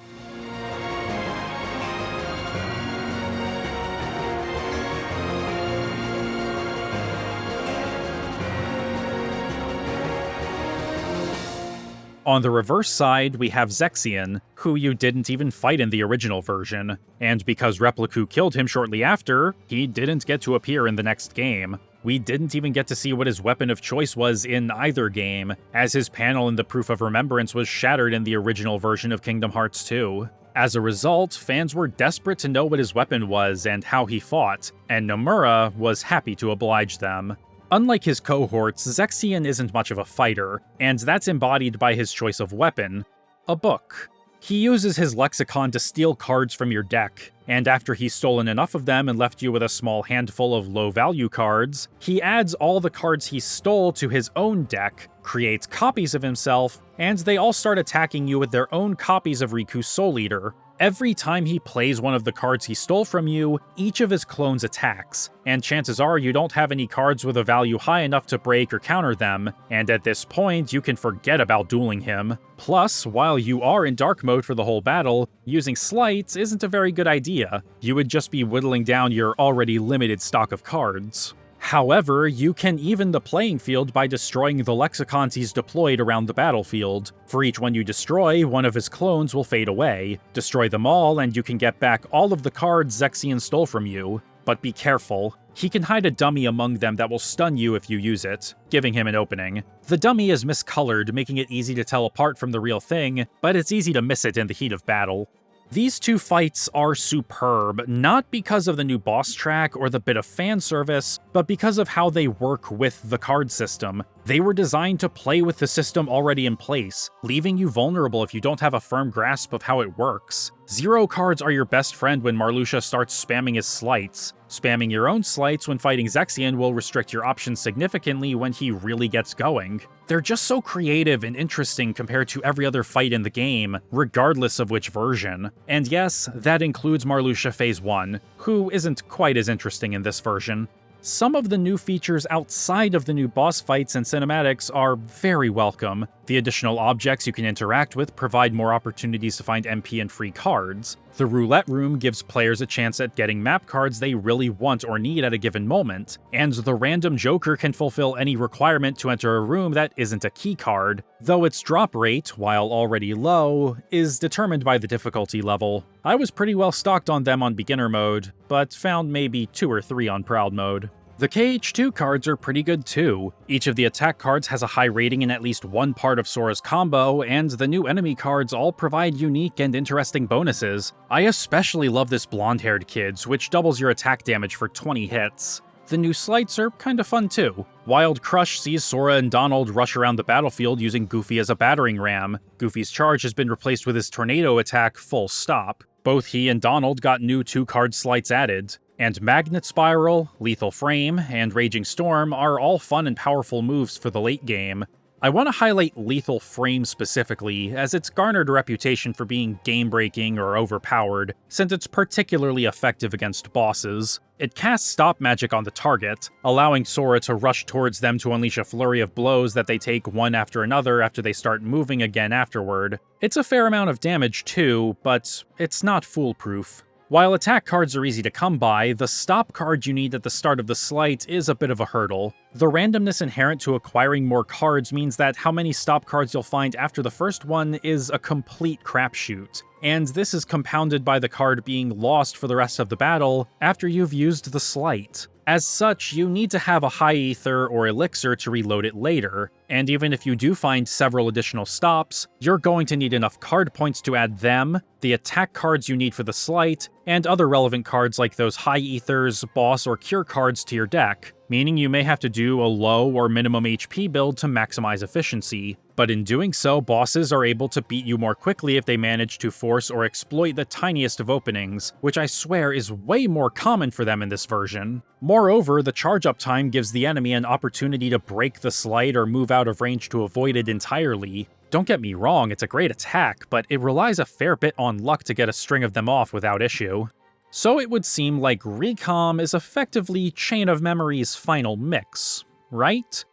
On the reverse side, we have Zexion, who you didn't even fight in the original version, and because Repliku killed him shortly after, he didn't get to appear in the next game. We didn't even get to see what his weapon of choice was in either game, as his panel in the Proof of Remembrance was shattered in the original version of Kingdom Hearts 2. As a result, fans were desperate to know what his weapon was and how he fought, and Nomura was happy to oblige them. Unlike his cohorts, Zexion isn't much of a fighter, and that's embodied by his choice of weapon, a book. He uses his lexicon to steal cards from your deck, and after he's stolen enough of them and left you with a small handful of low-value cards, he adds all the cards he stole to his own deck, creates copies of himself, and they all start attacking you with their own copies of Riku's Soul Eater. Every time he plays one of the cards he stole from you, each of his clones attacks, and chances are you don't have any cards with a value high enough to break or counter them, and at this point you can forget about dueling him. Plus, while you are in dark mode for the whole battle, using sleights isn't a very good idea. You would just be whittling down your already limited stock of cards. However, you can even the playing field by destroying the lexicons he's deployed around the battlefield. For each one you destroy, one of his clones will fade away. Destroy them all, and you can get back all of the cards Zexion stole from you. But be careful. He can hide a dummy among them that will stun you if you use it, giving him an opening. The dummy is miscolored, making it easy to tell apart from the real thing, but it's easy to miss it in the heat of battle. These two fights are superb, not because of the new boss track or the bit of fan service, but because of how they work with the card system. They were designed to play with the system already in place, leaving you vulnerable if you don't have a firm grasp of how it works. Zero cards are your best friend when Marluxia starts spamming his sleights. Spamming your own sleights when fighting Zexion will restrict your options significantly when he really gets going. They're just so creative and interesting compared to every other fight in the game, regardless of which version. And yes, that includes Marluxia Phase 1, who isn't quite as interesting in this version. Some of the new features outside of the new boss fights and cinematics are very welcome. The additional objects you can interact with provide more opportunities to find MP and free cards. The roulette room gives players a chance at getting map cards they really want or need at a given moment, and the random joker can fulfill any requirement to enter a room that isn't a key card, though its drop rate, while already low, is determined by the difficulty level. I was pretty well stocked on them on beginner mode, but found maybe 2 or 3 on proud mode. The KH2 cards are pretty good too. Each of the attack cards has a high rating in at least one part of Sora's combo, and the new enemy cards all provide unique and interesting bonuses. I especially love this blonde-haired kid's, which doubles your attack damage for 20 hits. The new sleights are kinda fun too. Wild Crush sees Sora and Donald rush around the battlefield using Goofy as a battering ram. Goofy's charge has been replaced with his tornado attack full stop. Both he and Donald got new 2-card sleights added. And Magnet Spiral, Lethal Frame, and Raging Storm are all fun and powerful moves for the late game. I want to highlight Lethal Frame specifically, as it's garnered a reputation for being game-breaking or overpowered, since it's particularly effective against bosses. It casts stop magic on the target, allowing Sora to rush towards them to unleash a flurry of blows that they take one after another after they start moving again afterward. It's a fair amount of damage too, but it's not foolproof. While attack cards are easy to come by, the stop card you need at the start of the sleight is a bit of a hurdle. The randomness inherent to acquiring more cards means that how many stop cards you'll find after the first one is a complete crapshoot, and this is compounded by the card being lost for the rest of the battle after you've used the sleight. As such, you need to have a high ether or elixir to reload it later, and even if you do find several additional stops, you're going to need enough card points to add them, the attack cards you need for the sleight, and other relevant cards like those high ethers, boss, or cure cards to your deck, meaning you may have to do a low or minimum HP build to maximize efficiency. But in doing so, bosses are able to beat you more quickly if they manage to force or exploit the tiniest of openings, which I swear is way more common for them in this version. Moreover, the charge-up time gives the enemy an opportunity to break the slight or move out of range to avoid it entirely. Don't get me wrong, it's a great attack, but it relies a fair bit on luck to get a string of them off without issue. So it would seem like Recom is effectively Chain of Memory's final mix, right?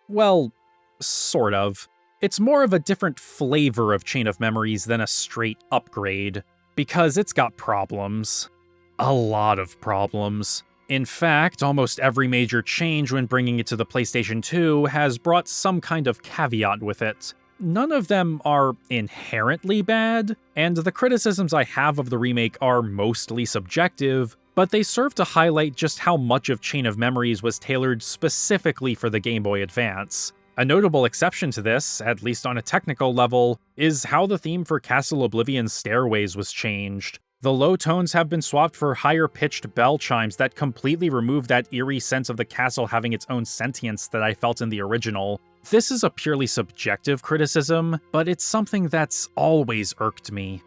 Well, sort of. It's more of a different flavor of Chain of Memories than a straight upgrade, because it's got problems. A lot of problems. In fact, almost every major change when bringing it to the PlayStation 2 has brought some kind of caveat with it. None of them are inherently bad, and the criticisms I have of the remake are mostly subjective, but they serve to highlight just how much of Chain of Memories was tailored specifically for the Game Boy Advance. A notable exception to this, at least on a technical level, is how the theme for Castle Oblivion's stairways was changed. The low tones have been swapped for higher-pitched bell chimes that completely remove that eerie sense of the castle having its own sentience that I felt in the original. This is a purely subjective criticism, but it's something that's always irked me.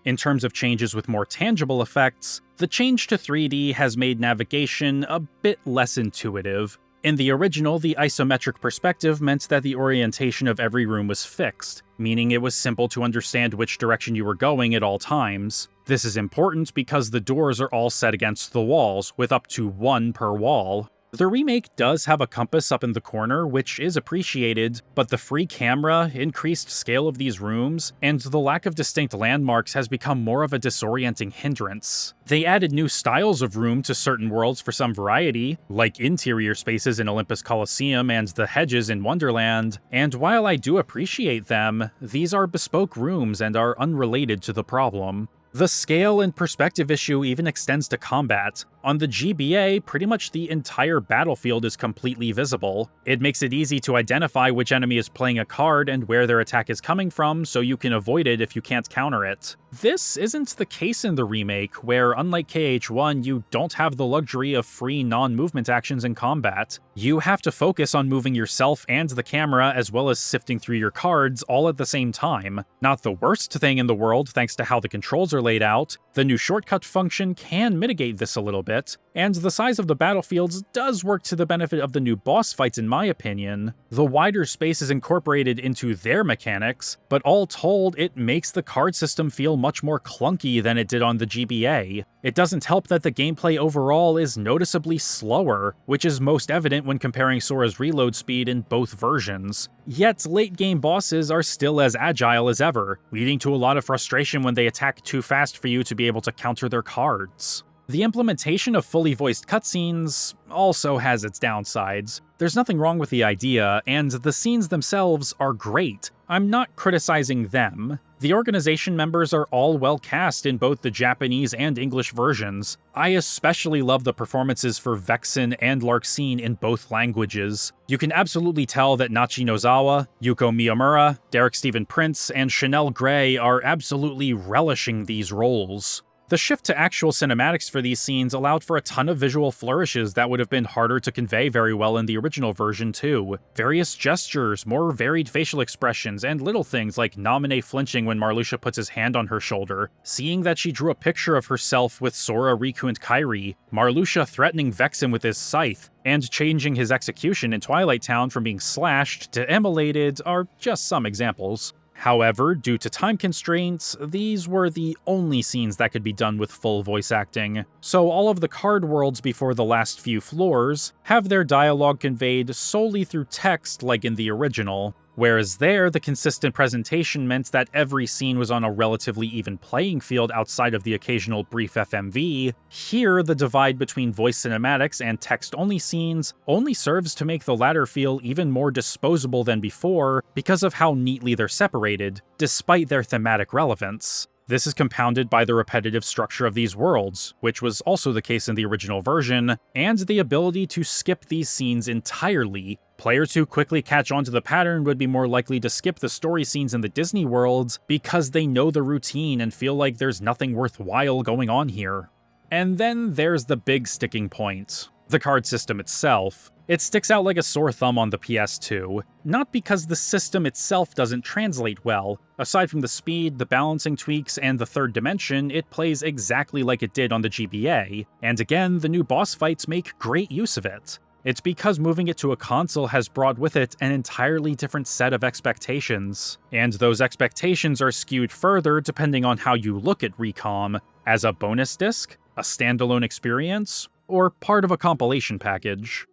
In terms of changes with more tangible effects, the change to 3D has made navigation a bit less intuitive. In the original, the isometric perspective meant that the orientation of every room was fixed, meaning it was simple to understand which direction you were going at all times. This is important because the doors are all set against the walls, with up to one per wall. The remake does have a compass up in the corner, which is appreciated, but the free camera, increased scale of these rooms, and the lack of distinct landmarks has become more of a disorienting hindrance. They added new styles of room to certain worlds for some variety, like interior spaces in Olympus Coliseum and the hedges in Wonderland, and while I do appreciate them, these are bespoke rooms and are unrelated to the problem. The scale and perspective issue even extends to combat. On the GBA, pretty much the entire battlefield is completely visible. It makes it easy to identify which enemy is playing a card and where their attack is coming from, so you can avoid it if you can't counter it. This isn't the case in the remake, where unlike KH1, you don't have the luxury of free non-movement actions in combat. You have to focus on moving yourself and the camera as well as sifting through your cards all at the same time. Not the worst thing in the world thanks to how the controls are laid out. The new shortcut function can mitigate this a little bit, and the size of the battlefields does work to the benefit of the new boss fights in my opinion. The wider space is incorporated into their mechanics, but all told, it makes the card system feel much more clunky than it did on the GBA. It doesn't help that the gameplay overall is noticeably slower, which is most evident when comparing Sora's reload speed in both versions. Yet late-game bosses are still as agile as ever, leading to a lot of frustration when they attack too fast for you to be able to counter their cards. The implementation of fully voiced cutscenes also has its downsides. There's nothing wrong with the idea, and the scenes themselves are great. I'm not criticizing them. The organization members are all well cast in both the Japanese and English versions. I especially love the performances for Vexen and Larxene in both languages. You can absolutely tell that Nachi Nozawa, Yuko Miyamura, Derek Stephen Prince, and Chanel Gray are absolutely relishing these roles. The shift to actual cinematics for these scenes allowed for a ton of visual flourishes that would have been harder to convey very well in the original version too. Various gestures, more varied facial expressions, and little things like Naminé flinching when Marluxia puts his hand on her shoulder, seeing that she drew a picture of herself with Sora, Riku, and Kairi, Marluxia threatening Vexen with his scythe, and changing his execution in Twilight Town from being slashed to immolated are just some examples. However, due to time constraints, these were the only scenes that could be done with full voice acting, so all of the card worlds before the last few floors have their dialogue conveyed solely through text like in the original. Whereas there, the consistent presentation meant that every scene was on a relatively even playing field outside of the occasional brief FMV, here the divide between voice cinematics and text-only scenes only serves to make the latter feel even more disposable than before because of how neatly they're separated, despite their thematic relevance. This is compounded by the repetitive structure of these worlds, which was also the case in the original version, and the ability to skip these scenes entirely. Players who quickly catch on to the pattern would be more likely to skip the story scenes in the Disney worlds because they know the routine and feel like there's nothing worthwhile going on here. And then there's the big sticking point. The card system itself. It sticks out like a sore thumb on the PS2, not because the system itself doesn't translate well. Aside from the speed, the balancing tweaks, and the third dimension, it plays exactly like it did on the GBA, and again, the new boss fights make great use of it. It's because moving it to a console has brought with it an entirely different set of expectations, and those expectations are skewed further depending on how you look at ReCom, as a bonus disc, a standalone experience, or part of a compilation package.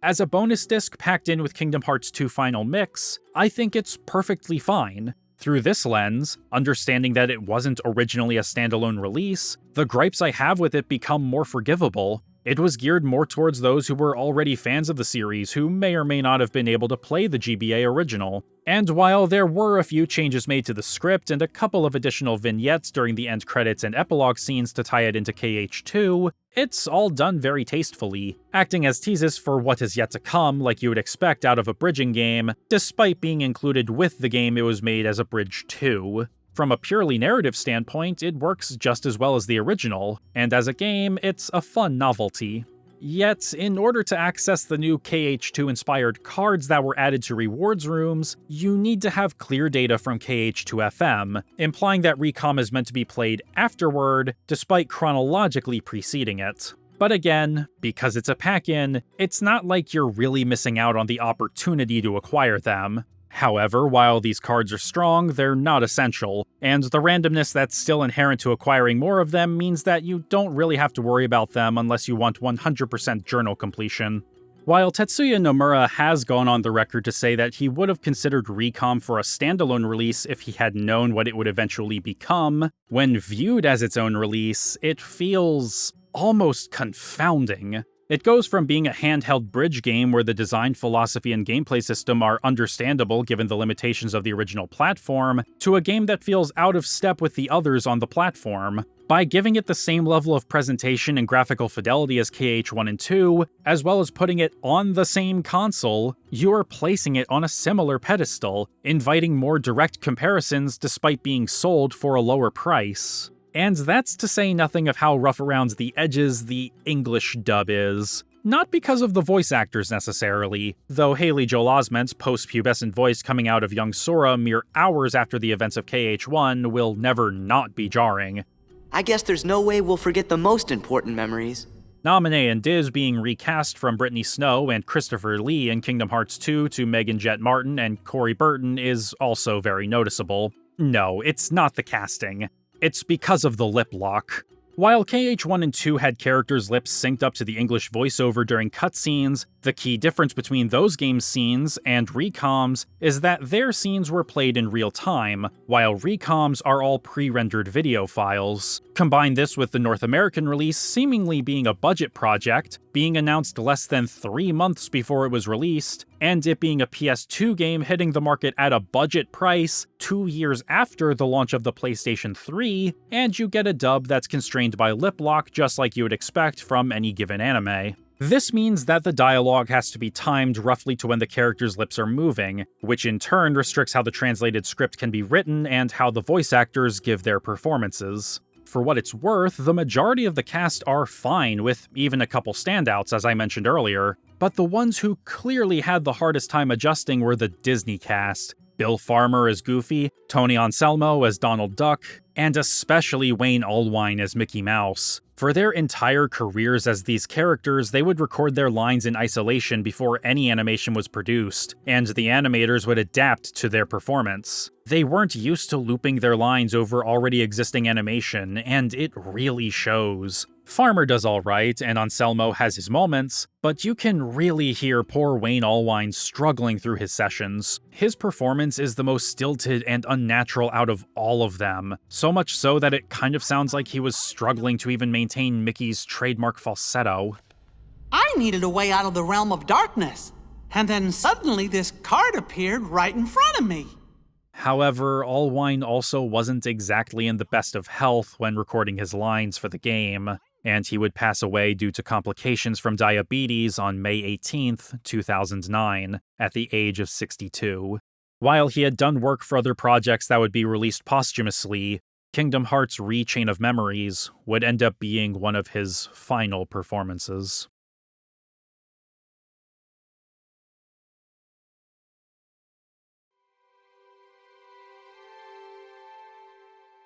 As a bonus disc packed in with Kingdom Hearts 2 Final Mix, I think it's perfectly fine. Through this lens, understanding that it wasn't originally a standalone release, the gripes I have with it become more forgivable. It was geared more towards those who were already fans of the series who may or may not have been able to play the GBA original. And while there were a few changes made to the script and a couple of additional vignettes during the end credits and epilogue scenes to tie it into KH2, it's all done very tastefully, acting as teases for what is yet to come like you would expect out of a bridging game, despite being included with the game it was made as a bridge to. From a purely narrative standpoint, it works just as well as the original, and as a game, it's a fun novelty. Yet, in order to access the new KH2-inspired cards that were added to rewards rooms, you need to have clear data from KH2FM, implying that ReCom is meant to be played afterward, despite chronologically preceding it. But again, because it's a pack-in, it's not like you're really missing out on the opportunity to acquire them. However, while these cards are strong, they're not essential, and the randomness that's still inherent to acquiring more of them means that you don't really have to worry about them unless you want 100% journal completion. While Tetsuya Nomura has gone on the record to say that he would have considered ReCom for a standalone release if he had known what it would eventually become, when viewed as its own release, it feels almost confounding. It goes from being a handheld bridge game where the design philosophy and gameplay system are understandable given the limitations of the original platform, to a game that feels out of step with the others on the platform. By giving it the same level of presentation and graphical fidelity as KH1 and 2, as well as putting it on the same console, you are placing it on a similar pedestal, inviting more direct comparisons despite being sold for a lower price. And that's to say nothing of how rough around the edges the English dub is. Not because of the voice actors necessarily, though Haley Joel Osment's post-pubescent voice coming out of young Sora mere hours after the events of KH1 will never not be jarring. I guess there's no way we'll forget the most important memories. Naminé and Diz being recast from Brittany Snow and Christopher Lee in Kingdom Hearts 2 to Megan Jett Martin and Corey Burton is also very noticeable. No, it's not the casting. It's because of the lip lock. While KH1 and 2 had characters' lips synced up to the English voiceover during cutscenes, the key difference between those games' scenes and ReCom's is that their scenes were played in real time, while ReCom's are all pre-rendered video files. Combine this with the North American release seemingly being a budget project, being announced less than 3 months before it was released, and it being a PS2 game hitting the market at a budget price 2 years after the launch of the PlayStation 3, and you get a dub that's constrained by lip lock just like you would expect from any given anime. This means that the dialogue has to be timed roughly to when the characters' lips are moving, which in turn restricts how the translated script can be written and how the voice actors give their performances. For what it's worth, the majority of the cast are fine, with even a couple standouts, as I mentioned earlier, but the ones who clearly had the hardest time adjusting were the Disney cast. Bill Farmer as Goofy, Tony Anselmo as Donald Duck, and especially Wayne Allwine as Mickey Mouse. For their entire careers as these characters, they would record their lines in isolation before any animation was produced, and the animators would adapt to their performance. They weren't used to looping their lines over already existing animation, and it really shows. Farmer does alright, and Anselmo has his moments, but you can really hear poor Wayne Allwine struggling through his sessions. His performance is the most stilted and unnatural out of all of them, so much so that it kind of sounds like he was struggling to even maintain Mickey's trademark falsetto. I needed a way out of the realm of darkness, and then suddenly this card appeared right in front of me. However, Allwine also wasn't exactly in the best of health when recording his lines for the game, and he would pass away due to complications from diabetes on May 18th, 2009, at the age of 62. While he had done work for other projects that would be released posthumously, Kingdom Hearts Re-Chain of Memories would end up being one of his final performances.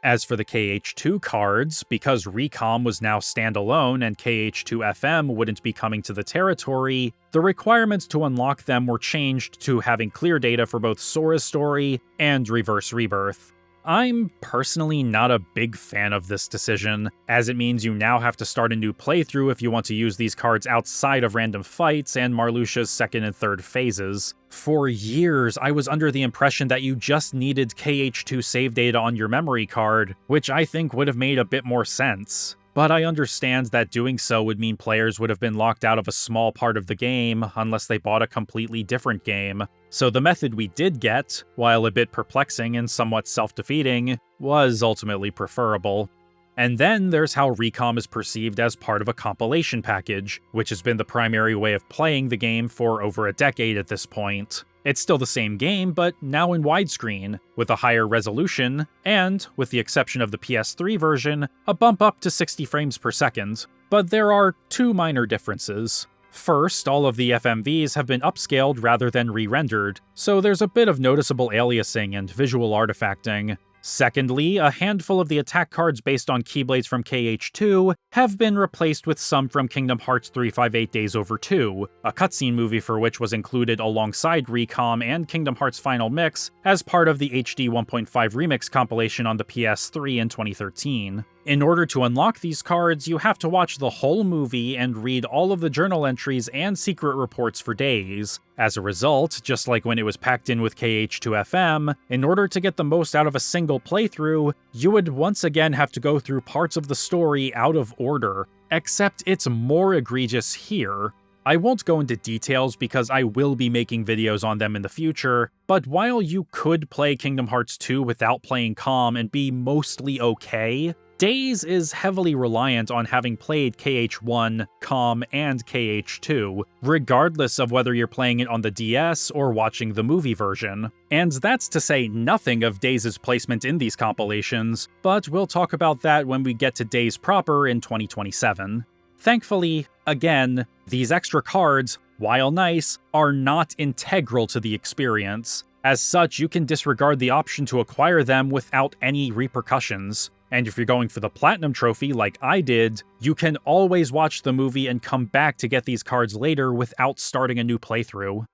As for the KH2 cards, because Recom was now standalone and KH2FM wouldn't be coming to the territory, the requirements to unlock them were changed to having clear data for both Sora's story and Reverse Rebirth. I'm personally not a big fan of this decision, as it means you now have to start a new playthrough if you want to use these cards outside of random fights and Marluxia's second and third phases. For years, I was under the impression that you just needed KH2 save data on your memory card, which I think would have made a bit more sense. But I understand that doing so would mean players would have been locked out of a small part of the game unless they bought a completely different game. So the method we did get, while a bit perplexing and somewhat self-defeating, was ultimately preferable. And then there's how Recom is perceived as part of a compilation package, which has been the primary way of playing the game for over a decade at this point. It's still the same game, but now in widescreen, with a higher resolution, and, with the exception of the PS3 version, a bump up to 60 frames per second. But there are two minor differences. First, all of the FMVs have been upscaled rather than re-rendered, so there's a bit of noticeable aliasing and visual artifacting. Secondly, a handful of the attack cards based on Keyblades from KH2 have been replaced with some from Kingdom Hearts 358 Days Over 2, a cutscene movie for which was included alongside Recom and Kingdom Hearts Final Mix as part of the HD 1.5 Remix compilation on the PS3 in 2013. In order to unlock these cards, you have to watch the whole movie and read all of the journal entries and secret reports for days. As a result, just like when it was packed in with KH2FM, in order to get the most out of a single playthrough, you would once again have to go through parts of the story out of order, except it's more egregious here. I won't go into details because I will be making videos on them in the future, but while you could play Kingdom Hearts 2 without playing COM and be mostly okay, Days is heavily reliant on having played KH1, COM, and KH2, regardless of whether you're playing it on the DS or watching the movie version. And that's to say nothing of Days' placement in these compilations, but we'll talk about that when we get to Days proper in 2027. Thankfully, again, these extra cards, while nice, are not integral to the experience. As such, you can disregard the option to acquire them without any repercussions. And if you're going for the Platinum Trophy like I did, you can always watch the movie and come back to get these cards later without starting a new playthrough.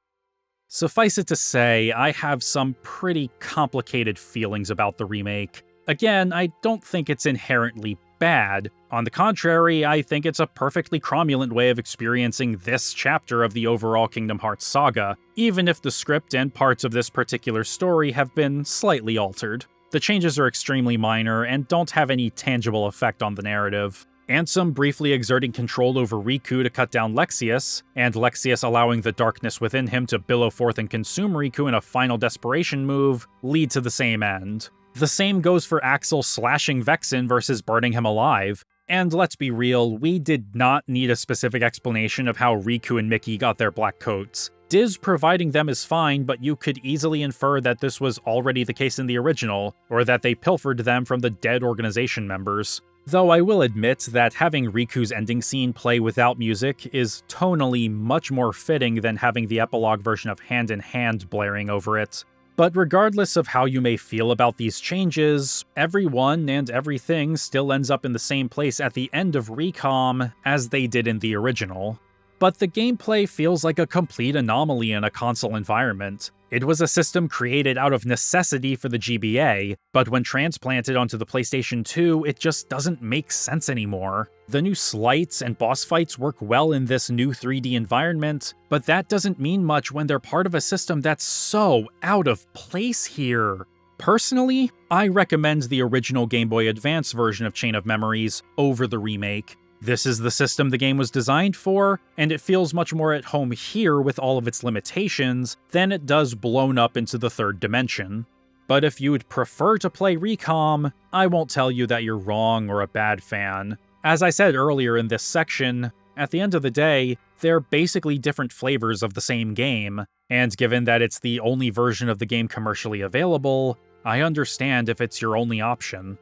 Suffice it to say, I have some pretty complicated feelings about the remake. Again, I don't think it's inherently bad. On the contrary, I think it's a perfectly cromulent way of experiencing this chapter of the overall Kingdom Hearts saga, even if the script and parts of this particular story have been slightly altered. The changes are extremely minor and don't have any tangible effect on the narrative. Ansem briefly exerting control over Riku to cut down Lexaeus, and Lexaeus allowing the darkness within him to billow forth and consume Riku in a final desperation move, lead to the same end. The same goes for Axel slashing Vexen versus burning him alive. And let's be real, we did not need a specific explanation of how Riku and Mickey got their black coats. Diz providing them is fine, but you could easily infer that this was already the case in the original, or that they pilfered them from the dead organization members. Though I will admit that having Riku's ending scene play without music is tonally much more fitting than having the epilogue version of Hand in Hand blaring over it. But regardless of how you may feel about these changes, everyone and everything still ends up in the same place at the end of Recom as they did in the original. But the gameplay feels like a complete anomaly in a console environment. It was a system created out of necessity for the GBA, but when transplanted onto the PlayStation 2, it just doesn't make sense anymore. The new slights and boss fights work well in this new 3D environment, but that doesn't mean much when they're part of a system that's so out of place here. Personally, I recommend the original Game Boy Advance version of Chain of Memories over the remake. This is the system the game was designed for, and it feels much more at home here with all of its limitations than it does blown up into the third dimension. But if you'd prefer to play Recom, I won't tell you that you're wrong or a bad fan. As I said earlier in this section, at the end of the day, they're basically different flavors of the same game, and given that it's the only version of the game commercially available, I understand if it's your only option.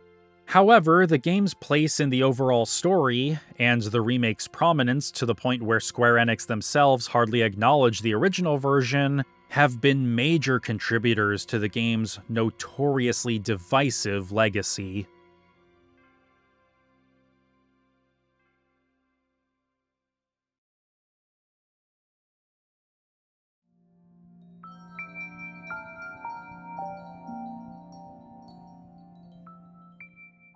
However, the game's place in the overall story, and the remake's prominence to the point where Square Enix themselves hardly acknowledge the original version, have been major contributors to the game's notoriously divisive legacy.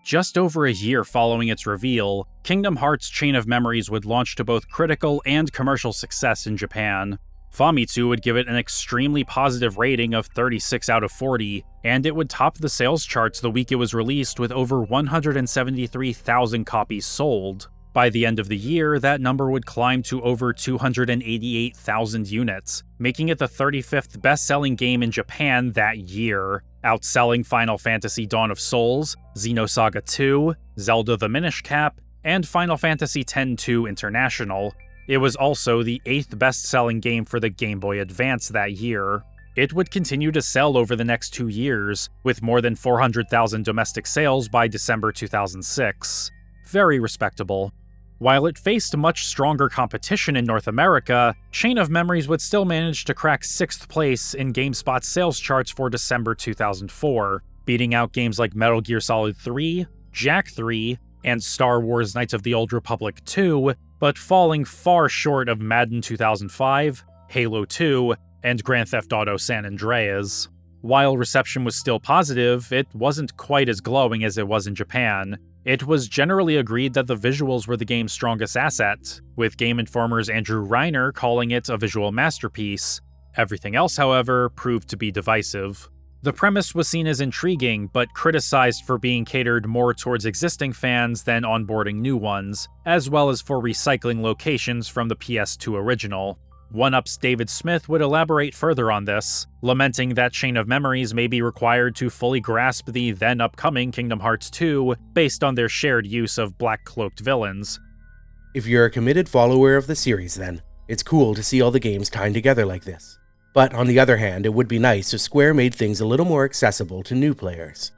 Just over a year following its reveal, Kingdom Hearts Chain of Memories would launch to both critical and commercial success in Japan. Famitsu would give it an extremely positive rating of 36 out of 40, and it would top the sales charts the week it was released with over 173,000 copies sold. By the end of the year, that number would climb to over 288,000 units, making it the 35th best-selling game in Japan that year, outselling Final Fantasy Dawn of Souls, Xenosaga 2, Zelda the Minish Cap, and Final Fantasy X-2 International. It was also the 8th best-selling game for the Game Boy Advance that year. It would continue to sell over the next 2 years, with more than 400,000 domestic sales by December 2006. Very respectable. While it faced much stronger competition in North America, Chain of Memories would still manage to crack 6th place in GameSpot's sales charts for December 2004, beating out games like Metal Gear Solid 3, Jak 3, and Star Wars Knights of the Old Republic 2, but falling far short of Madden 2005, Halo 2, and Grand Theft Auto San Andreas. While reception was still positive, it wasn't quite as glowing as it was in Japan. It was generally agreed that the visuals were the game's strongest asset, with Game Informer's Andrew Reiner calling it a visual masterpiece. Everything else, however, proved to be divisive. The premise was seen as intriguing, but criticized for being catered more towards existing fans than onboarding new ones, as well as for recycling locations from the PS2 original. One-Up's David Smith would elaborate further on this, lamenting that Chain of Memories may be required to fully grasp the then-upcoming Kingdom Hearts 2 based on their shared use of black-cloaked villains. If you're a committed follower of the series then, it's cool to see all the games tying together like this. But on the other hand, it would be nice if Square made things a little more accessible to new players.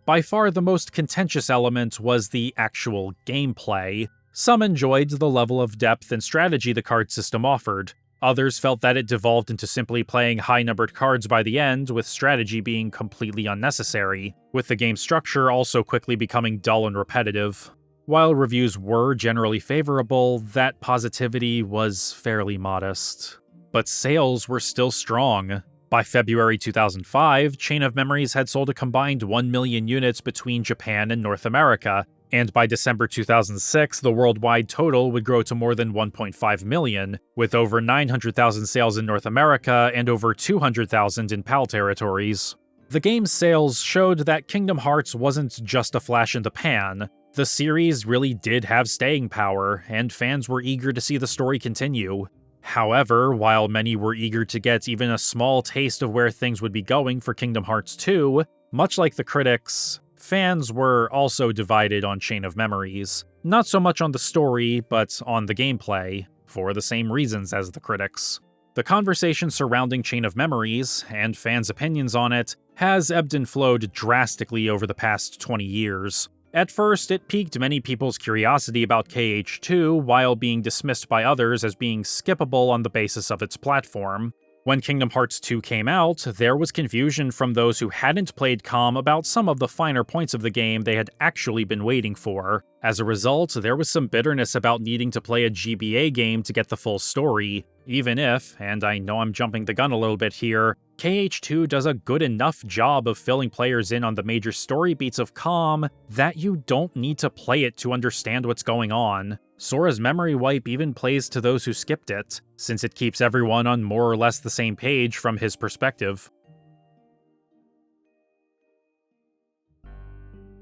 By far the most contentious element was the actual gameplay. Some enjoyed the level of depth and strategy the card system offered. Others felt that it devolved into simply playing high-numbered cards by the end, with strategy being completely unnecessary, with the game's structure also quickly becoming dull and repetitive. While reviews were generally favorable, that positivity was fairly modest. But sales were still strong. By February 2005, Chain of Memories had sold a combined 1 million units between Japan and North America, and by December 2006, the worldwide total would grow to more than 1.5 million, with over 900,000 sales in North America and over 200,000 in PAL territories. The game's sales showed that Kingdom Hearts wasn't just a flash in the pan. The series really did have staying power, and fans were eager to see the story continue. However, while many were eager to get even a small taste of where things would be going for Kingdom Hearts 2, much like the critics, fans were also divided on Chain of Memories. Not so much on the story, but on the gameplay, for the same reasons as the critics. The conversation surrounding Chain of Memories, and fans' opinions on it, has ebbed and flowed drastically over the past 20 years. At first, it piqued many people's curiosity about KH2 while being dismissed by others as being skippable on the basis of its platform. When Kingdom Hearts 2 came out, there was confusion from those who hadn't played COM about some of the finer points of the game they had actually been waiting for. As a result, there was some bitterness about needing to play a GBA game to get the full story, even if, and I know I'm jumping the gun a little bit here, KH2 does a good enough job of filling players in on the major story beats of COM that you don't need to play it to understand what's going on. Sora's memory wipe even plays to those who skipped it, since it keeps everyone on more or less the same page from his perspective.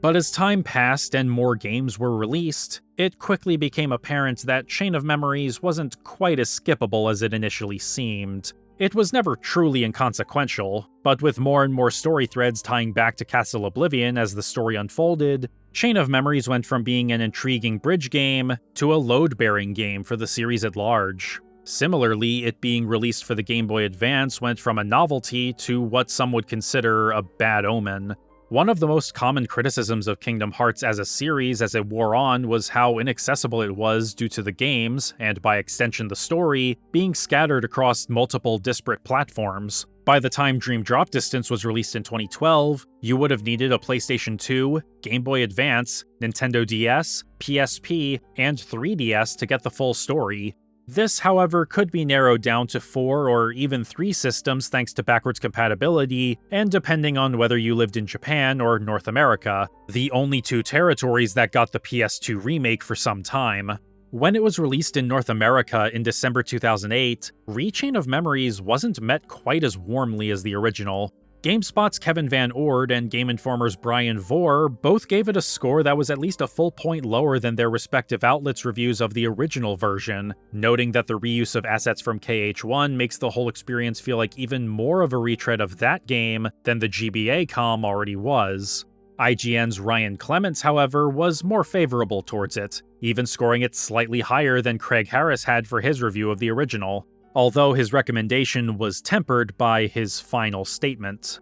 But as time passed and more games were released, it quickly became apparent that Chain of Memories wasn't quite as skippable as it initially seemed. It was never truly inconsequential, but with more and more story threads tying back to Castle Oblivion as the story unfolded, Chain of Memories went from being an intriguing bridge game to a load-bearing game for the series at large. Similarly, it being released for the Game Boy Advance went from a novelty to what some would consider a bad omen. One of the most common criticisms of Kingdom Hearts as a series as it wore on was how inaccessible it was due to the games, and by extension the story, being scattered across multiple disparate platforms. By the time Dream Drop Distance was released in 2012, you would have needed a PlayStation 2, Game Boy Advance, Nintendo DS, PSP, and 3DS to get the full story. This, however, could be narrowed down to 4 or even 3 systems thanks to backwards compatibility, and depending on whether you lived in Japan or North America, the only 2 territories that got the PS2 remake for some time. When it was released in North America in December 2008, Chain of Memories wasn't met quite as warmly as the original. GameSpot's Kevin Van Ord and Game Informer's Brian Vore both gave it a score that was at least a full point lower than their respective outlets' reviews of the original version, noting that the reuse of assets from KH1 makes the whole experience feel like even more of a retread of that game than the GBA COM already was. IGN's Ryan Clements, however, was more favorable towards it, even scoring it slightly higher than Craig Harris had for his review of the original, although his recommendation was tempered by his final statement.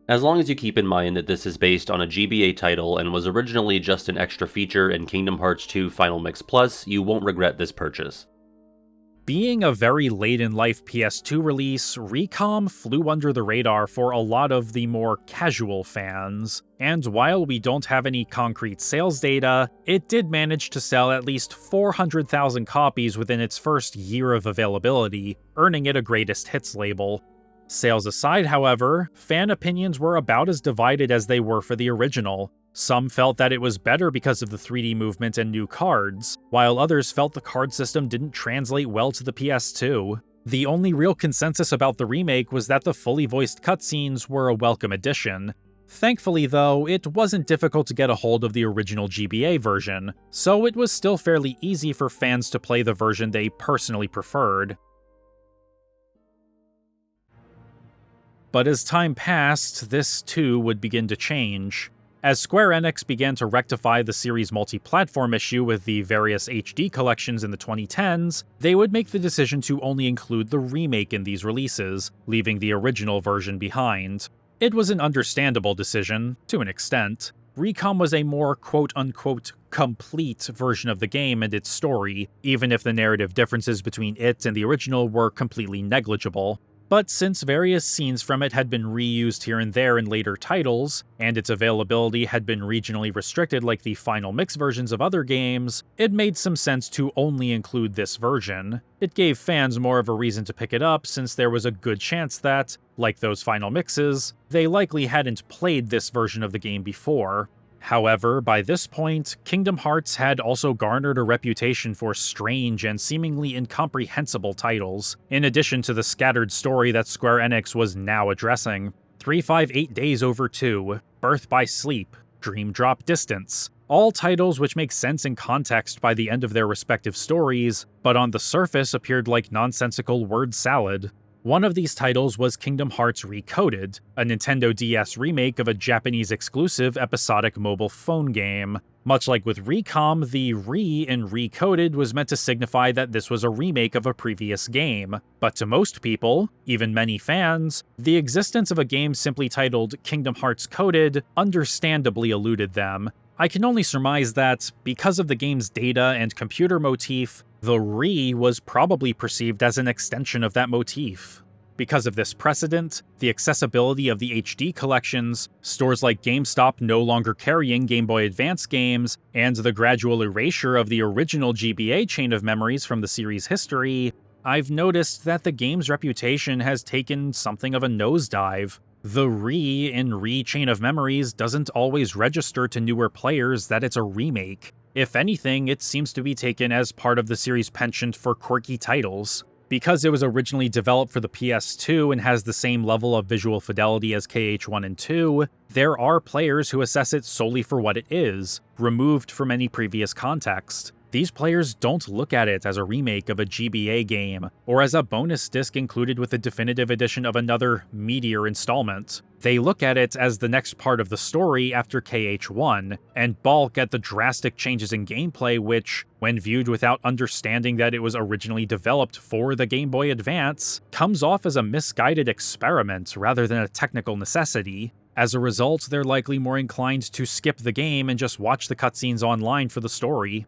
As long as you keep in mind that this is based on a GBA title and was originally just an extra feature in Kingdom Hearts 2 Final Mix Plus, you won't regret this purchase. Being a very late-in-life PS2 release, ReCom flew under the radar for a lot of the more casual fans, and while we don't have any concrete sales data, it did manage to sell at least 400,000 copies within its first year of availability, earning it a greatest hits label. Sales aside, however, fan opinions were about as divided as they were for the original. Some felt that it was better because of the 3D movement and new cards, while others felt the card system didn't translate well to the PS2. The only real consensus about the remake was that the fully voiced cutscenes were a welcome addition. Thankfully, though, it wasn't difficult to get a hold of the original GBA version, so it was still fairly easy for fans to play the version they personally preferred. But as time passed, this too would begin to change. As Square Enix began to rectify the series' multi-platform issue with the various HD collections in the 2010s, they would make the decision to only include the remake in these releases, leaving the original version behind. It was an understandable decision, to an extent. ReCom was a more quote-unquote complete version of the game and its story, even if the narrative differences between it and the original were completely negligible. But since various scenes from it had been reused here and there in later titles, and its availability had been regionally restricted like the Final Mix versions of other games, it made some sense to only include this version. It gave fans more of a reason to pick it up since there was a good chance that, like those Final Mixes, they likely hadn't played this version of the game before. However, by this point, Kingdom Hearts had also garnered a reputation for strange and seemingly incomprehensible titles, in addition to the scattered story that Square Enix was now addressing. 358 Days Over 2, Birth by Sleep, Dream Drop Distance, all titles which make sense in context by the end of their respective stories, but on the surface appeared like nonsensical word salad. One of these titles was Kingdom Hearts Recoded, a Nintendo DS remake of a Japanese-exclusive episodic mobile phone game. Much like with ReCom, the "re" in Recoded was meant to signify that this was a remake of a previous game, but to most people, even many fans, the existence of a game simply titled Kingdom Hearts Coded understandably eluded them. I can only surmise that, because of the game's data and computer motif, the "re" was probably perceived as an extension of that motif. Because of this precedent, the accessibility of the HD collections, stores like GameStop no longer carrying Game Boy Advance games, and the gradual erasure of the original GBA Chain of Memories from the series' history, I've noticed that the game's reputation has taken something of a nosedive. The "re" in Chain of Memories doesn't always register to newer players that it's a remake. If anything, it seems to be taken as part of the series' penchant for quirky titles. Because it was originally developed for the PS2 and has the same level of visual fidelity as KH1 and 2, there are players who assess it solely for what it is, removed from any previous context. These players don't look at it as a remake of a GBA game, or as a bonus disc included with the definitive edition of another meatier installment. They look at it as the next part of the story after KH1, and balk at the drastic changes in gameplay which, when viewed without understanding that it was originally developed for the Game Boy Advance, comes off as a misguided experiment rather than a technical necessity. As a result, they're likely more inclined to skip the game and just watch the cutscenes online for the story.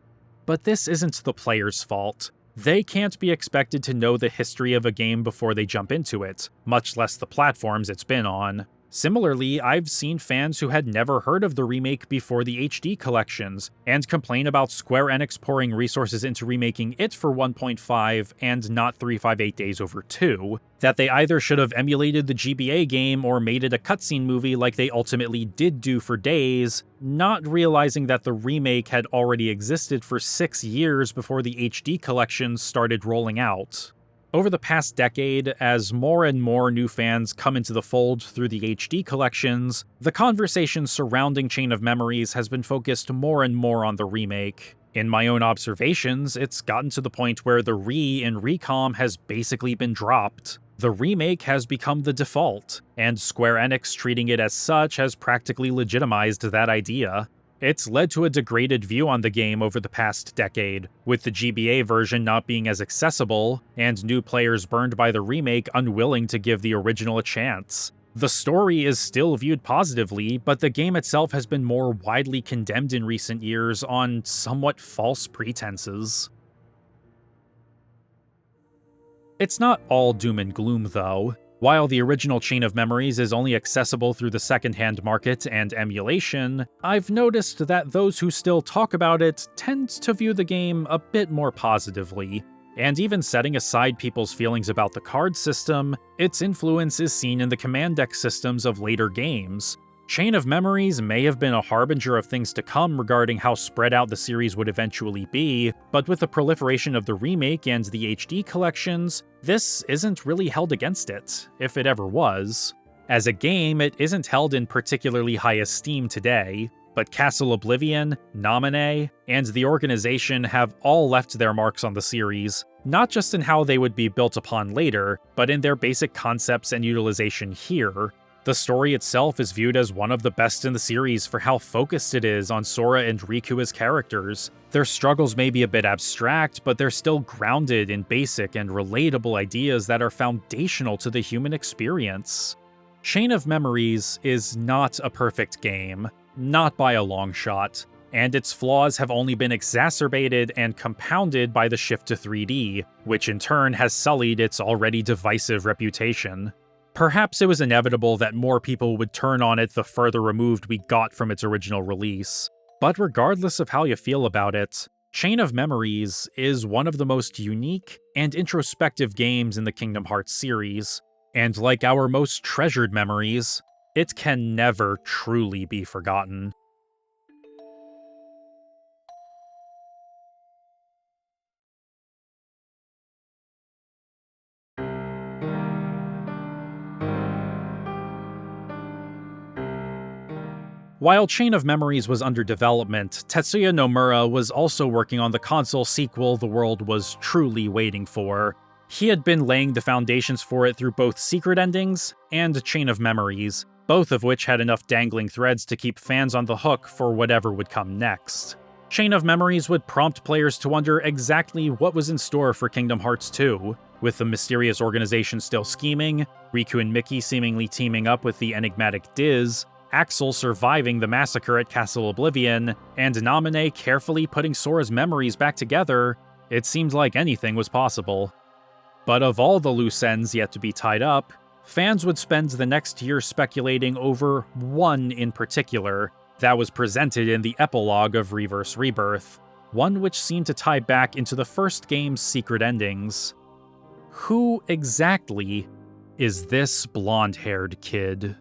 But this isn't the player's fault. They can't be expected to know the history of a game before they jump into it, much less the platforms it's been on. Similarly, I've seen fans who had never heard of the remake before the HD collections, and complain about Square Enix pouring resources into remaking it for 1.5 and not 358 Days Over 2, that they either should have emulated the GBA game or made it a cutscene movie like they ultimately did do for Days, not realizing that the remake had already existed for 6 years before the HD collections started rolling out. Over the past decade, as more and more new fans come into the fold through the HD collections, the conversation surrounding Chain of Memories has been focused more and more on the remake. In my own observations, it's gotten to the point where the re in Recom has basically been dropped. The remake has become the default, and Square Enix treating it as such has practically legitimized that idea. It's led to a degraded view on the game over the past decade, with the GBA version not being as accessible, and new players burned by the remake unwilling to give the original a chance. The story is still viewed positively, but the game itself has been more widely condemned in recent years on somewhat false pretenses. It's not all doom and gloom, though. While the original Chain of Memories is only accessible through the secondhand market and emulation, I've noticed that those who still talk about it tend to view the game a bit more positively. And even setting aside people's feelings about the card system, its influence is seen in the command deck systems of later games. Chain of Memories may have been a harbinger of things to come regarding how spread out the series would eventually be, but with the proliferation of the remake and the HD collections, this isn't really held against it, if it ever was. As a game, it isn't held in particularly high esteem today, but Castle Oblivion, Naminé, and the organization have all left their marks on the series, not just in how they would be built upon later, but in their basic concepts and utilization here. The story itself is viewed as one of the best in the series for how focused it is on Sora and Riku as characters. Their struggles may be a bit abstract, but they're still grounded in basic and relatable ideas that are foundational to the human experience. Chain of Memories is not a perfect game, not by a long shot, and its flaws have only been exacerbated and compounded by the shift to 3D, which in turn has sullied its already divisive reputation. Perhaps it was inevitable that more people would turn on it the further removed we got from its original release. But regardless of how you feel about it, Chain of Memories is one of the most unique and introspective games in the Kingdom Hearts series, and like our most treasured memories, it can never truly be forgotten. While Chain of Memories was under development, Tetsuya Nomura was also working on the console sequel the world was truly waiting for. He had been laying the foundations for it through both Secret Endings and Chain of Memories, both of which had enough dangling threads to keep fans on the hook for whatever would come next. Chain of Memories would prompt players to wonder exactly what was in store for Kingdom Hearts 2, with the mysterious organization still scheming, Riku and Mickey seemingly teaming up with the enigmatic Diz, Axel surviving the massacre at Castle Oblivion, and Naminé carefully putting Sora's memories back together. It seemed like anything was possible. But of all the loose ends yet to be tied up, fans would spend the next year speculating over one in particular that was presented in the epilogue of Reverse Rebirth, one which seemed to tie back into the first game's secret endings. Who exactly is this blonde-haired kid?